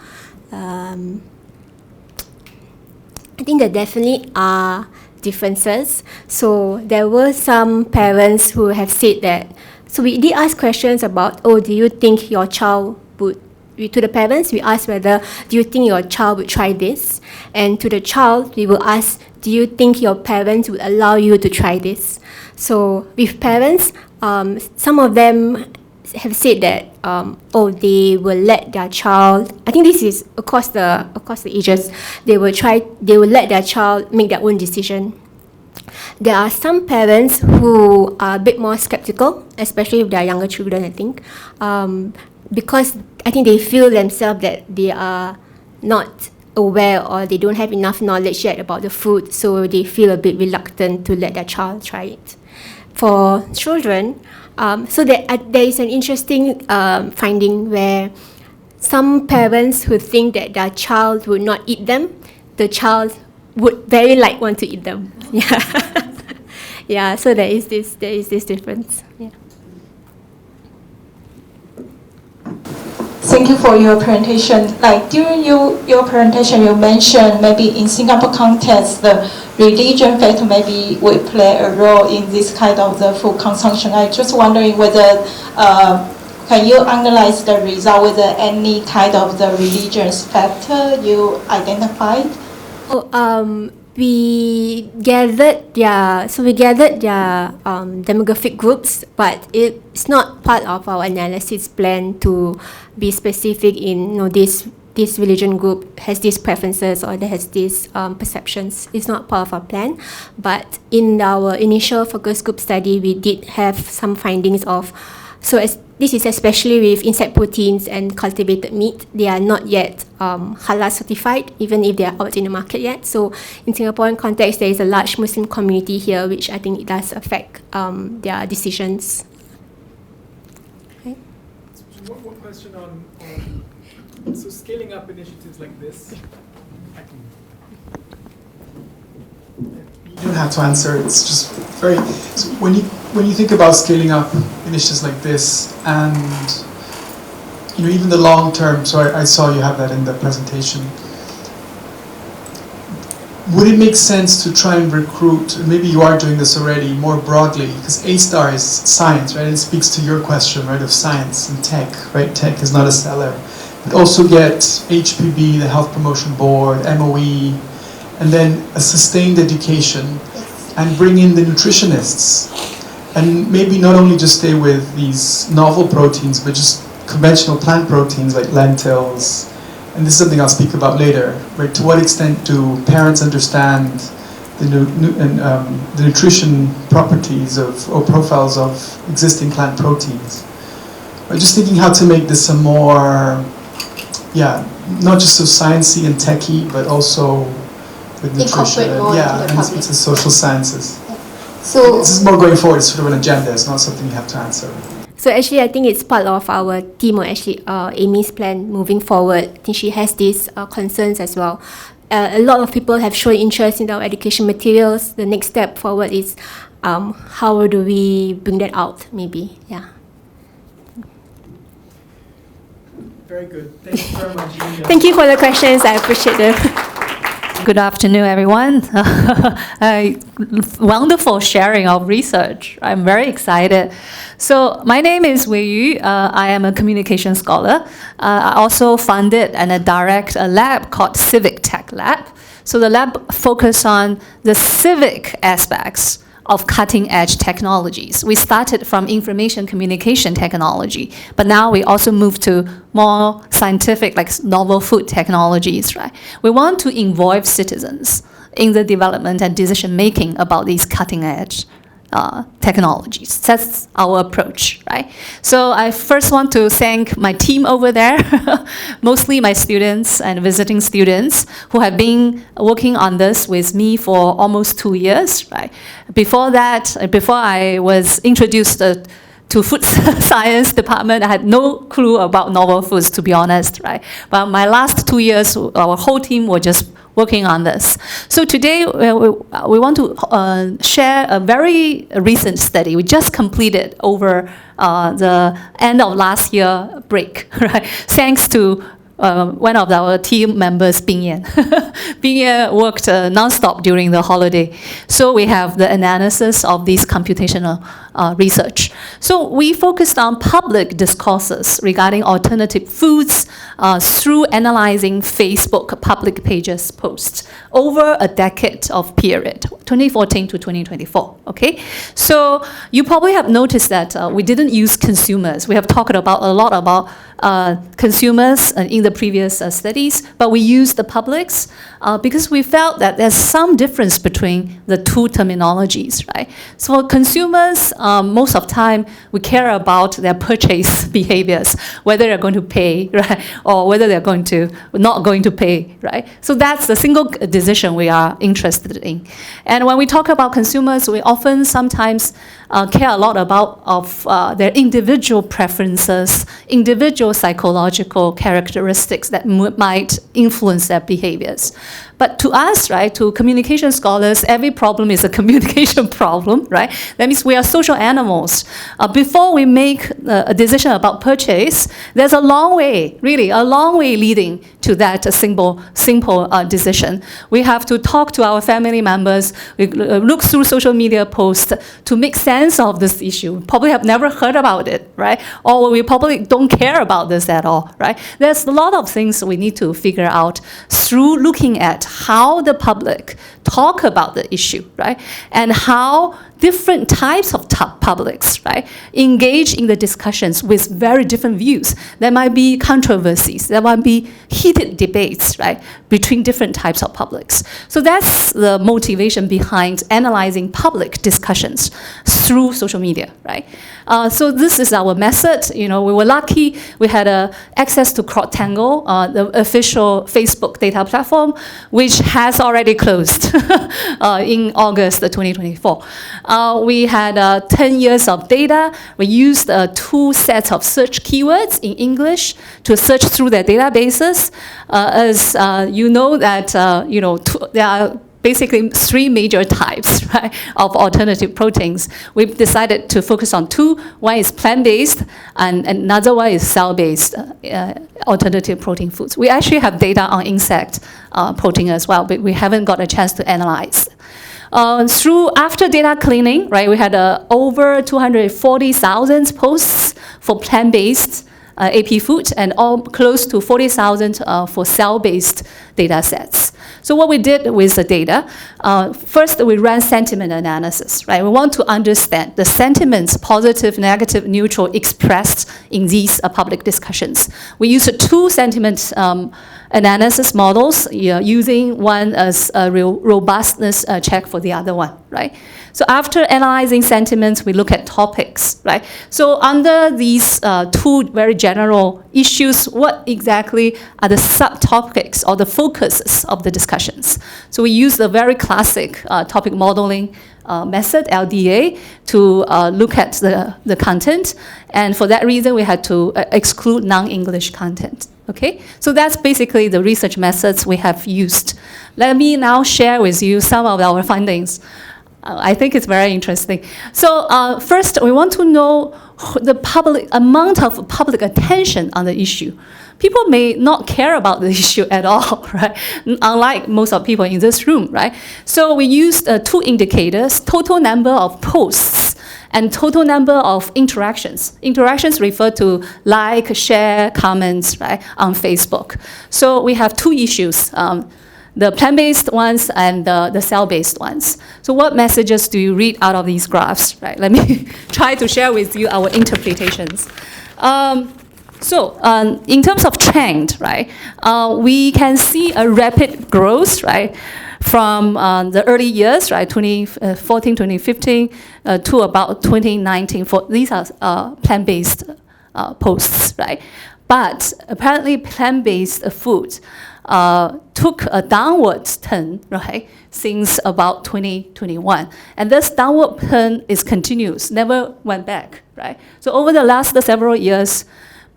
I think there definitely are differences. So there were some parents who have said that. So we did ask questions about, do you think your child would, to the parents, we asked whether, do you think your child would try this? And to the child, we will ask, do you think your parents would allow you to try this? So with parents, some of them have said that, they will let their child, I think this is across the ages, they will let their child make their own decision. There are some parents who are a bit more skeptical, especially with their younger children, I think, because I think they feel themselves that they are not aware or they don't have enough knowledge yet about the food, so they feel a bit reluctant to let their child try it. For children, so there is an interesting finding where some parents who think that their child would not eat them, the child would very want to eat them. Yeah. Yeah, so there is this difference. Yeah. Thank you for your presentation. Like during your presentation, you mentioned maybe in Singapore context, the religion factor maybe would play a role in this kind of the food consumption. I just wondering whether can you analyze the result, whether any kind of the religious factor you identified? We gathered their demographic groups, but it's not part of our analysis plan to be specific in this religion group has these preferences or has these perceptions. It's not part of our plan, but in our initial focus group study, we did have some findings of, this is especially with insect proteins and cultivated meat. They are not yet halal certified, even if they are out in the market yet. So in Singaporean context, there is a large Muslim community here, which I think it does affect their decisions. Okay. So one question on so scaling up initiatives like this. You don't have to answer. It's just very. So when you think about scaling up initiatives like this, and even the long term. So I saw you have that in the presentation. Would it make sense to try and recruit? Maybe you are doing this already more broadly, because A-star is science, right? It speaks to your question, right, of science and tech, right? Tech is not a seller. But also get HPB, the Health Promotion Board, MOE. And then a sustained education, and bring in the nutritionists, and maybe not only just stay with these novel proteins, but just conventional plant proteins like lentils. And this is something I'll speak about later. Right? To what extent do parents understand the nutrition properties or profiles of existing plant proteins? I'm just thinking how to make this a more, not just so sciencey and techy, but also with nutrition, and it's the social sciences. So this is more going forward. It's sort of an agenda. It's not something you have to answer. So actually, I think it's part of our team, or actually Amy's plan moving forward. I think she has these concerns as well. A lot of people have shown interest in our education materials. The next step forward is how do we bring that out? Maybe, Very good. Thank you very much. Thank you for the questions. I appreciate them. Good afternoon, everyone. Wonderful sharing of research. I'm very excited. So my name is Wei Yu. I am a communication scholar. I also funded and direct a lab called Civic Tech Lab. So the lab focused on the civic aspects of cutting-edge technologies. We started from information communication technology, but now we also move to more scientific, like novel food technologies, right? We want to involve citizens in the development and decision-making about these cutting-edge technologies. That's our approach, right? So I first want to thank my team over there, mostly my students and visiting students who have been working on this with me for almost 2 years, right? Before that, before I was introduced to food science department, I had no clue about novel foods, to be honest, right? But my last 2 years, our whole team were just working on this. So today, we want to share a very recent study we just completed over the end of last year break, right? Thanks to one of our team members, Bing Yan. Bing Yan worked non-stop during the holiday. So we have the analysis of these computational research. So we focused on public discourses regarding alternative foods through analyzing Facebook public pages posts over a decade of period, 2014 to 2024, okay? So you probably have noticed that we didn't use consumers. We have talked about a lot about consumers in the previous studies, but we used the publics because we felt that there's some difference between the two terminologies, right? So for consumers, most of the time, we care about their purchase behaviors, whether they're going to pay, right, or whether they're going to not going to pay, right? So that's the single decision we are interested in. And when we talk about consumers, we often sometimes care a lot about their individual preferences, individual psychological characteristics that might influence their behaviors. But to us, right, to communication scholars, every problem is a communication problem, right? That means we are social animals. Before we make a decision about purchase, there's a long way, really, a long way leading to that simple decision. We have to talk to our family members, we look through social media posts to make sense of this issue. Probably have never heard about it, right? Or we probably don't care about this at all, right? There's a lot of things we need to figure out through looking at how the public talk about the issue, right? And how different types of publics, right, engage in the discussions with very different views. There might be controversies, there might be heated debates, right, between different types of publics. So that's the motivation behind analyzing public discussions through social media, right? So this is our method. You know, we were lucky we had access to CrowdTangle, the official Facebook data platform, which has already closed in August 2024. We had 10 years of data. We used 2 sets of search keywords in English to search through their databases. As you know that, there are basically 3 major types, right, of alternative proteins. We've decided to focus on 2. One is plant-based, and another one is cell-based alternative protein foods. We actually have data on insect protein as well, but we haven't got a chance to analyze. After data cleaning, right, we had over 240,000 posts for plant-based AP food and close to 40,000 for cell-based data sets. So what we did with the data, first we ran sentiment analysis, right? We want to understand the sentiments, positive, negative, neutral, expressed in these public discussions. We used 2 sentiment analysis models, using one as a robustness check for the other one, right? So after analyzing sentiments, we look at topics, right? So under these 2 very general issues, what exactly are the subtopics or the focuses of the discussions? So we use the very classic topic modeling method, LDA, to look at the content. And for that reason, we had to exclude non-English content. Okay, so that's basically the research methods we have used. Let me now share with you some of our findings. I think it's very interesting. So first, we want to know the amount of public attention on the issue. People may not care about the issue at all, right? Unlike most of people in this room, right? So we used 2 indicators, total number of posts and total number of interactions. Interactions refer to like, share, comments, right, on Facebook. So we have 2 issues. the plant-based ones and the cell-based ones. So what messages do you read out of these graphs, right? Let me try to share with you our interpretations. In terms of trend, right, we can see a rapid growth, right, from the early years, right, 2014, 2015, to about 2019. These are plant-based posts, right? But apparently plant-based foods took a downward turn, right, since about 2021. And this downward turn is continuous, never went back, right? So over the last several years,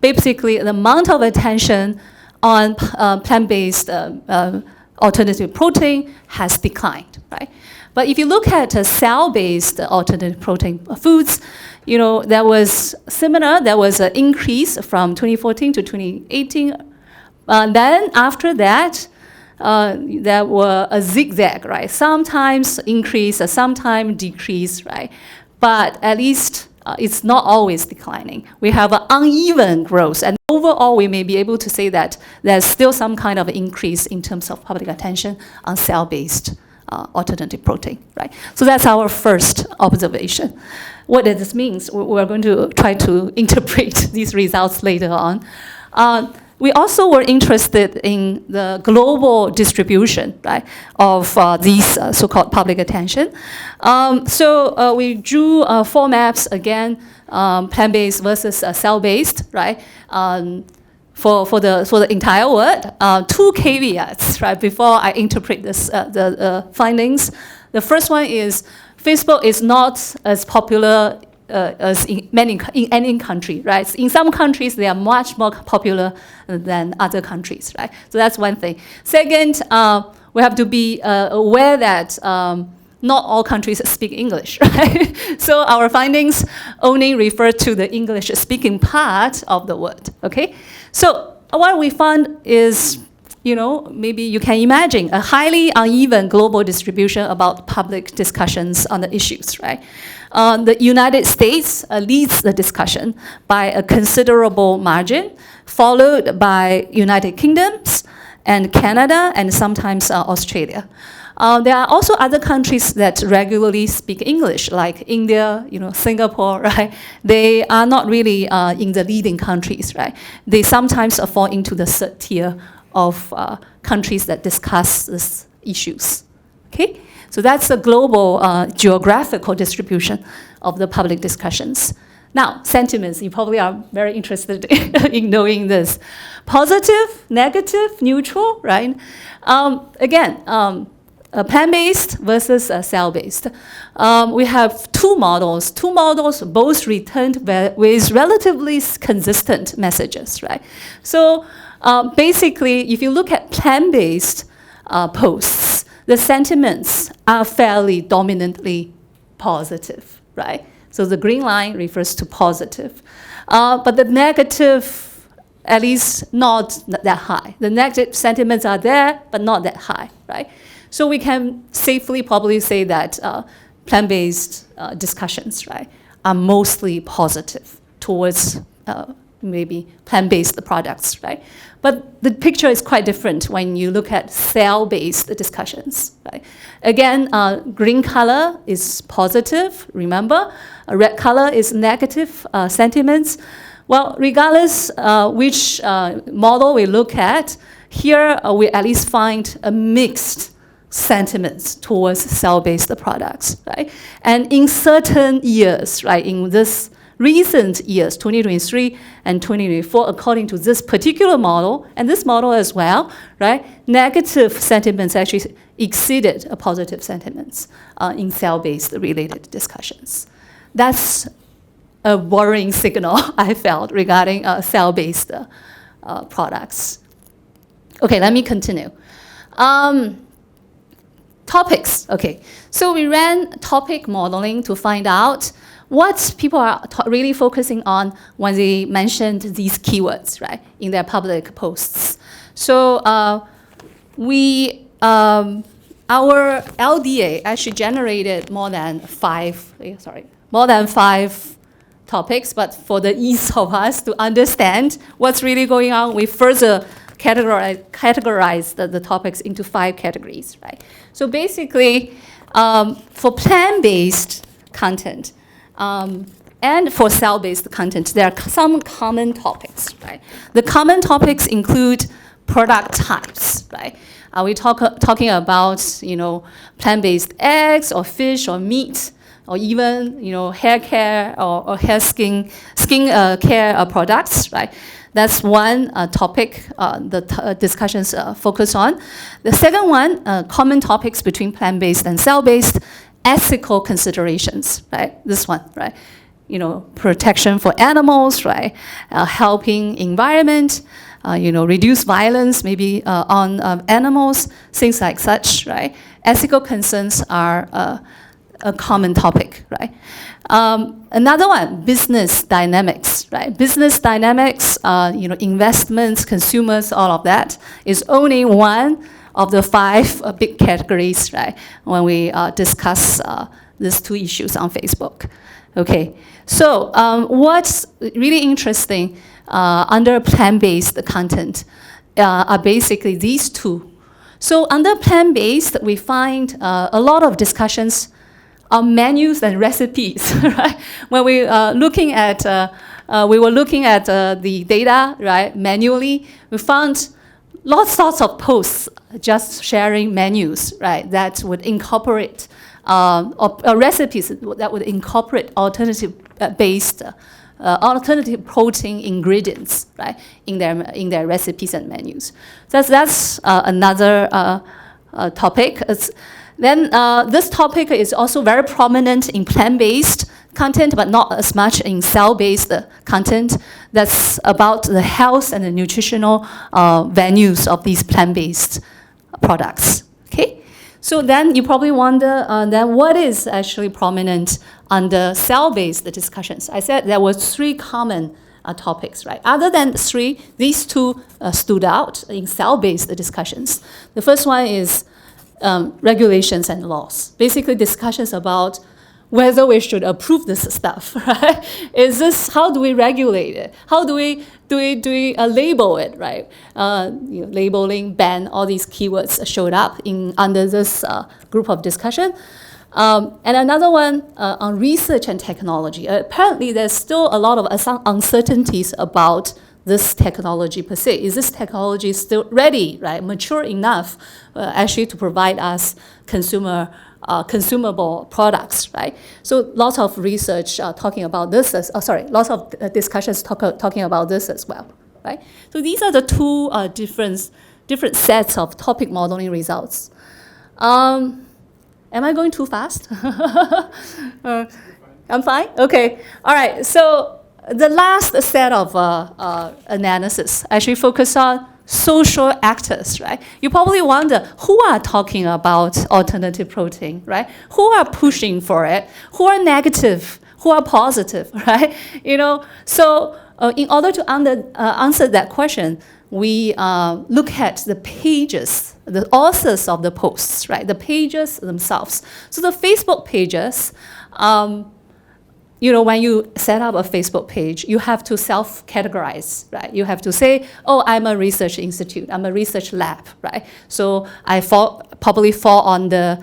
basically the amount of attention on plant-based alternative protein has declined, right? But if you look at cell-based alternative protein foods, you know, there was similar, there was an increase from 2014 to 2018. Then after that, there were a zigzag, right? Sometimes increase, sometimes decrease, right? But at least it's not always declining. We have an uneven growth, and overall we may be able to say that there's still some kind of increase in terms of public attention on cell-based alternative protein, right? So that's our first observation. What does this mean? We're going to try to interpret these results later on. We also were interested in the global distribution, right, of these so-called public attention. So we drew 4 maps again, plant-based versus cell-based, right, for the entire world. 2 caveats, right, before I interpret this, the findings. The first one is Facebook is not as popular as in any country, right? In some countries, they are much more popular than other countries, right? So that's one thing. Second, we have to be aware that not all countries speak English, right? So our findings only refer to the English-speaking part of the world, okay? So what we found is, you know, maybe you can imagine a highly uneven global distribution about public discussions on the issues, right? The United States leads the discussion by a considerable margin, followed by United Kingdoms and Canada and sometimes Australia. There are also other countries that regularly speak English, like India, you know, Singapore, right? They are not really in the leading countries, right? They sometimes fall into the third tier of countries that discuss these issues, okay? So that's the global geographical distribution of the public discussions. Now, sentiments, you probably are very interested in knowing this. Positive, negative, neutral, right? Again, plant-based versus cell-based. We have 2 models. 2 models both returned with relatively consistent messages, right? So basically, if you look at plant-based posts, the sentiments are fairly dominantly positive, right? So the green line refers to positive. But the negative, at least not that high. The negative sentiments are there, but not that high, right? So we can safely probably say that plant-based discussions, right, are mostly positive towards maybe plant-based products, right? But the picture is quite different when you look at cell-based discussions, right? Again, green color is positive, remember? Red color is negative sentiments. Well, regardless which model we look at, here we at least find a mixed sentiments towards cell-based products, right? And in certain years, right, in this recent years, 2023 and 2024, according to this particular model, and this model as well, right, negative sentiments actually exceeded positive sentiments in cell-based related discussions. That's a worrying signal, I felt, regarding cell-based products. Okay, let me continue. Topics, okay. So we ran topic modeling to find out what people are really focusing on when they mentioned these keywords, right, in their public posts. So our LDA actually generated more than five topics, but for the ease of us to understand what's really going on, we further categorize the topics into 5 categories, right? So basically, for plant-based content, and for cell-based content, there are some common topics, right? The common topics include product types, right? Are we talking about, you know, plant-based eggs or fish or meat, or even, you know, hair care or hair skin care products, right? That's one topic the discussions focus on. The second one, common topics between plant-based and cell-based, ethical considerations, right? This one, right? You know, protection for animals, right? Helping environment, you know, reduce violence maybe on animals, things like such, right? Ethical concerns are a common topic, right? Another one, business dynamics, right? Business dynamics, you know, investments, consumers, all of that is only one of the 5 big categories, right? When we discuss these 2 issues on Facebook. Okay, so what's really interesting under plant-based content are basically these 2. So under plant-based, we find a lot of discussions on menus and recipes, right? When we looking at, we were looking at the data, right, manually, we found lots of posts just sharing menus, right, that would incorporate recipes that would incorporate alternative-based, alternative protein ingredients, right, in their recipes and menus. So that's another topic. Then this topic is also very prominent in plant-based content, but not as much in cell-based content. That's about the health and the nutritional values of these plant-based products. Okay, so then you probably wonder, then what is actually prominent under cell-based discussions? I said there were 3 common topics, right? Other than 3, these 2 stood out in cell-based discussions. The first one is regulations and laws. Basically discussions about whether we should approve this stuff, right? Is this, how do we regulate it? How do we label it, right? You know, labeling, ban, all these keywords showed up under this group of discussion. And another one on research and technology. Apparently there's still a lot of uncertainties about this technology per se. Is this technology still ready, right, mature enough actually to provide us consumable products, right? So lots of research talking about this, lots of discussions talking about this as well, right? So these are the 2 different sets of topic modeling results. Am I going too fast? I'm fine? Okay, all right, so the last set of analysis actually focus on social actors, right? You probably wonder who are talking about alternative protein, right? Who are pushing for it? Who are negative? Who are positive, right? You know, so in order to answer that question, we look at the pages, the authors of the posts, right? The pages themselves. So the Facebook pages, you know, when you set up a Facebook page, you have to self-categorize, right? You have to say, oh, I'm a research institute, I'm a research lab, right? So I probably fall on the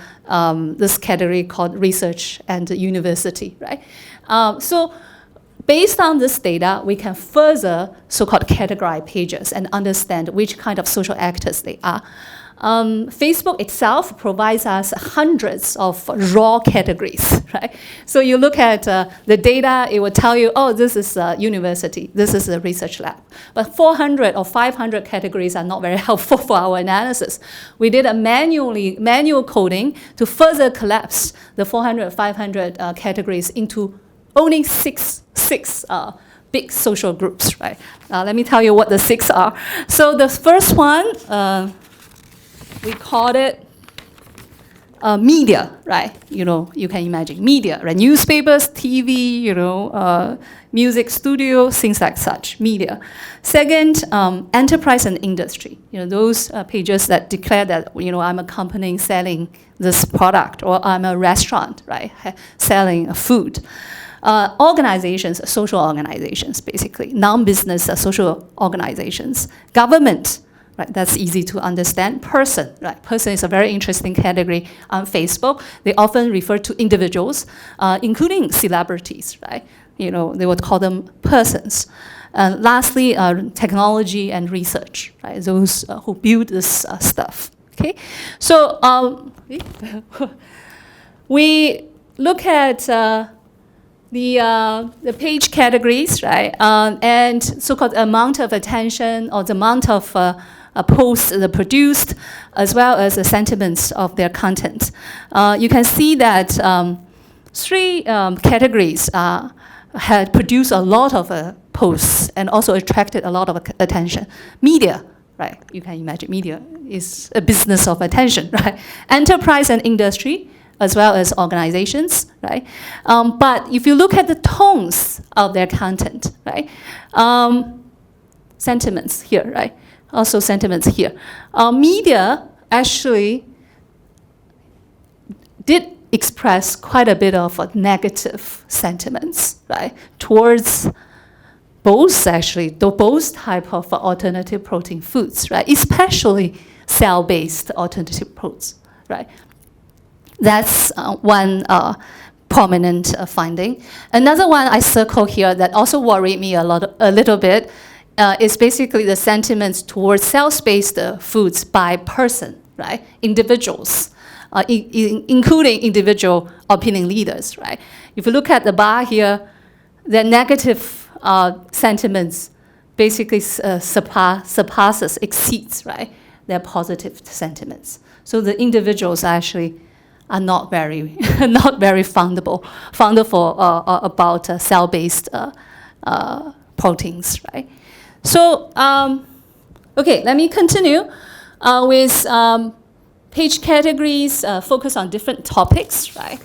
this category called research and university, right? So based on this data, we can further so-called categorize pages and understand which kind of social actors they are. Facebook itself provides us hundreds of raw categories, right? So you look at the data, it will tell you, oh, this is a university, this is a research lab. But 400 or 500 categories are not very helpful for our analysis. We did a manual coding to further collapse the 400 or 500 categories into only six big social groups, right? Let me tell you what the 6 are. So the first one, we called it media, right? You know, you can imagine media, right? Newspapers, TV, you know, music studio, things like such, media. Second, enterprise and industry. You know, those pages that declare that, you know, I'm a company selling this product, or I'm a restaurant, right, selling food. Organizations, social organizations, basically, non-business social organizations. Government, right? That's easy to understand. Person, right? Person is a very interesting category on Facebook. They often refer to individuals, including celebrities, right? You know, they would call them persons. Lastly, technology and research, right? Those who build this stuff. Okay, so we look at the page categories, right? And so-called amount of attention or the amount of posts that are produced, as well as the sentiments of their content. You can see that 3 categories had produced a lot of posts and also attracted a lot of attention. Media, right? You can imagine media is a business of attention, right? Enterprise and industry, as well as organizations, right? But if you look at the tones of their content, right? Sentiments here, right? Also sentiments here. Media actually did express quite a bit of negative sentiments, right? Towards both type of alternative protein foods, right? Especially cell-based alternative proteins, right? That's one prominent finding. Another one I circle here that also worried me a little bit is basically the sentiments towards cell-based foods by person, right? Individuals, including individual opinion leaders, right? If you look at the bar here, the negative sentiments basically exceeds, right, their positive sentiments. So the individuals actually are not very foundable about cell-based proteins, right? So, okay, let me continue with page categories, focus on different topics, right?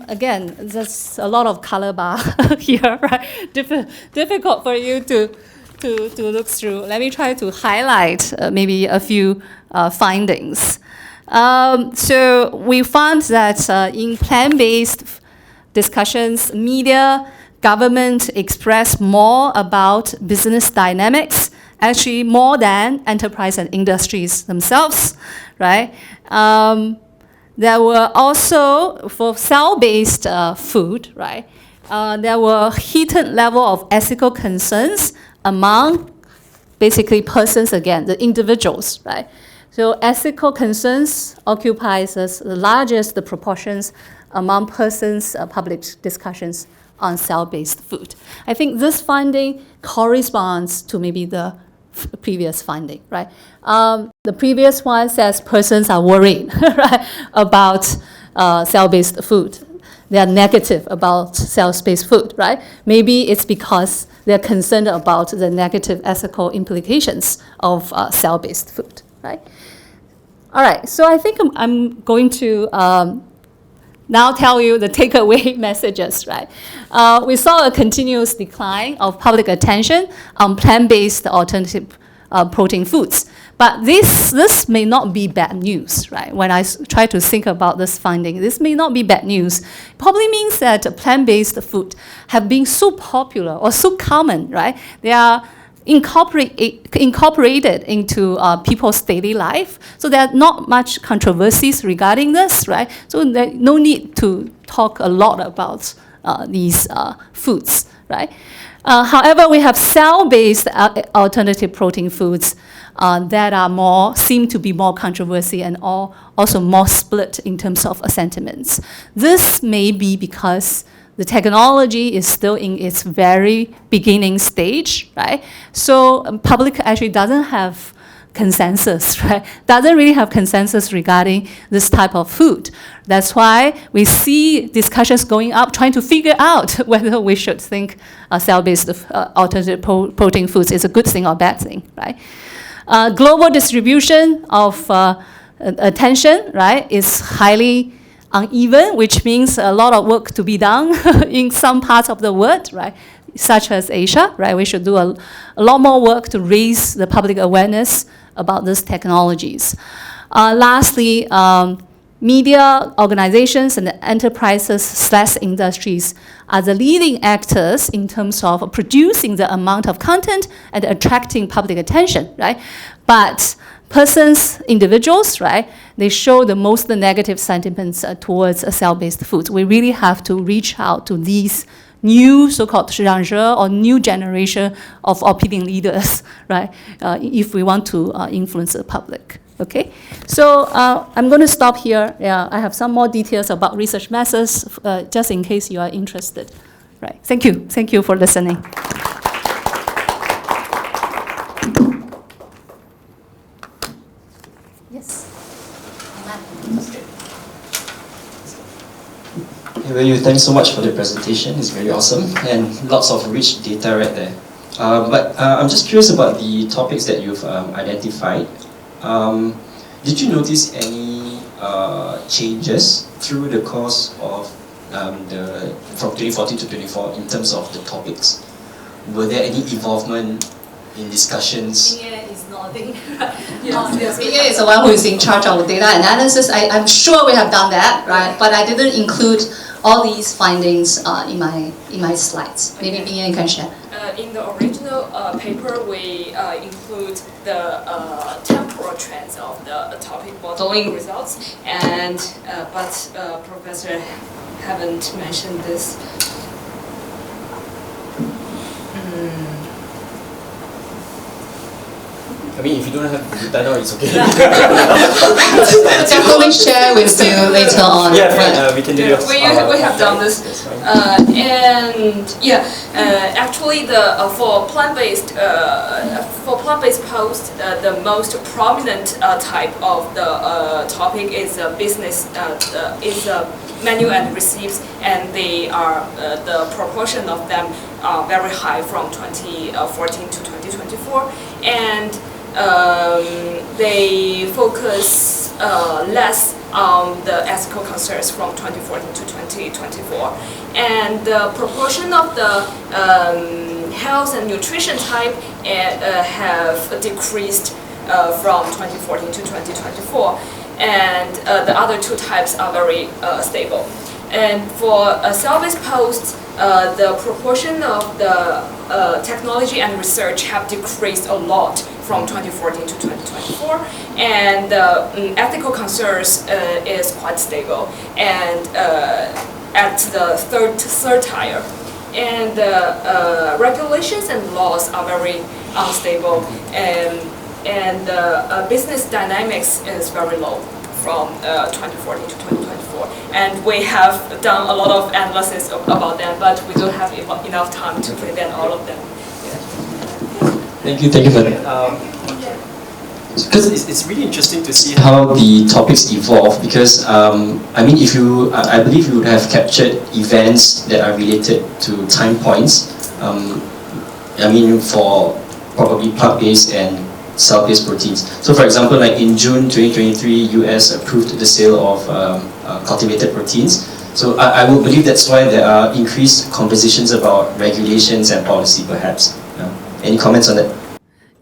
Again, there's a lot of color bar here, right? Difficult for you to look through. Let me try to highlight maybe a few findings. So we found that in plant-based discussions, media, government express more about business dynamics, actually more than enterprise and industries themselves, right? There were also, for cell-based food, right, there were heated level of ethical concerns among basically persons, again, the individuals, right? So ethical concerns occupies the largest proportions among persons' public discussions on cell-based food. I think this finding corresponds to maybe the previous finding, right? The previous one says persons are worried, right, about cell-based food. They are negative about cell-based food, right? Maybe it's because they're concerned about the negative ethical implications of cell-based food, right? All right, so I think I'm going to now tell you the takeaway messages, right? We saw a continuous decline of public attention on plant-based alternative protein foods. But this may not be bad news, right? When I try to think about this finding, this may not be bad news. It probably means that plant-based food have been so popular or so common, right? They are incorporated into people's daily life. So there are not much controversies regarding this, right? So there's no need to talk a lot about these foods, right? However, we have cell-based alternative protein foods that seem to be more controversial and also more split in terms of sentiments. This may be because the technology is still in its very beginning stage, right? So public actually doesn't have consensus, right? Doesn't really have consensus regarding this type of food. That's why we see discussions going up, trying to figure out whether we should think cell-based alternative protein foods is a good thing or bad thing, right? Global distribution of attention, right, is highly uneven, which means a lot of work to be done in some parts of the world, right? Such as Asia, right? We should do a lot more work to raise the public awareness about these technologies. Lastly, media organizations and enterprises/industries are the leading actors in terms of producing the amount of content and attracting public attention, right? But persons, individuals, right, they show the most negative sentiments towards cell-based foods. We really have to reach out to these new so-called 市场者 or new generation of opinion leaders, right, if we want to influence the public. Okay, so I'm going to stop here. Yeah, I have some more details about research methods, just in case you are interested. Right. Thank you. Thank you for listening. Yes. Hey, thanks so much for the presentation. It's very awesome and lots of rich data right there. But I'm just curious about the topics that you've identified. Did you notice any changes through the course of from 2014 to 2024 in terms of the topics? Were there any involvement in discussions? Is nodding. Mia is the one who is in charge of data analysis. I'm sure we have done that, right? But I didn't include all these findings in my slides. Maybe Mia can share. In the original paper, we include the temporal trends of the topic modeling results, and but Professor haven't mentioned this. I mean, if you don't have the data, it's okay. Definitely share with you later on. Yeah, fine. We can do it. We have done this, and yeah, actually, for plant-based post, the most prominent type of the topic is business menu and receipts, and they are the proportion of them are very high from 2014 to 2024, and they focus less on the ethical concerns from 2014 to 2024. And the proportion of the health and nutrition type have decreased from 2014 to 2024. And the other two types are very stable. And for cell-based posts, the proportion of the technology and research have decreased a lot from 2014 to 2024, and ethical concerns is quite stable and at the third tier. And regulations and laws are very unstable, and business dynamics is very low from 2014 to 2024. And we have done a lot of analysis about them, but we don't have enough time to present all of them. Thank you for that. Because it's really interesting to see how the topics evolve. Because I mean, I believe you would have captured events that are related to time points. I mean, for probably plant-based and cell-based proteins. So, for example, like in June 2023, US approved the sale of cultivated proteins. So I would believe that's why there are increased conversations about regulations and policy, perhaps. Any comments on that?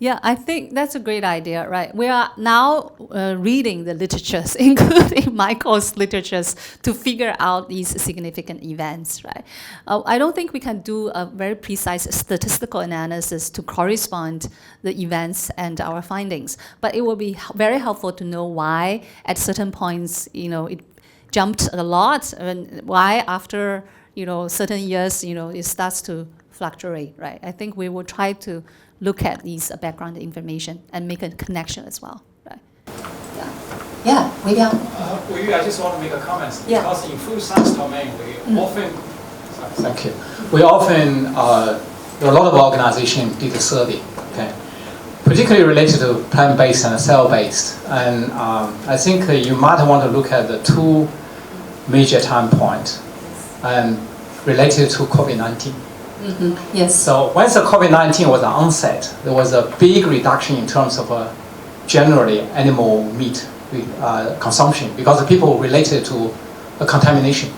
Yeah, I think that's a great idea, right? We are now reading the literatures, including Michael's literatures, to figure out these significant events, right? I don't think we can do a very precise statistical analysis to correspond the events and our findings, but it will be very helpful to know why at certain points, it jumped a lot, and why after, certain years, it starts to fluctuate, right? I think we will try to look at these background information and make a connection as well, right? Yeah, maybe I just want to make a comment. Yeah. Because in food science domain, we often, thank you. We often, there are a lot of organizations did a survey, okay, particularly related to plant-based and cell-based. And I think you might want to look at the two major time points and related to COVID-19. Yes. So once the COVID-19 was onset, there was a big reduction in terms of generally animal meat consumption because people related to a contamination.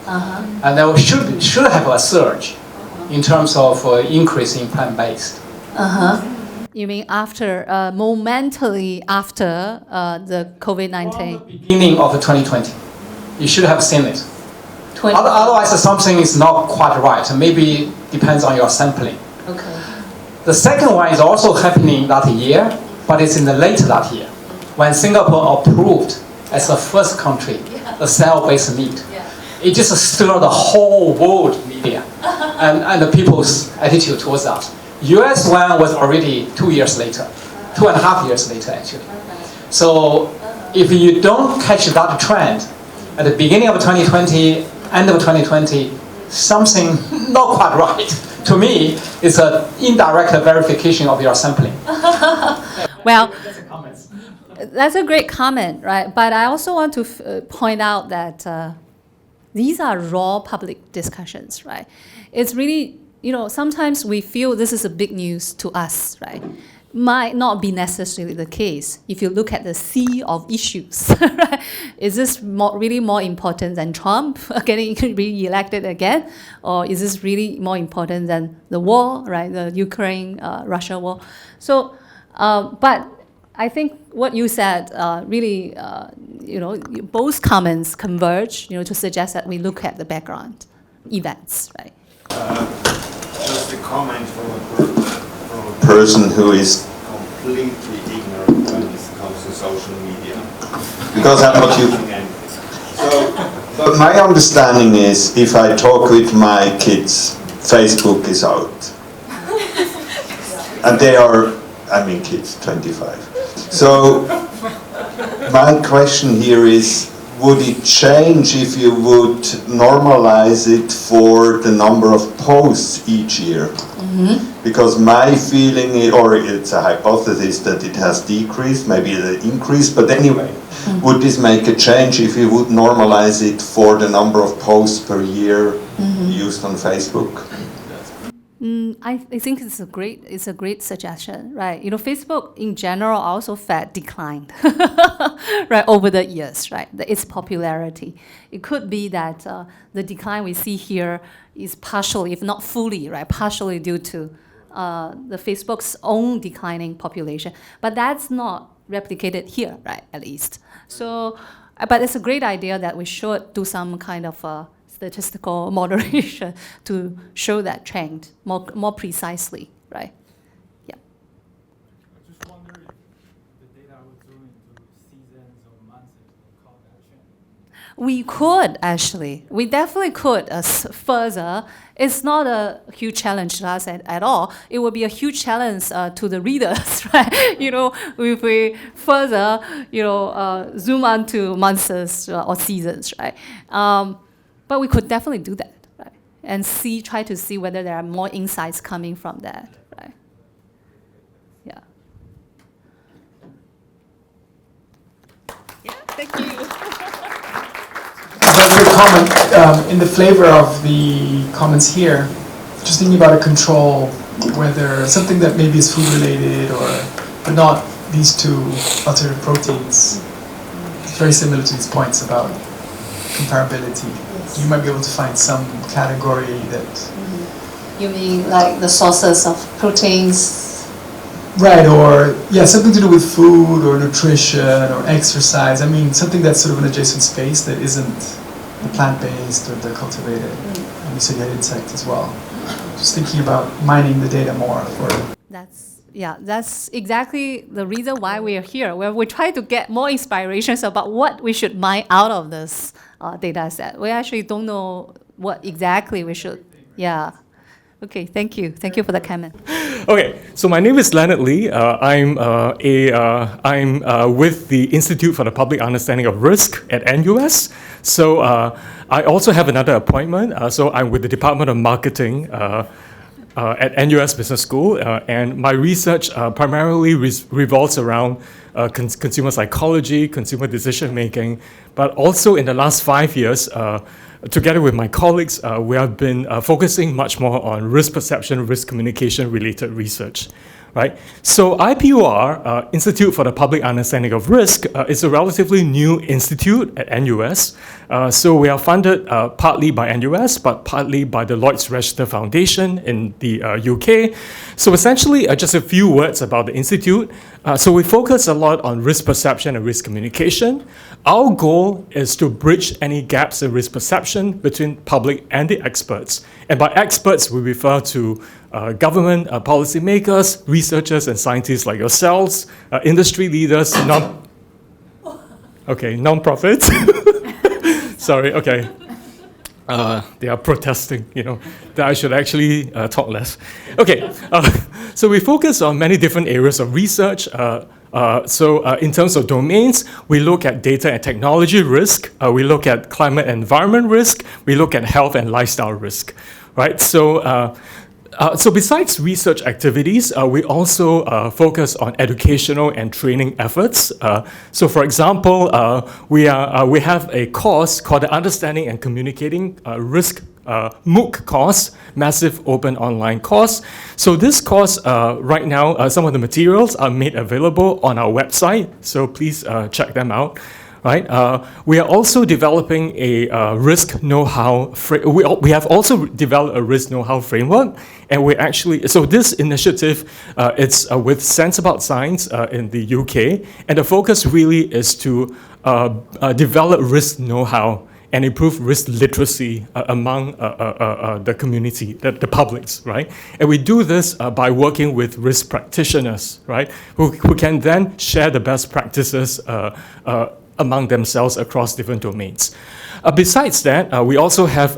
And there should have a surge in terms of increase in plant-based. You mean after, momentarily after the COVID-19? Beginning of 2020. You should have seen it. Otherwise, something is not quite right. Maybe depends on your sampling. Okay. The second one is also happening that year, but it's in the late that year, when Singapore approved as the first country the cell-based meat. It just stirred the whole world media and the people's attitude towards that. US one was already 2 years later, 2.5 years later actually. So if you don't catch that trend at the beginning of 2020, end of 2020, something not quite right. To me, it's an indirect verification of your sampling. Well, that's a great comment, right? But I also want to point out that these are raw public discussions, right? It's really, sometimes we feel this is a big news to us, right? Might not be necessarily the case. If you look at the sea of issues, right? Is this really more important than Trump getting re-elected again? Or is this really more important than the war, right? The Ukraine-Russia war. So, but I think what you said really, both comments converge, to suggest that we look at the background events, right? Just a comment from a person who is completely ignorant when it comes to social media, because I'm not using anything. So my understanding is, if I talk with my kids, Facebook is out, and they are, kids, 25. So my question here is, would it change if you would normalize it for the number of posts each year? Mm-hmm. Because my feeling, or it's a hypothesis, that it has decreased, maybe it increased, but anyway, would this make a change if you would normalize it for the number of posts per year used on Facebook? I think it's a great suggestion, right? Facebook in general also declined, right, over the years, right? Its popularity. It could be that the decline we see here is partially, if not fully, right, partially due to the Facebook's own declining population, but that's not replicated here, right? At least. So, but it's a great idea that we should do some kind of statistical moderation to show that trend more precisely, right? Yeah. I just wonder if the data would zoom into seasons or months and call that trend. We could, actually. We definitely could further. It's not a huge challenge to us at all. It would be a huge challenge to the readers, right? If we further, zoom onto months or seasons, right? But we could definitely do that, right? And try to see whether there are more insights coming from that, right? Yeah. Yeah, thank you. Just a comment in the flavor of the comments here. Just thinking about a control, whether something that maybe is food related but not these two alternative proteins. It's very similar to these points about comparability. You might be able to find some category that... You mean like the sources of proteins? Right, or something to do with food or nutrition or exercise. Something that's sort of an adjacent space that isn't the plant-based or the cultivated. And you said you had insect as well. Just thinking about mining the data more for... That's exactly the reason why we are here, where we try to get more inspirations about what we should mine out of this data set. We actually don't know what exactly we should, Okay, thank you. Thank you for the comment. Okay, so my name is Leonard Lee. I'm with the Institute for the Public Understanding of Risk at NUS. So I also have another appointment. So I'm with the Department of Marketing at NUS Business School, and my research primarily revolves around consumer psychology, consumer decision making, but also in the last 5 years, together with my colleagues, we have been focusing much more on risk perception, risk communication related research. Right? So IPUR, Institute for the Public Understanding of Risk, is a relatively new institute at NUS. So we are funded partly by NUS, but partly by the Lloyds Register Foundation in the UK. So essentially, just a few words about the institute. So we focus a lot on risk perception and risk communication. Our goal is to bridge any gaps in risk perception between public and the experts. And by experts, we refer to government, policymakers, researchers and scientists like yourselves, industry leaders, non-profits. Sorry, okay. They are protesting, that I should actually talk less. Okay, so we focus on many different areas of research. In terms of domains, we look at data and technology risk, we look at climate and environment risk, we look at health and lifestyle risk, right? So besides research activities, we also focus on educational and training efforts. So for example, we have a course called the Understanding and Communicating Risk MOOC course, Massive Open Online Course. So this course, right now, some of the materials are made available on our website, so please check them out. Right? We are also developing a risk know-how. We have also developed a risk know-how framework, and so this initiative, it's with Sense About Science in the UK, and the focus really is to develop risk know-how and improve risk literacy among the community, the publics, right? And we do this by working with risk practitioners, right? Who can then share the best practices among themselves across different domains. Besides that, we also have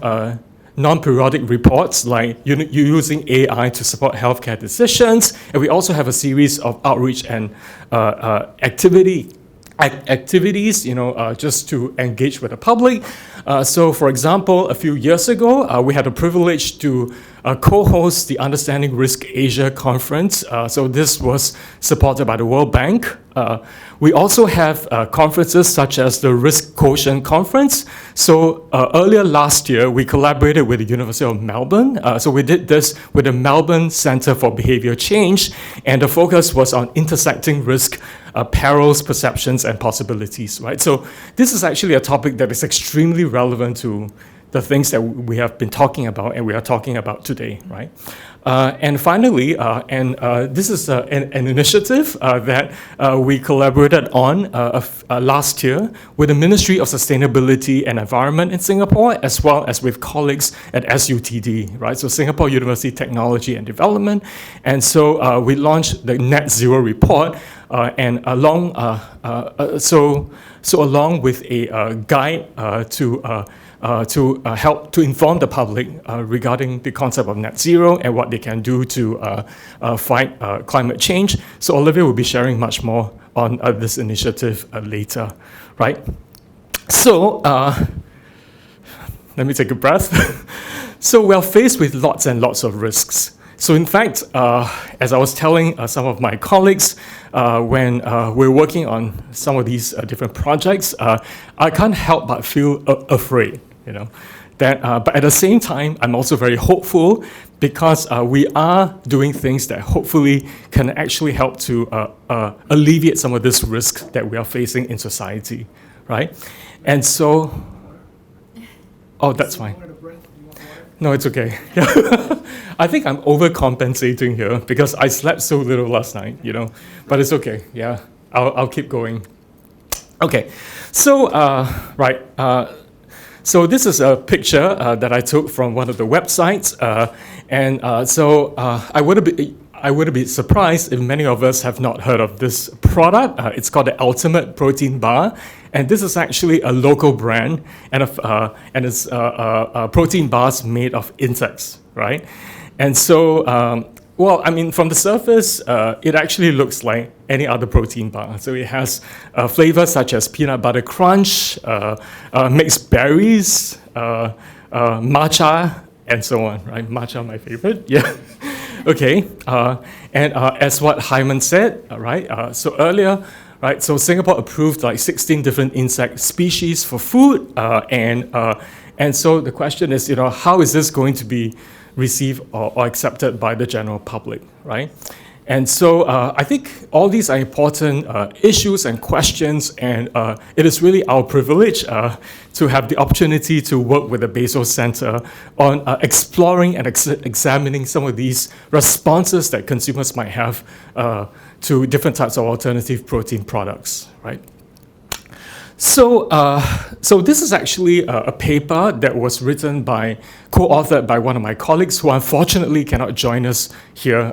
non-periodic reports like using AI to support healthcare decisions, and we also have a series of outreach and activities, just to engage with the public. So for example, a few years ago, we had the privilege to co-host the Understanding Risk Asia conference. So this was supported by the World Bank. We also have conferences such as the Risk Quotient Conference. So earlier last year, we collaborated with the University of Melbourne. So we did this with the Melbourne Centre for Behaviour Change, and the focus was on intersecting risk, perils, perceptions, and possibilities, right? So this is actually a topic that is extremely relevant to the things that we have been talking about and we are talking about today, right? And finally, this is an initiative that we collaborated on last year with the Ministry of Sustainability and Environment in Singapore, as well as with colleagues at SUTD, right? So Singapore University Technology and Development. And so we launched the Net Zero report, and along with a guide to help to inform the public regarding the concept of net zero and what they can do to fight climate change. So Olivia will be sharing much more on this initiative later, right? So let me take a breath. So we are faced with lots and lots of risks. So in fact, as I was telling some of my colleagues when we're working on some of these different projects, I can't help but feel afraid, but at the same time, I'm also very hopeful because we are doing things that hopefully can actually help to alleviate some of this risk that we are facing in society, right? And so, oh, that's fine. No, it's okay. I think I'm overcompensating here because I slept so little last night, but it's okay. Yeah, I'll keep going. Okay, so so this is a picture that I took from one of the websites, so I wouldn't be surprised if many of us have not heard of this product. It's called the Ultimate Protein Bar, and this is actually a local brand, and it's protein bars made of insects, right? And so, well, I mean, from the surface, it actually looks like any other protein bar. So it has flavors such as peanut butter crunch, mixed berries, matcha, and so on, right? Matcha, my favorite, yeah. Okay, and as what Hyman said, right, so earlier, right, so Singapore approved like 16 different insect species for food, and And so the question is, how is this going to be received or accepted by the general public, right? And so I think all these are important issues and questions, and it is really our privilege to have the opportunity to work with the Bezos Centre on exploring and examining some of these responses that consumers might have to different types of alternative protein products, right? So, so this is actually a paper that was written co-authored by one of my colleagues who unfortunately cannot join us here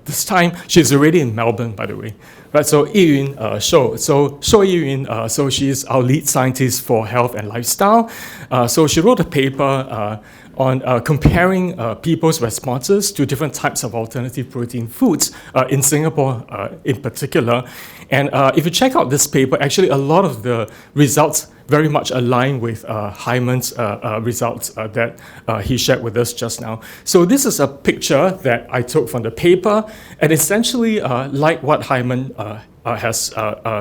this time. She's already in Melbourne, by the way. Right, so Yiyun Shou. So Shou Yiyun, so she's our lead scientist for health and lifestyle. So she wrote a paper on comparing people's responses to different types of alternative protein foods in Singapore in particular. And if you check out this paper, actually a lot of the results very much align with Hyman's results that he shared with us just now. So this is a picture that I took from the paper, and essentially like what Hyman has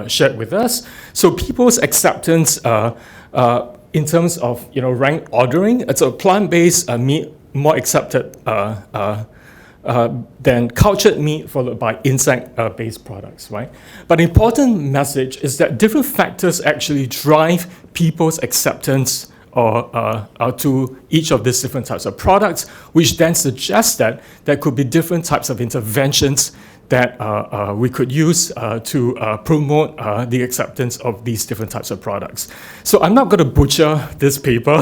shared with us. So people's acceptance in terms of rank ordering, it's a plant-based meat more accepted than cultured meat, followed by insect-based products, right? But an important message is that different factors actually drive people's acceptance to each of these different types of products, which then suggests that there could be different types of interventions that we could use to promote the acceptance of these different types of products. So I'm not going to butcher this paper.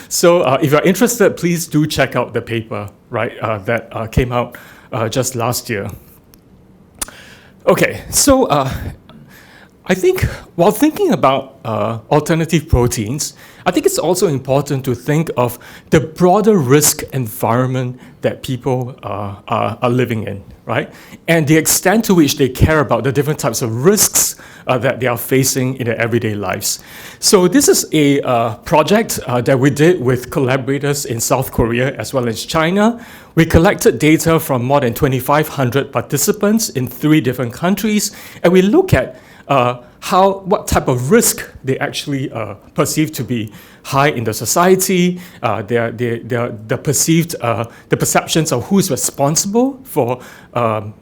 So if you're interested, please do check out the paper, right, that came out just last year. Okay, so I think while thinking about alternative proteins, I think it's also important to think of the broader risk environment that people are living in, right? And the extent to which they care about the different types of risks that they are facing in their everyday lives. So this is a project that we did with collaborators in South Korea as well as China. We collected data from more than 2,500 participants in 3 different countries, and we look at what type of risk they actually perceive to be high in the society, the perceptions of who's responsible for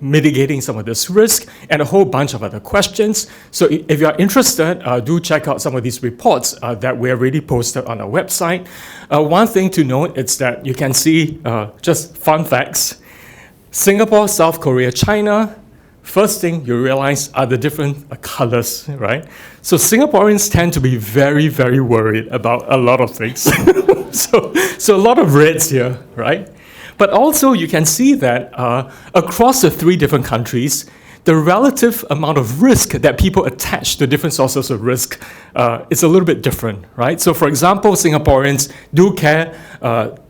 mitigating some of this risk, and a whole bunch of other questions. So if you're interested, do check out some of these reports that we already posted on our website. One thing to note is that you can see just fun facts. Singapore, South Korea, China. First thing you realize are the different colors, right? So Singaporeans tend to be very, very worried about a lot of things. so a lot of reds here, right? But also you can see that across the 3 different countries, the relative amount of risk that people attach to different sources of risk is a little bit different, right? So for example, Singaporeans do care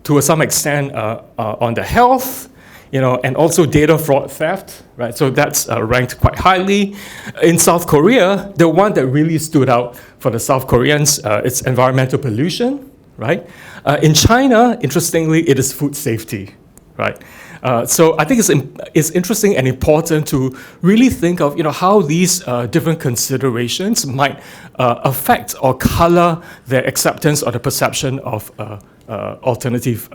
to some extent on the health, and also data fraud theft, right? So that's ranked quite highly. In South Korea, the one that really stood out for the South Koreans, it's environmental pollution, right? In China, interestingly, it is food safety, right? So I think it's interesting and important to really think of, how these different considerations might affect or color their acceptance or the perception of alternative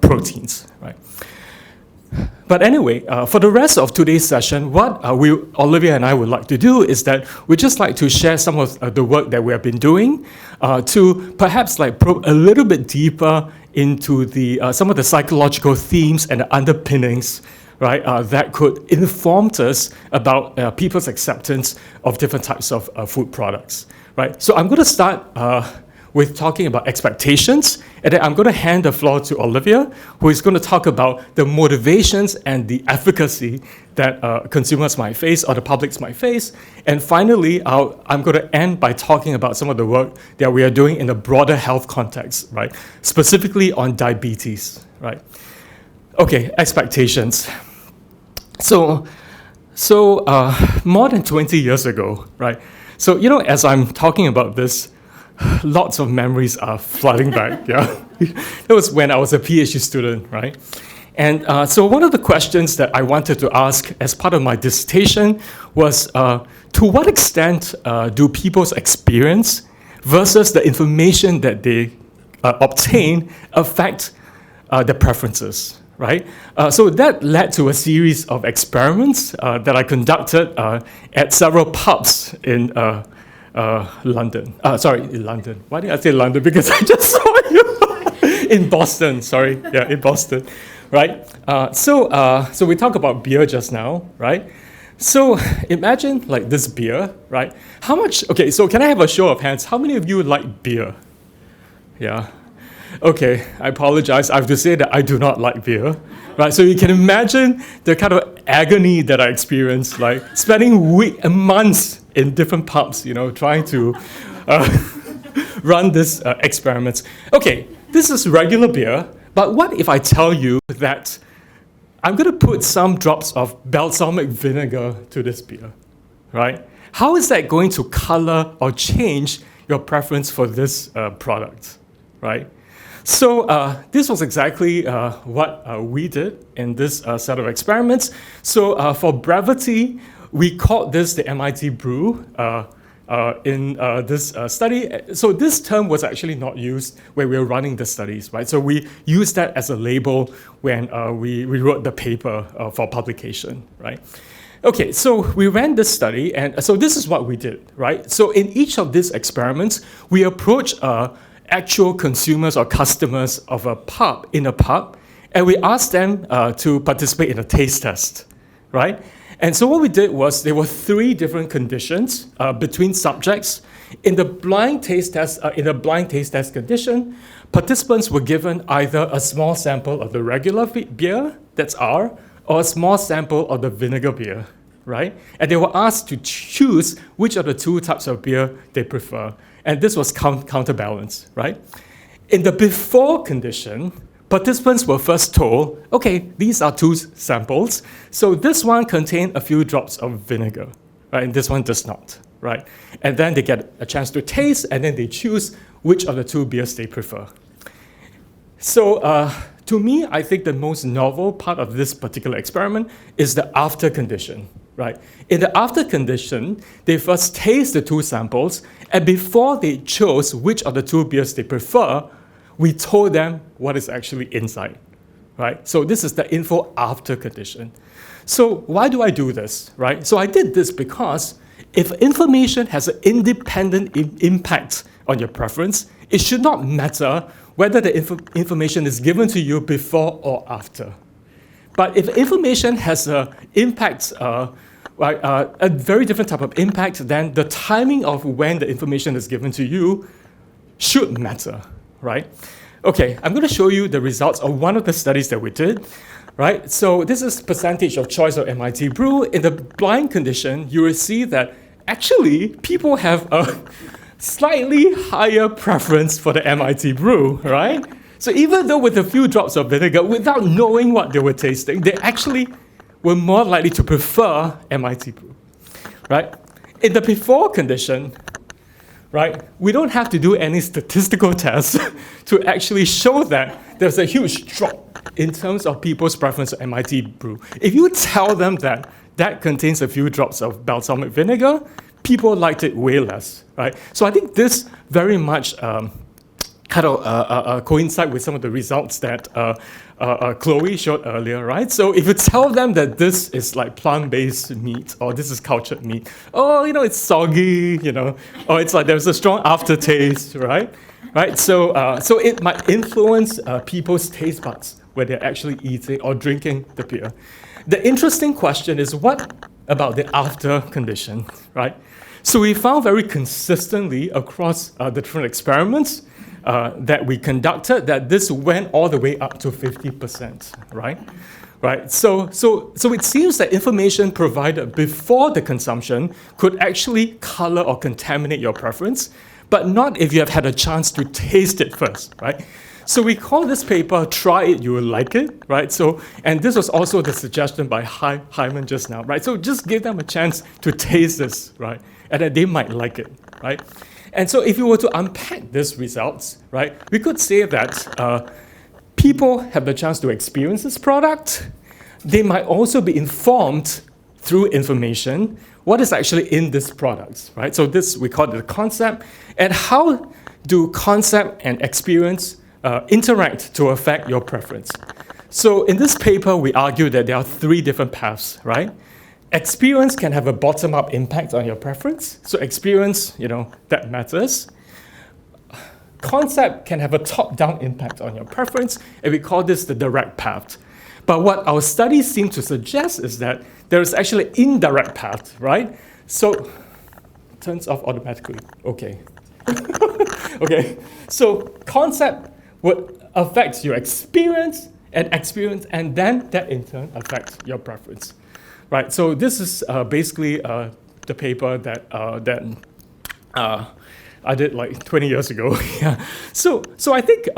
proteins, right? But anyway, for the rest of today's session, what Olivia and I would like to do is that we'd just like to share some of the work that we have been doing to perhaps probe a little bit deeper into some of the psychological themes and the underpinnings, right, that could inform us about people's acceptance of different types of food products, right? So I'm going to start with talking about expectations, and then I'm going to hand the floor to Olivia, who is going to talk about the motivations and the efficacy that consumers might face or the publics might face. And finally, I'm going to end by talking about some of the work that we are doing in a broader health context, right? Specifically on diabetes, right? Okay, expectations. So more than 20 years ago, right? So, as I'm talking about this, lots of memories are flooding back, yeah. That was when I was a PhD student, right? And so one of the questions that I wanted to ask as part of my dissertation was, to what extent do people's experience versus the information that they obtain affect the preferences, right? So that led to a series of experiments that I conducted at several pubs in London. In London. Why did I say London? Because I just saw you in Boston. Sorry, yeah, in Boston, right? So we talked about beer just now, right? So imagine like this beer, right? How much? Okay, so can I have a show of hands? How many of you like beer? Yeah. Okay, I apologize. I have to say that I do not like beer, right? So you can imagine the kind of agony that I experienced, like spending months in different pubs, trying to run this experiments. Okay, this is regular beer, but what if I tell you that I'm going to put some drops of balsamic vinegar to this beer, right? How is that going to color or change your preference for this product, right? So this was exactly what we did in this set of experiments. So for brevity, we called this the MIT brew in this study. So this term was actually not used when we were running the studies, right? So we used that as a label when we wrote the paper for publication, right? Okay, so we ran this study, and so this is what we did, right? So in each of these experiments, we approached actual consumers or customers of a pub, and we asked them to participate in a taste test, right? And so what we did was there were 3 different conditions between subjects. In the blind taste test condition, participants were given either a small sample of the regular beer, that's R, or a small sample of the vinegar beer, right? And they were asked to choose which of the 2 types of beer they prefer. And this was counterbalanced, right? In the before condition, participants were first told, okay, these are 2 samples. So this one contained a few drops of vinegar, right? And this one does not, right? And then they get a chance to taste, and then they choose which of the 2 beers they prefer. So to me, I think the most novel part of this particular experiment is the after condition, right? In the after condition, they first taste the 2 samples, and before they chose which of the 2 beers they prefer, we told them what is actually inside, right? So this is the info after condition. So why do I do this, right? So I did this because if information has an independent impact on your preference, it should not matter whether the information is given to you before or after. But if information has an impact, a very different type of impact, then the timing of when the information is given to you should matter, right? Okay, I'm going to show you the results of one of the studies that we did, right? So this is percentage of choice of MIT brew. In the blind condition, you will see that actually people have a slightly higher preference for the MIT brew, right? So even though with a few drops of vinegar, without knowing what they were tasting, they actually were more likely to prefer MIT brew, right? In the before condition, right, we don't have to do any statistical tests to actually show that there's a huge drop in terms of people's preference for MIT brew. If you tell them that that contains a few drops of balsamic vinegar, people liked it way less, right? So I think this very much coincide with some of the results that Chloe showed earlier, right? So if you tell them that this is like plant-based meat or this is cultured meat, oh, it's soggy, or it's like there's a strong aftertaste, right? Right. So it might influence people's taste buds when they're actually eating or drinking the beer. The interesting question is, what about the after condition, right? So we found very consistently across the different experiments that we conducted that this went all the way up to 50%, right? Right. So it seems that information provided before the consumption could actually color or contaminate your preference, but not if you have had a chance to taste it first, right? So we call this paper "Try It, You Will Like It," right? So, and this was also the suggestion by Hyman just now, right? So just give them a chance to taste this, right? And then they might like it, right? And so if you were to unpack these results, right, we could say that people have the chance to experience this product. They might also be informed through information what is actually in this product, right? So this, we call it the concept. And how do concept and experience interact to affect your preference? So in this paper, we argue that there are 3 different paths, right? Experience can have a bottom-up impact on your preference. So experience, that matters. Concept can have a top-down impact on your preference, and we call this the direct path. But what our studies seem to suggest is that there is actually an indirect path, right? So, turns off automatically. Okay. Okay. So, concept would affect your experience, and then that in turn affects your preference, right? So this is basically the paper that I did like 20 years ago. Yeah. So I think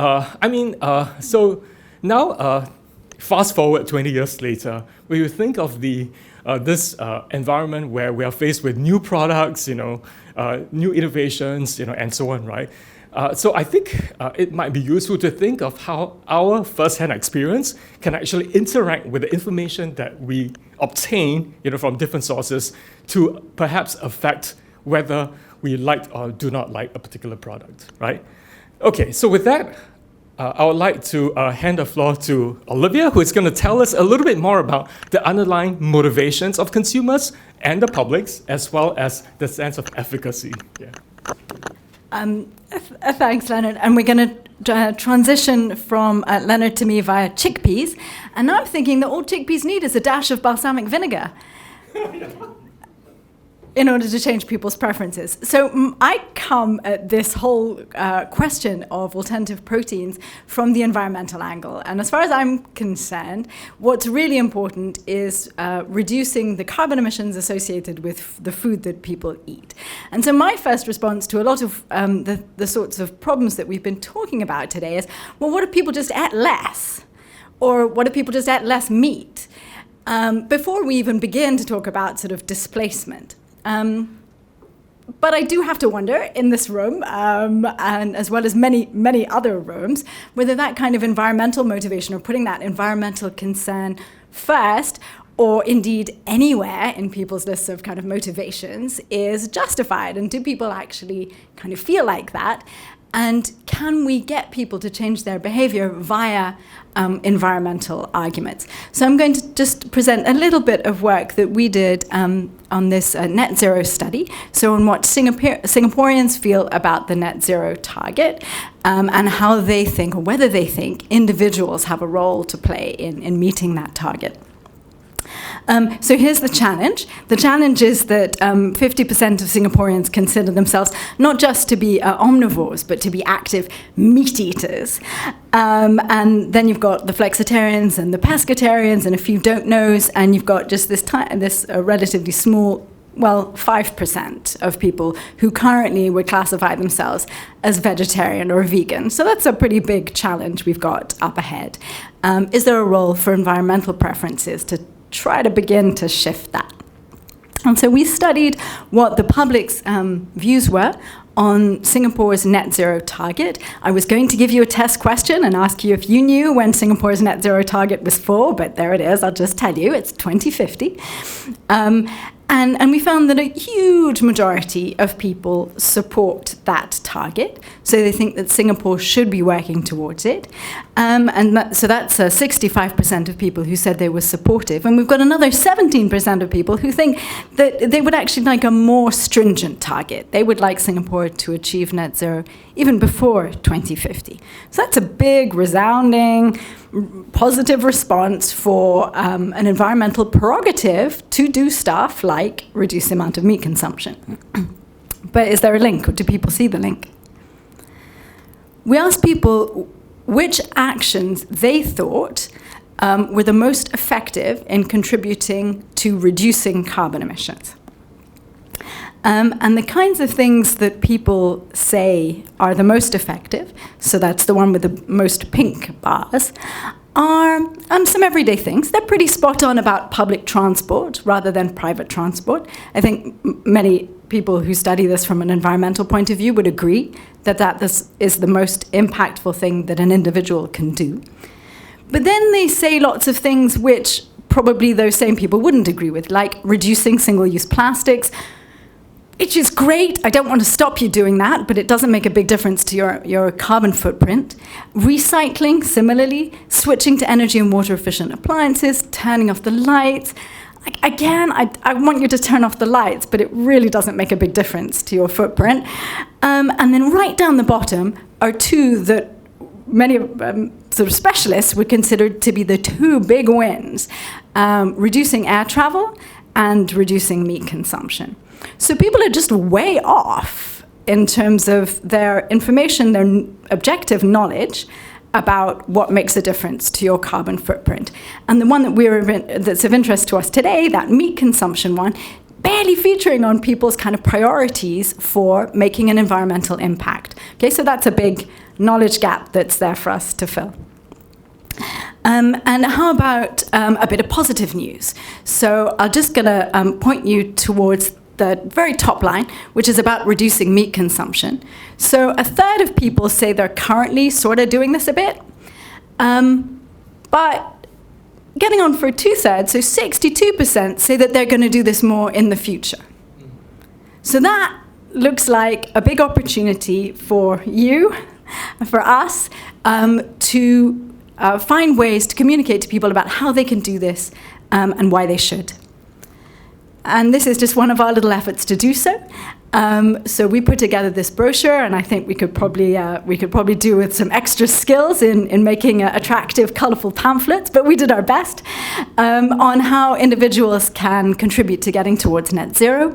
so now fast forward 20 years later, when you think of this environment where we are faced with new products, new innovations, and so on, right? So I think it might be useful to think of how our first-hand experience can actually interact with the information that we obtain, from different sources to perhaps affect whether we like or do not like a particular product, right? Okay, so with that, I would like to hand the floor to Olivia, who is going to tell us a little bit more about the underlying motivations of consumers and the publics, as well as the sense of efficacy. Yeah. Thanks, Leonard. And we're going to transition from Leonard to me via chickpeas. And now I'm thinking that all chickpeas need is a dash of balsamic vinegar in order to change people's preferences. So I come at this whole question of alternative proteins from the environmental angle. And as far as I'm concerned, what's really important is reducing the carbon emissions associated with the food that people eat. And so my first response to a lot of the sorts of problems that we've been talking about today is, well, what if people just ate less? Or what if people just ate less meat? Before we even begin to talk about sort of displacement. But I do have to wonder in this room, and as well as many, many other rooms, whether that kind of environmental motivation or putting that environmental concern first, or indeed anywhere in people's lists of kind of motivations, is justified. And do people actually kind of feel like that? And can we get people to change their behavior via environmental arguments? So I'm going to just present a little bit of work that we did on this net zero study. So on what Singaporeans feel about the net zero target and how they think, or whether they think, individuals have a role to play in meeting that target. So here's the challenge. The challenge is that 50% of Singaporeans consider themselves not just to be omnivores, but to be active meat eaters. And then you've got the flexitarians and the pescatarians and a few don't knows, and you've got just this relatively small, 5% of people who currently would classify themselves as vegetarian or vegan. So that's a pretty big challenge we've got up ahead. Is there a role for environmental preferences to try to begin to shift that? And so we studied what the public's views were on Singapore's net zero target. I was going to give you a test question and ask you if you knew when Singapore's net zero target was for, but there it is, I'll just tell you, it's 2050. And we found that a huge majority of people support that target. So they think that Singapore should be working towards it. So that's 65% of people who said they were supportive. And we've got another 17% of people who think that they would actually like a more stringent target. They would like Singapore to achieve net zero even before 2050. So that's a big, resounding, positive response for an environmental prerogative to do stuff like reduce the amount of meat consumption. But is there a link? Or do people see the link? We asked people which actions they thought were the most effective in contributing to reducing carbon emissions. And the kinds of things that people say are the most effective, so that's the one with the most pink bars, are some everyday things. They're pretty spot on about public transport rather than private transport. I think many people who study this from an environmental point of view would agree that this is the most impactful thing that an individual can do. But then they say lots of things which probably those same people wouldn't agree with, like reducing single-use plastics, which is great. I don't want to stop you doing that, but it doesn't make a big difference to your carbon footprint. Recycling, similarly, switching to energy and water efficient appliances, turning off the lights. Again, I want you to turn off the lights, but it really doesn't make a big difference to your footprint. And then right down the bottom are two that many sort of specialists would consider to be the two big wins, reducing air travel and reducing meat consumption. So people are just way off in terms of their information, their objective knowledge about what makes a difference to your carbon footprint. And the one that's of interest to us today, that meat consumption one, barely featuring on people's kind of priorities for making an environmental impact. Okay, so that's a big knowledge gap that's there for us to fill. And how about a bit of positive news? So I'm just going to point you towards the very top line, which is about reducing meat consumption. So a third of people say they're currently sort of doing this a bit, but getting on for 2/3, so 62% say that they're going to do this more in the future. So that looks like a big opportunity for you, for us, to find ways to communicate to people about how they can do this and why they should. And this is just one of our little efforts to do so. So we put together this brochure, and I think we could probably do with some extra skills in making attractive, colourful pamphlets, but we did our best on how individuals can contribute to getting towards net zero.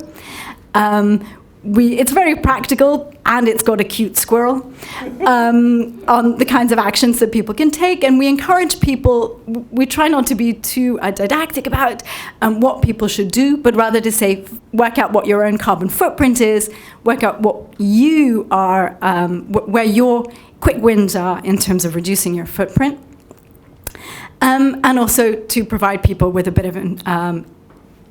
It's very practical, and it's got a cute squirrel on the kinds of actions that people can take. And we encourage people, we try not to be too didactic about what people should do, but rather to say, work out what your own carbon footprint is, work out what you are, where your quick wins are in terms of reducing your footprint. And also to provide people with a bit of an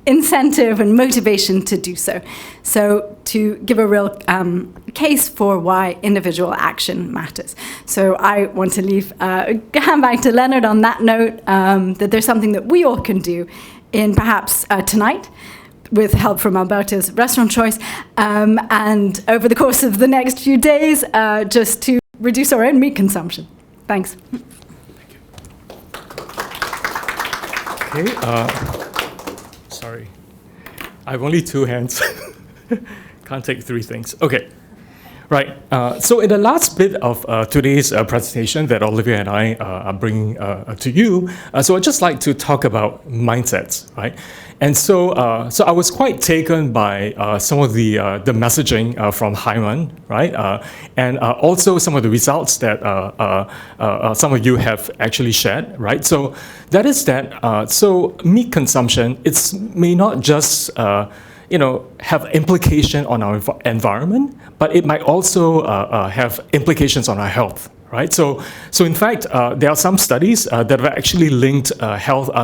incentive and motivation to do so. So to give a real case for why individual action matters. So I want to hand back to Leonard on that note, that there's something that we all can do in perhaps tonight, with help from Alberto's restaurant choice, and over the course of the next few days, just to reduce our own meat consumption. Thanks. Okay. Sorry, I have only two hands. Can't take three things. Okay, right. So in the last bit of today's presentation that Olivia and I are bringing to you, so I'd just like to talk about mindsets, right? And so I was quite taken by some of the messaging from Hyman, right? And also some of the results that some of you have actually shared, right? So that is that, so meat consumption, it may not just have implication on our environment, but it might also have implications on our health, right? So in fact, there are some studies that have actually linked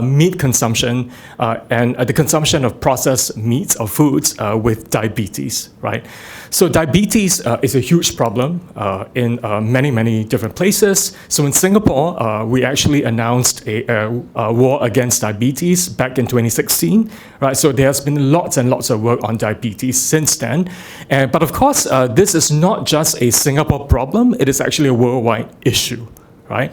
meat consumption and the consumption of processed meats or foods with diabetes, right? So diabetes is a huge problem in many, many different places. So in Singapore, we actually announced a war against diabetes back in 2016, right? So there's been lots and lots of work on diabetes since then. But of course, this is not just a Singapore problem, it is actually a worldwide issue, right?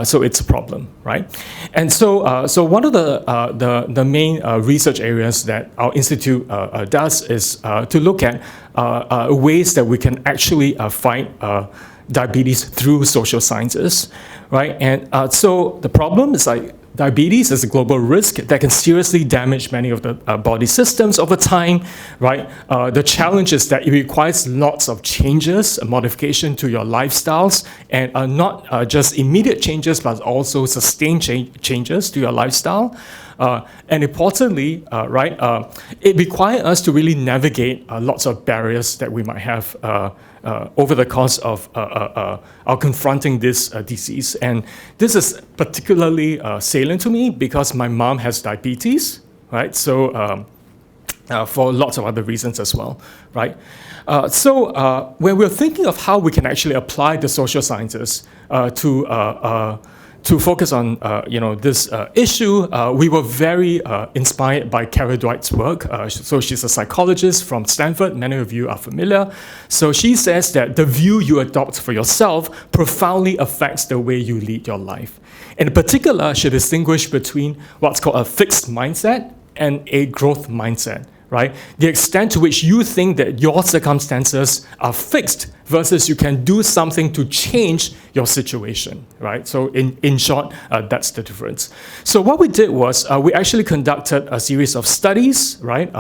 So it's a problem, right? And so one of the main research areas that our institute does is to look at ways that we can actually fight diabetes through social sciences, right? And so the problem is like diabetes is a global risk that can seriously damage many of the body systems over time, right? The challenge is that it requires lots of changes, modification to your lifestyles, and not just immediate changes, but also sustained changes to your lifestyle. And importantly, it requires us to really navigate lots of barriers that we might have over the course of our confronting this disease. And this is particularly salient to me because my mom has diabetes, right? So for lots of other reasons as well, right? So when we're thinking of how we can actually apply the social sciences to to focus on this issue, we were very inspired by Kara Dwight's work. So she's a psychologist from Stanford. Many of you are familiar. So she says that the view you adopt for yourself profoundly affects the way you lead your life. In particular, she distinguished between what's called a fixed mindset and a growth mindset. Right? The extent to which you think that your circumstances are fixed versus you can do something to change your situation, right? So in short, that's the difference. So what we did was we actually conducted a series of studies, right?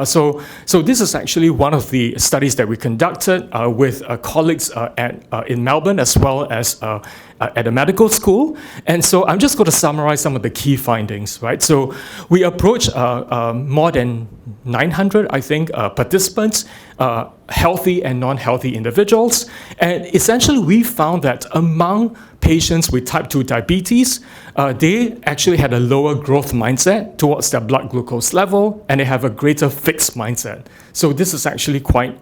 So this is actually one of the studies that we conducted with colleagues in Melbourne as well as at a medical school. And so I'm just going to summarize some of the key findings, right? So we approached more than 900, I think, participants, healthy and non-healthy individuals. And essentially, we found that among patients with type 2 diabetes, they actually had a lower growth mindset towards their blood glucose level, and they have a greater fixed mindset. So this is actually quite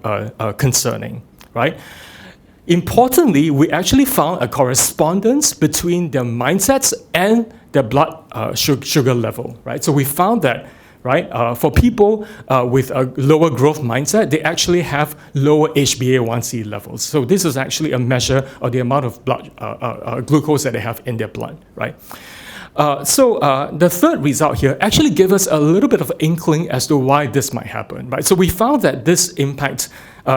concerning, right? Importantly, we actually found a correspondence between their mindsets and their blood sugar level, right? So we found that, right, for people with a lower growth mindset, they actually have lower HbA1c levels. So this is actually a measure of the amount of blood glucose that they have in their blood, right? The third result here actually gave us a little bit of inkling as to why this might happen, right? So we found that this impact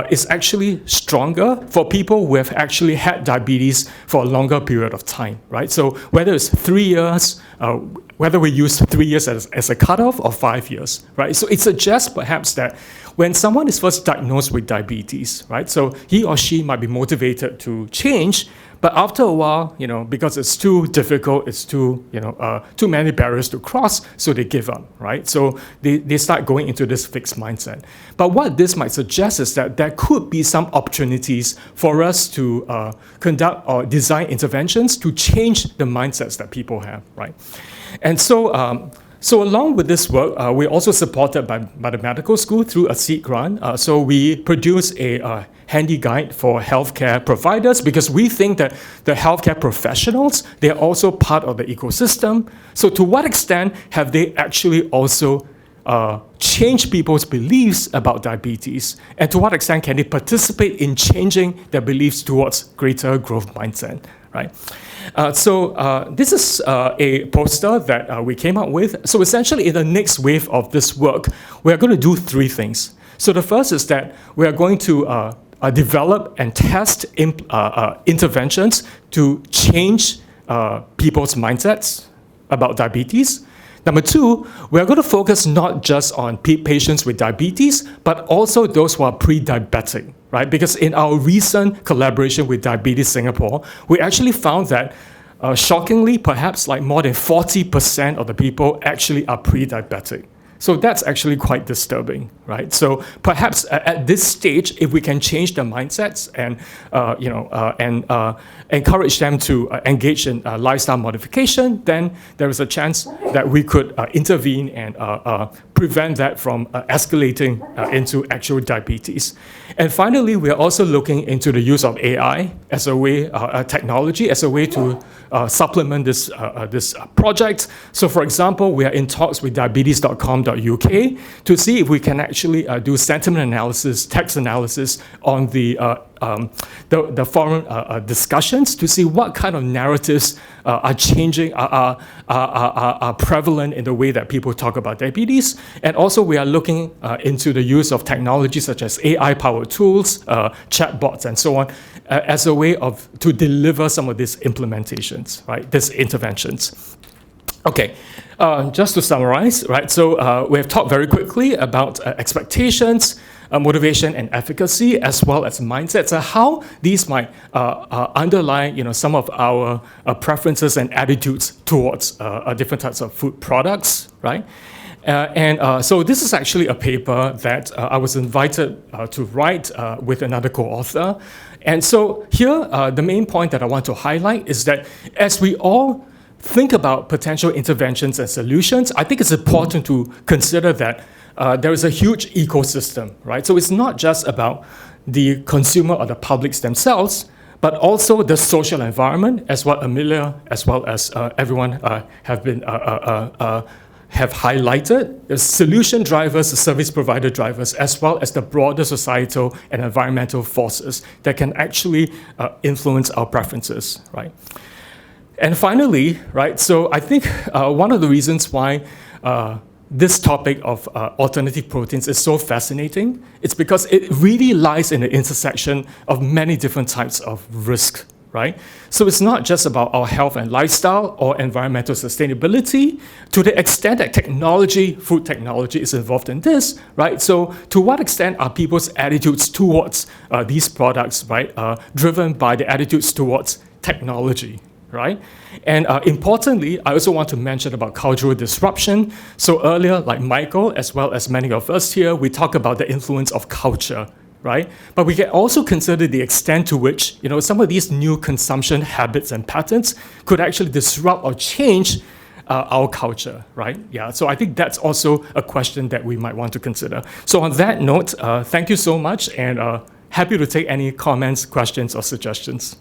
is actually stronger for people who have actually had diabetes for a longer period of time, right? So whether it's 3 years, whether we use 3 years as a cutoff or 5 years, right? So it suggests perhaps that when someone is first diagnosed with diabetes, right? So he or she might be motivated to change, but after a while, because it's too difficult, it's too many barriers to cross, so they give up, right? So they start going into this fixed mindset. But what this might suggest is that there could be some opportunities for us to conduct or design interventions to change the mindsets that people have, right? And so along with this work, we're also supported by the medical school through a seed grant. So we produce a handy guide for healthcare providers because we think that the healthcare professionals, they're also part of the ecosystem. So to what extent have they actually also change people's beliefs about diabetes? And to what extent can they participate in changing their beliefs towards greater growth mindset, right? This is a poster that we came up with. So essentially, in the next wave of this work, we're going to do 3 things. So the first is that we are going to develop and test interventions to change people's mindsets about diabetes. Number 2, we're going to focus not just on patients with diabetes, but also those who are pre-diabetic, right? Because in our recent collaboration with Diabetes Singapore, we actually found that shockingly, perhaps like more than 40% of the people actually are pre-diabetic. So that's actually quite disturbing, right? So perhaps at this stage, if we can change their mindsets and encourage them to engage in lifestyle modification, then there is a chance that we could intervene and prevent that from escalating into actual diabetes. And finally, we are also looking into the use of AI as a way, technology as a way to supplement this project. So for example, we are in talks with diabetes.com.uk to see if we can actually do sentiment analysis, text analysis on the forum discussions to see what kind of narratives are changing, are prevalent in the way that people talk about diabetes. And also we are looking into the use of technology such as AI-powered tools, chatbots, and so on, as a way to deliver some of these implementations, right, these interventions. Okay, just to summarize, right, so we have talked very quickly about expectations, motivation and efficacy, as well as mindsets, and how these might underlie, some of our preferences and attitudes towards different types of food products, right? So this is actually a paper that I was invited to write with another co-author. And so here, the main point that I want to highlight is that as we all think about potential interventions and solutions, I think it's important to consider that there is a huge ecosystem, right? So it's not just about the consumer or the publics themselves, but also the social environment, as what Amelia, as well as everyone have highlighted, the solution drivers, the service provider drivers, as well as the broader societal and environmental forces that can actually influence our preferences, right? And finally, right, so I think one of the reasons why this topic of alternative proteins is so fascinating, it's because it really lies in the intersection of many different types of risk, right? So it's not just about our health and lifestyle or environmental sustainability, to the extent that technology, food technology is involved in this, right? So to what extent are people's attitudes towards these products, right, driven by the attitudes towards technology, right? And importantly, I also want to mention about cultural disruption. So earlier, like Michael, as well as many of us here, we talk about the influence of culture, right? But we can also consider the extent to which, you know, some of these new consumption habits and patterns could actually disrupt or change our culture, right? Yeah, so I think that's also a question that we might want to consider. So on that note, thank you so much, and happy to take any comments, questions, or suggestions.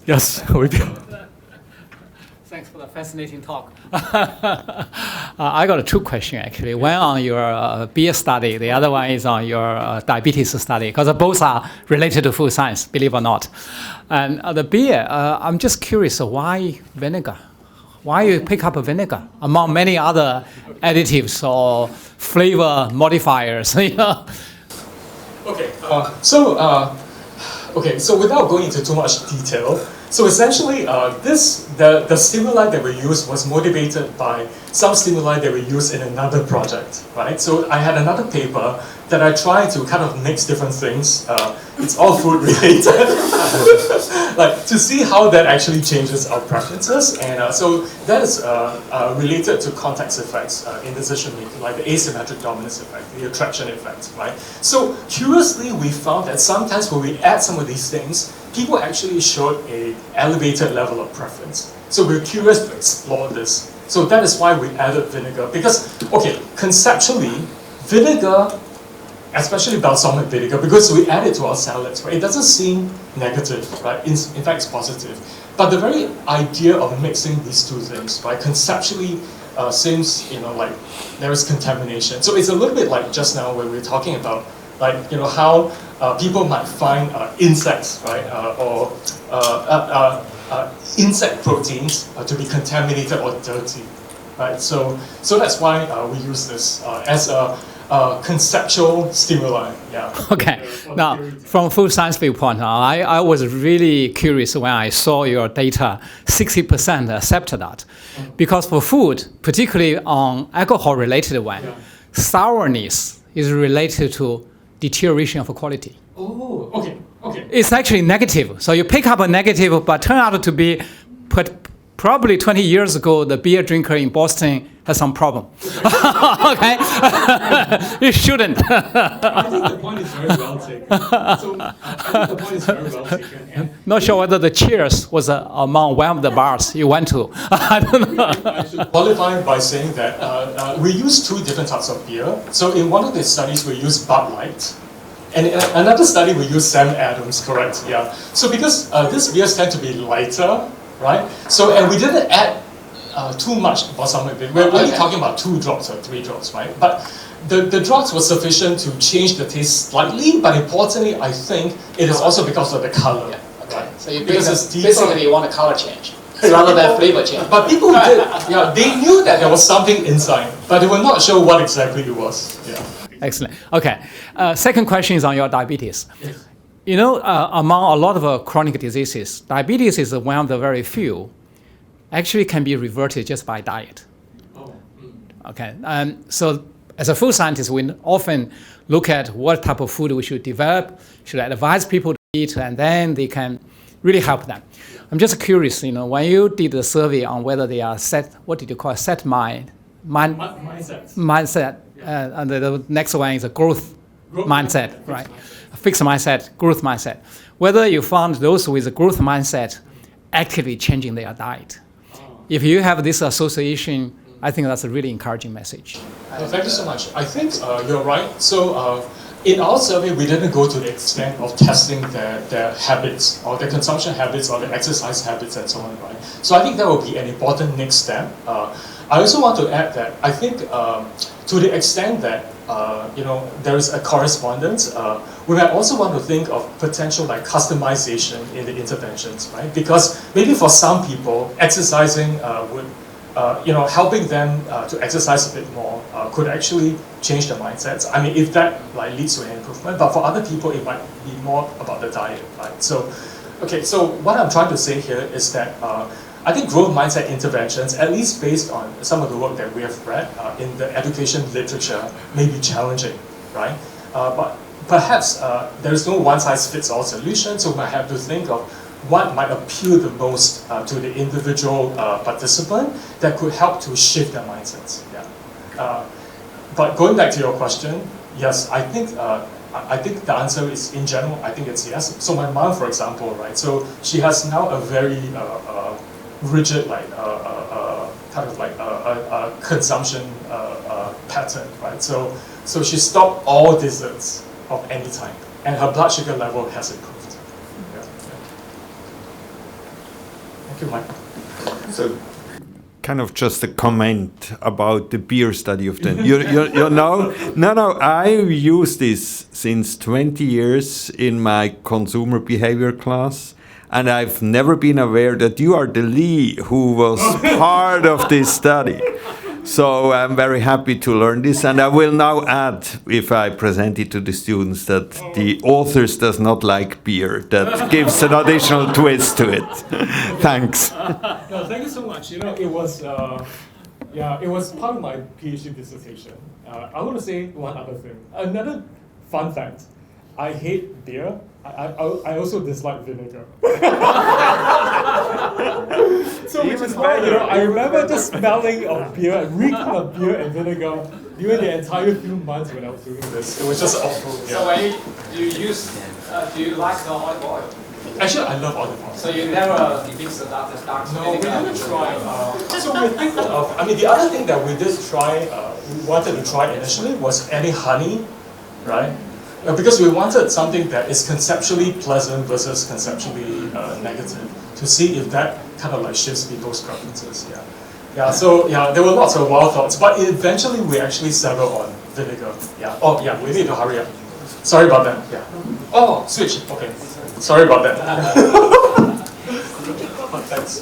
Yes, we do. Thanks for the fascinating talk. I got two questions actually. One on your beer study, the other one is on your diabetes study, because both are related to food science, believe it or not. And the beer, I'm just curious, why vinegar? Why you pick up a vinegar among many other additives or flavor modifiers? You know? Okay, so without going into too much detail, so essentially, the stimuli that we used was motivated by some stimuli that we used in another project, right? So I had another paper that I tried to kind of mix different things. It's all food related, like to see how that actually changes our preferences. And so that is related to context effects in decision making, like the asymmetric dominance effect, the attraction effect, right? So curiously, we found that sometimes when we add some of these things, people actually showed an elevated level of preference. So we're curious to explore this. So that is why we added vinegar. Because, okay, conceptually, vinegar, especially balsamic vinegar, because we add it to our salads, right? It doesn't seem negative, right? In fact, it's positive. But the very idea of mixing these two things, right, conceptually seems, you know, like there is contamination. So it's a little bit like just now when we were talking about, like, you know, how people might find insects, right, or insect proteins to be contaminated or dirty, right? So that's why we use this as a conceptual stimuli. Yeah. Okay. Now, from food science viewpoint, I was really curious when I saw your data. 60% accepted that, because for food, particularly on alcohol-related one, sourness is related to deterioration of quality. Oh, okay, okay. It's actually negative. So you pick up a negative, but turn out to be, probably 20 years ago, the beer drinker in Boston has some problem. Okay? You shouldn't. I think the point is very well taken. So I think the point is very well taken. And not sure whether the cheers was among one of the bars you went to. I don't know. I should qualify by saying that we use two different types of beer. So in one of the studies, we use Bud Light. And in another study, we use Sam Adams, correct? Yeah. So because these beers tend to be lighter, right? So, and we didn't add too much balsamic vinegar. We're only talking about 2 drops or 3 drops, right? But the drops were sufficient to change the taste slightly, but importantly, I think it is also because of the color. Yeah. Okay. Right? So you basically you want a color change rather than flavor change. But people did, yeah, they knew that there was something inside, but they were not sure what exactly it was. Yeah. Excellent. Okay. Second question is on your diabetes. Yes. You know, among a lot of chronic diseases, diabetes is one of the very few actually can be reverted just by diet. Oh. Okay. So as a food scientist, we often look at what type of food we should develop, should advise people to eat, and then they can really help them. I'm just curious, you know, when you did the survey on whether they are set, what did you call it, mindset. And the next one is a growth mindset, right? A fixed mindset, growth mindset. Whether you found those with a growth mindset actively changing their diet. If you have this association I think that's a really encouraging message. Thank you so much. I think you're right. So in our survey, we didn't go to the extent of testing their habits or their consumption habits or their exercise habits and so on, right? So I think that will be an important next step. I also want to add that I think to the extent that there is a correspondence, we might also want to think of potential like customization in the interventions, right? Because maybe for some people, exercising would helping them to exercise a bit more could actually change their mindsets. I mean, if that like leads to an improvement, but for other people, it might be more about the diet, right? So, okay, so what I'm trying to say here is that I think growth mindset interventions, at least based on some of the work that we have read in the education literature, may be challenging, right? But perhaps there is no one-size-fits-all solution, so we might have to think of what might appeal the most to the individual participant that could help to shift their mindsets. Yeah. But going back to your question, yes, I think the answer is in general. I think it's yes. So my mom, for example, right? So she has now a very rigid, like kind of like a consumption pattern, right? So she stopped all desserts of any type, and her blood sugar level has improved. Thank you, Mike. So, kind of just a comment about the beer study of them. You know? No, I use this since 20 years in my consumer behavior class, and I've never been aware that you are the Lee who was part of this study. So I'm very happy to learn this, and I will now add, if I present it to the students, that the authors does not like beer. That gives an additional twist to it. Thanks. No, thank you so much. You know, it was part of my PhD dissertation. I want to say one other thing. Another fun fact: I hate beer. I also dislike vinegar. So which is why, I remember just smelling of beer, reeking of beer and vinegar during the entire few months when I was doing this. It was just awful. Yeah. So when do you like the olive oil? Actually, I love olive oil. So you never mix the dark No, we didn't try. So we're thinking of, the other thing that we did try, we wanted to try initially was adding honey, right? Because we wanted something that is conceptually pleasant versus conceptually negative, to see if that kind of like shifts people's preferences. So there were lots of wild thoughts, but eventually we actually settled on vinegar. We need to hurry up. Sorry about that. Oh, switch. Okay. Sorry about that. Thanks.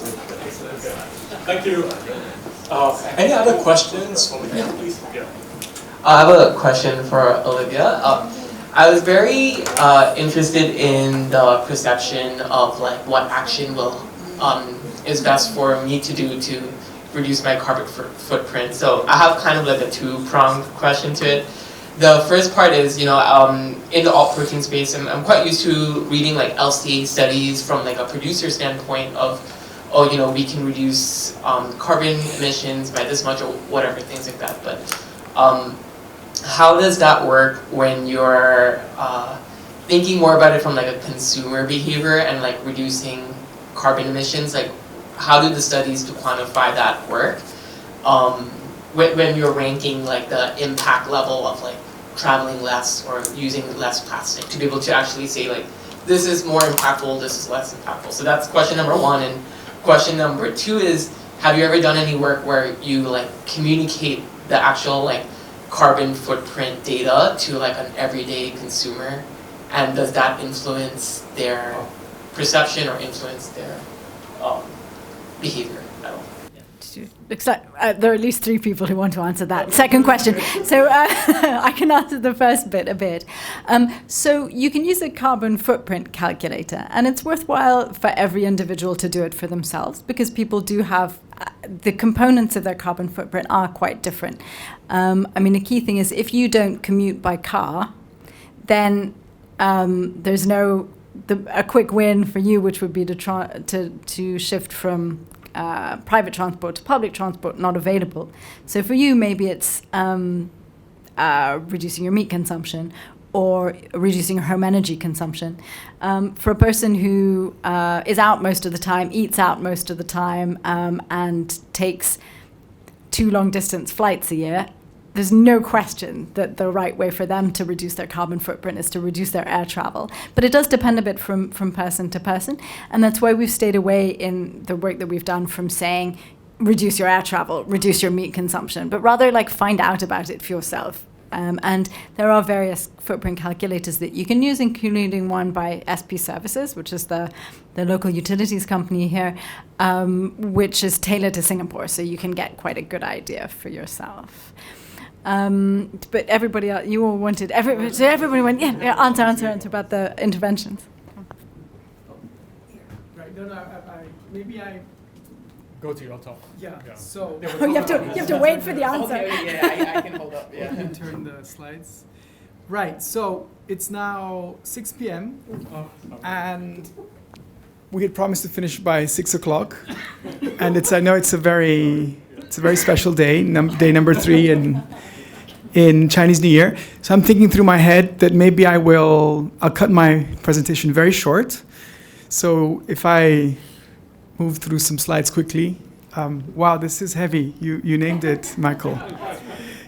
Thank you. Any other questions? Please. I have a question for Olivia. I was very interested in the perception of like what action is best for me to do to reduce my carbon footprint. So I have kind of like a two-pronged question to it. The first part is, in the alt protein space, I'm quite used to reading like LCA studies from like a producer standpoint of, we can reduce carbon emissions by this much or whatever, things like that. But how does that work when you're thinking more about it from like a consumer behavior and like reducing carbon emissions? Like, how do the studies to quantify that work? When you're ranking like the impact level of like traveling less or using less plastic, to be able to actually say like, this is more impactful, this is less impactful. So that's question number one. And question number two is, have you ever done any work where you like communicate the actual like carbon footprint data to like an everyday consumer, and does that influence their perception or influence their behavior at all? There are at least three people who want to answer that second question. So I can answer the first bit a bit. So you can use a carbon footprint calculator, and it's worthwhile for every individual to do it for themselves, because people do have the components of their carbon footprint are quite different. The key thing is, if you don't commute by car, then there's a quick win for you, which would be to shift from private transport to public transport, not available. So for you, maybe it's reducing your meat consumption or reducing your home energy consumption. For a person who is out most of the time, eats out most of the time, and takes 2 long-distance flights a year, there's no question that the right way for them to reduce their carbon footprint is to reduce their air travel. But it does depend a bit from person to person, and that's why we've stayed away in the work that we've done from saying, reduce your air travel, reduce your meat consumption, but rather like find out about it for yourself. And there are various footprint calculators that you can use, including one by SP Services, which is the local utilities company here, which is tailored to Singapore, so you can get quite a good idea for yourself. But everybody else, you all wanted, everybody went, answer about the interventions. Right, no, maybe I go to your talk. Yeah. So you have to wait for the answer. Okay, I can hold up. Yeah. You can turn the slides. Right. So it's now 6 p.m. and we had promised to finish by 6 o'clock, and I know it's a very special day, day number 3 in Chinese New Year. So I'm thinking through my head that maybe I'll cut my presentation very short. So if I move through some slides quickly. Wow, this is heavy. You named it, Michael.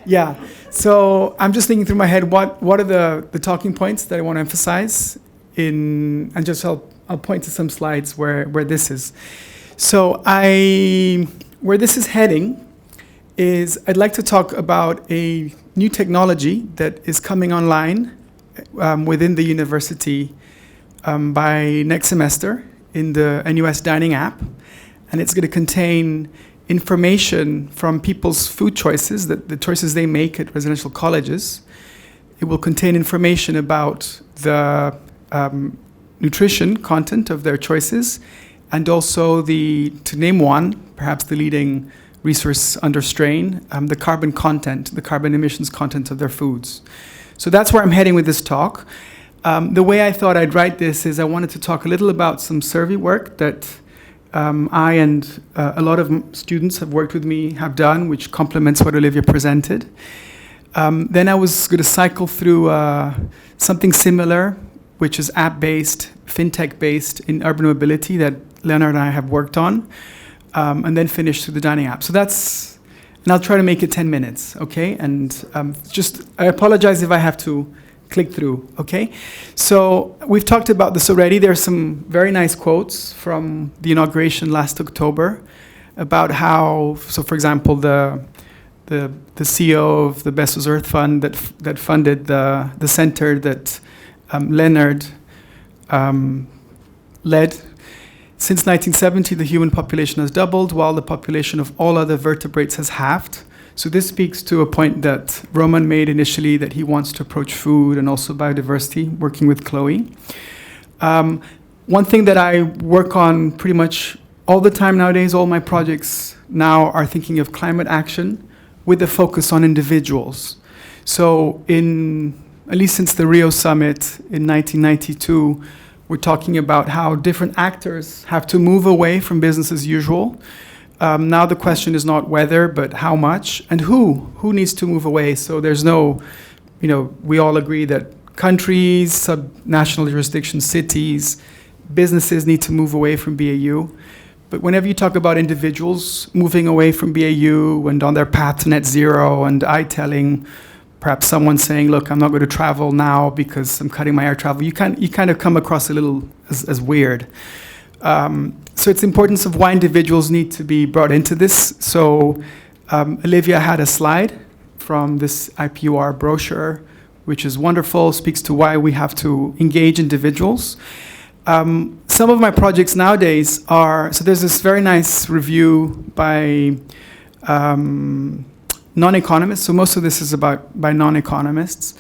Yeah. So I'm just thinking through my head what are the talking points that I want to emphasize and just I'll point to some slides where this is. So where this is heading is I'd like to talk about a new technology that is coming online within the university by next semester in the NUS Dining app. And it's going to contain information from people's food choices, the choices they make at residential colleges. It will contain information about the nutrition content of their choices, and also to name one, perhaps the leading resource under strain, the carbon content, the carbon emissions content of their foods. So that's where I'm heading with this talk. The way I thought I'd write this is I wanted to talk a little about some survey work that I and a lot of students have worked with me have done, which complements what Olivia presented. Then I was going to cycle through something similar, which is app-based, fintech-based in urban mobility that Leonard and I have worked on, and then finish through the dining app. So and I'll try to make it 10 minutes, okay? And I apologize if I have to click through, okay? So we've talked about this already. There's some very nice quotes from the inauguration last October about how, so for example, the CEO of the Bezos Earth Fund that funded the center that Leonard led. Since 1970, the human population has doubled, while the population of all other vertebrates has halved. So this speaks to a point that Roman made initially, that he wants to approach food and also biodiversity, working with Chloe. One thing that I work on pretty much all the time nowadays, all my projects now are thinking of climate action with a focus on individuals. So at least since the Rio summit in 1992, we're talking about how different actors have to move away from business as usual. Now the question is not whether, but how much, and who needs to move away. So there's no, we all agree that countries, subnational jurisdictions, cities, businesses need to move away from BAU. But whenever you talk about individuals moving away from BAU and on their path to net zero, and telling perhaps someone saying, look, I'm not going to travel now because I'm cutting my air travel, you kind of come across a little as weird. So it's the importance of why individuals need to be brought into this. So Olivia had a slide from this IPUR brochure, which is wonderful, speaks to why we have to engage individuals. Some of my projects nowadays so there's this very nice review by non-economists. So most of this is by non-economists,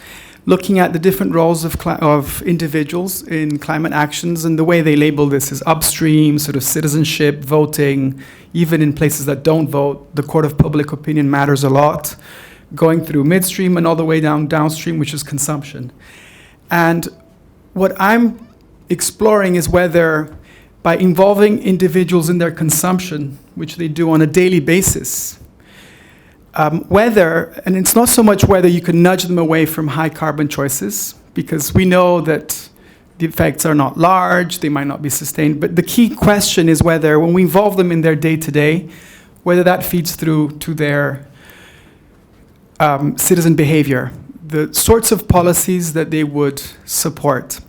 looking at the different roles of individuals in climate actions, and the way they label this is upstream, sort of citizenship, voting, even in places that don't vote, the court of public opinion matters a lot, going through midstream and all the way downstream, which is consumption. And what I'm exploring is whether by involving individuals in their consumption, which they do on a daily basis, and it's not so much whether you can nudge them away from high carbon choices, because we know that the effects are not large, they might not be sustained, but the key question is whether when we involve them in their day-to-day, whether that feeds through to their citizen behavior, the sorts of policies that they would support.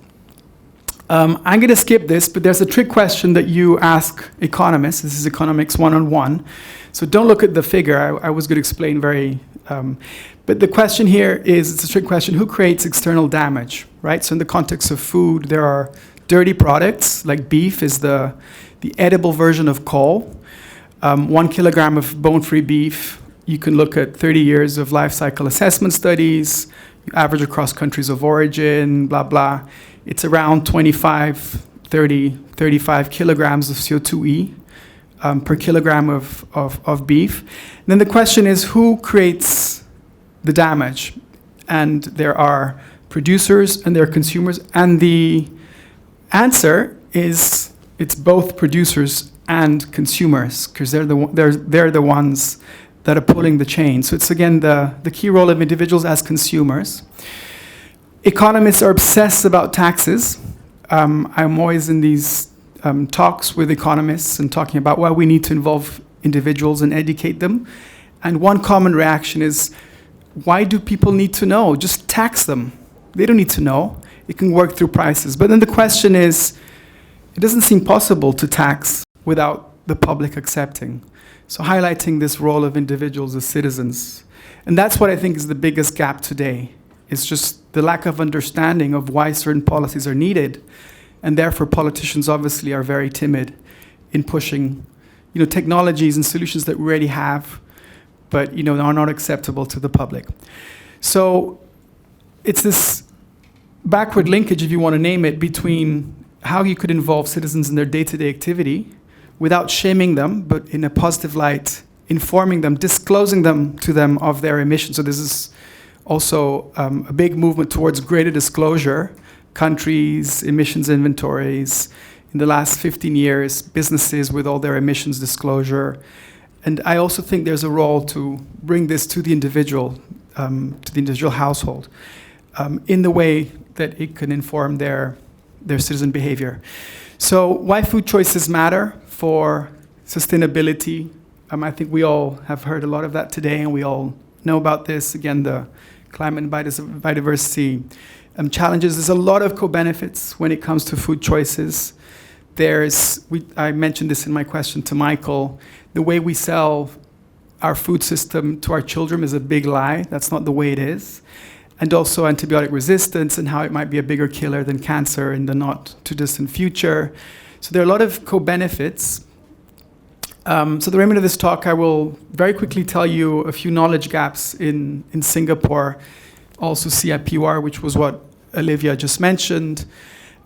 I'm going to skip this, but there's a trick question that you ask economists. This is Economics 101. So don't look at the figure. I was going to explain very... but the question here is, it's a trick question, who creates external damage, right? So in the context of food, there are dirty products, like beef is the edible version of coal. 1 kilogram of bone-free beef, you can look at 30 years of life cycle assessment studies, you average across countries of origin, blah, blah. It's around 25, 30, 35 kilograms of CO2e per kilogram of beef. And then the question is, who creates the damage? And there are producers and there are consumers. And the answer is it's both producers and consumers, because they're the ones that are pulling the chain. So it's, again, the key role of individuals as consumers. Economists are obsessed about taxes. I'm always in these talks with economists and talking about why we need to involve individuals and educate them. And one common reaction is, why do people need to know? Just tax them. They don't need to know. It can work through prices. But then the question is, it doesn't seem possible to tax without the public accepting. So highlighting this role of individuals as citizens. And that's what I think is the biggest gap today. It's just the lack of understanding of why certain policies are needed. And therefore politicians obviously are very timid in pushing, technologies and solutions that we already have, but are not acceptable to the public. So it's this backward linkage, if you want to name it, between how you could involve citizens in their day-to-day activity without shaming them, but in a positive light, informing them, disclosing them to them of their emissions. So this is also a big movement towards greater disclosure, countries, emissions inventories. In the last 15 years, businesses with all their emissions disclosure. And I also think there's a role to bring this to the individual household, in the way that it can inform their citizen behavior. So why food choices matter for sustainability. I think we all have heard a lot of that today, and we all know about this. Again, the climate and biodiversity challenges. There's a lot of co-benefits when it comes to food choices. I mentioned this in my question to Michael, the way we sell our food system to our children is a big lie. That's not the way it is. And also antibiotic resistance and how it might be a bigger killer than cancer in the not too distant future. So there are a lot of co-benefits. So the remainder of this talk, I will very quickly tell you a few knowledge gaps in Singapore, also IPUR, which was what Olivia just mentioned.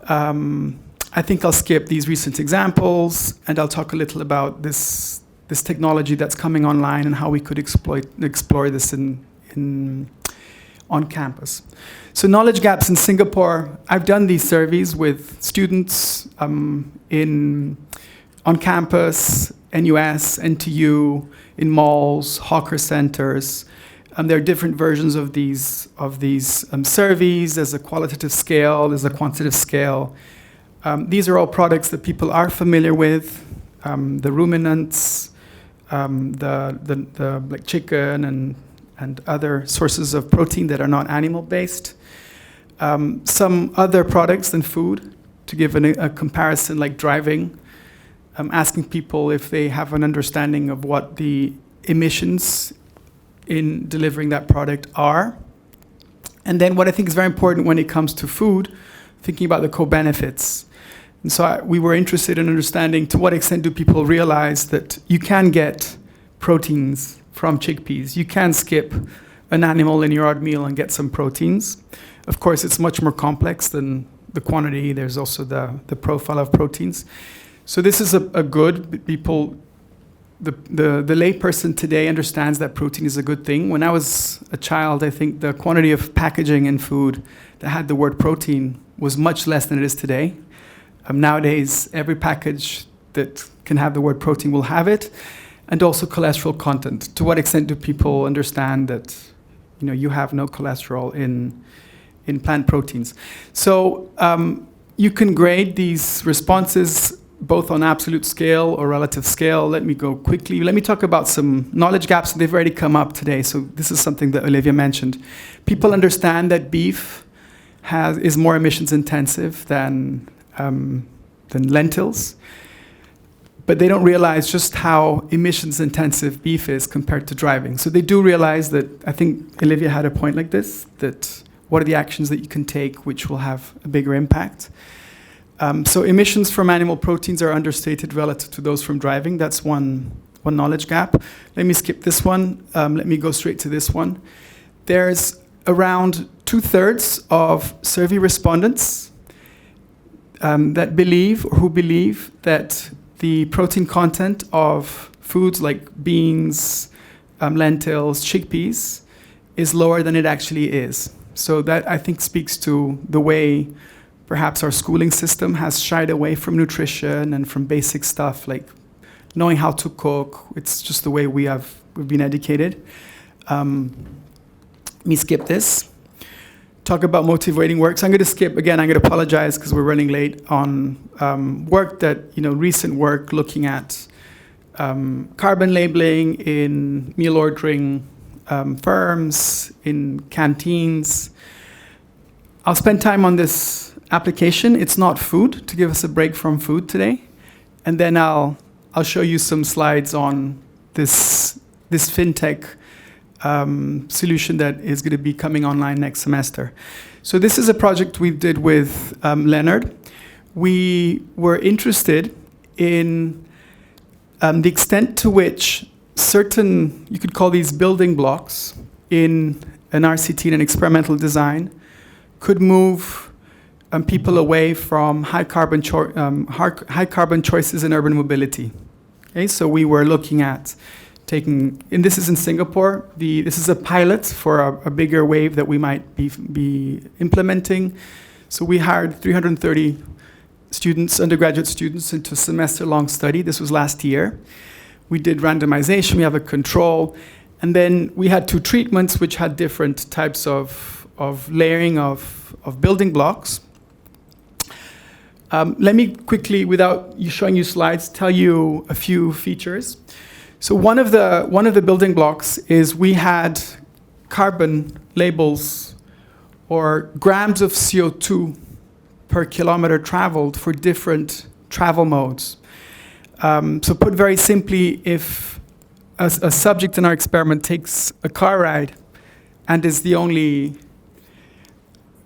I think I'll skip these recent examples, and I'll talk a little about this technology that's coming online and how we could explore this on campus. So knowledge gaps in Singapore, I've done these surveys with students on campus, NUS, NTU, in malls, hawker centers. There are different versions of these surveys. There's a qualitative scale, there's a quantitative scale. These are all products that people are familiar with. The ruminants, the like chicken and other sources of protein that are not animal-based. Some other products than food, to give a comparison, like driving, asking people if they have an understanding of what the emissions in delivering that product are. And then what I think is very important when it comes to food, thinking about the co-benefits. And so we were interested in understanding to what extent do people realize that you can get proteins from chickpeas. You can skip an animal in your odd meal and get some proteins. Of course, it's much more complex than the quantity. There's also the profile of proteins. So this is a good, people, the layperson today understands that protein is a good thing. When I was a child, I think the quantity of packaging in food that had the word protein was much less than it is today. Nowadays, every package that can have the word protein will have it, and also cholesterol content. To what extent do people understand that you have no cholesterol in plant proteins? So you can grade these responses both on absolute scale or relative scale. Let me go quickly. Let me talk about some knowledge gaps. They've already come up today, so this is something that Olivia mentioned. People understand that beef is more emissions intensive than lentils, but they don't realize just how emissions intensive beef is compared to driving. So they do realize that, I think Olivia had a point like this, that what are the actions that you can take which will have a bigger impact. So emissions from animal proteins are understated relative to those from driving. That's one knowledge gap. Let me skip this one. Let me go straight to this one. There's around 2/3 of survey respondents that believe that the protein content of foods like beans, lentils, chickpeas is lower than it actually is. So that, I think, speaks to the way perhaps our schooling system has shied away from nutrition and from basic stuff like knowing how to cook. It's just the way we've been educated. Let me skip this. Talk about motivating work. So I'm going to skip, again, I'm going to apologize because we're running late on work that, recent work looking at carbon labeling in meal ordering firms, in canteens. I'll spend time on this application. It's not food, to give us a break from food today. And then I'll show you some slides on this fintech solution that is going to be coming online next semester. So this is a project we did with Leonard. We were interested in the extent to which certain, you could call these building blocks in an RCT, in an experimental design, could move people away from high carbon choices in urban mobility. Okay, so we were looking at taking, and this is in Singapore, this is a pilot for a bigger wave that we might be implementing. So we hired 330 students, undergraduate students, into a semester-long study. This was last year. We did randomization, we have a control, and then we had 2 treatments which had different types of layering of building blocks. Let me quickly, without showing you slides, tell you a few features. So one of the building blocks is we had carbon labels or grams of CO2 per kilometer traveled for different travel modes. So put very simply, if a subject in our experiment takes a car ride and is the only,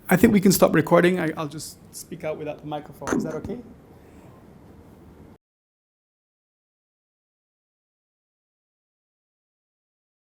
I think we can stop recording. I'll just speak out without the microphone. Is that okay?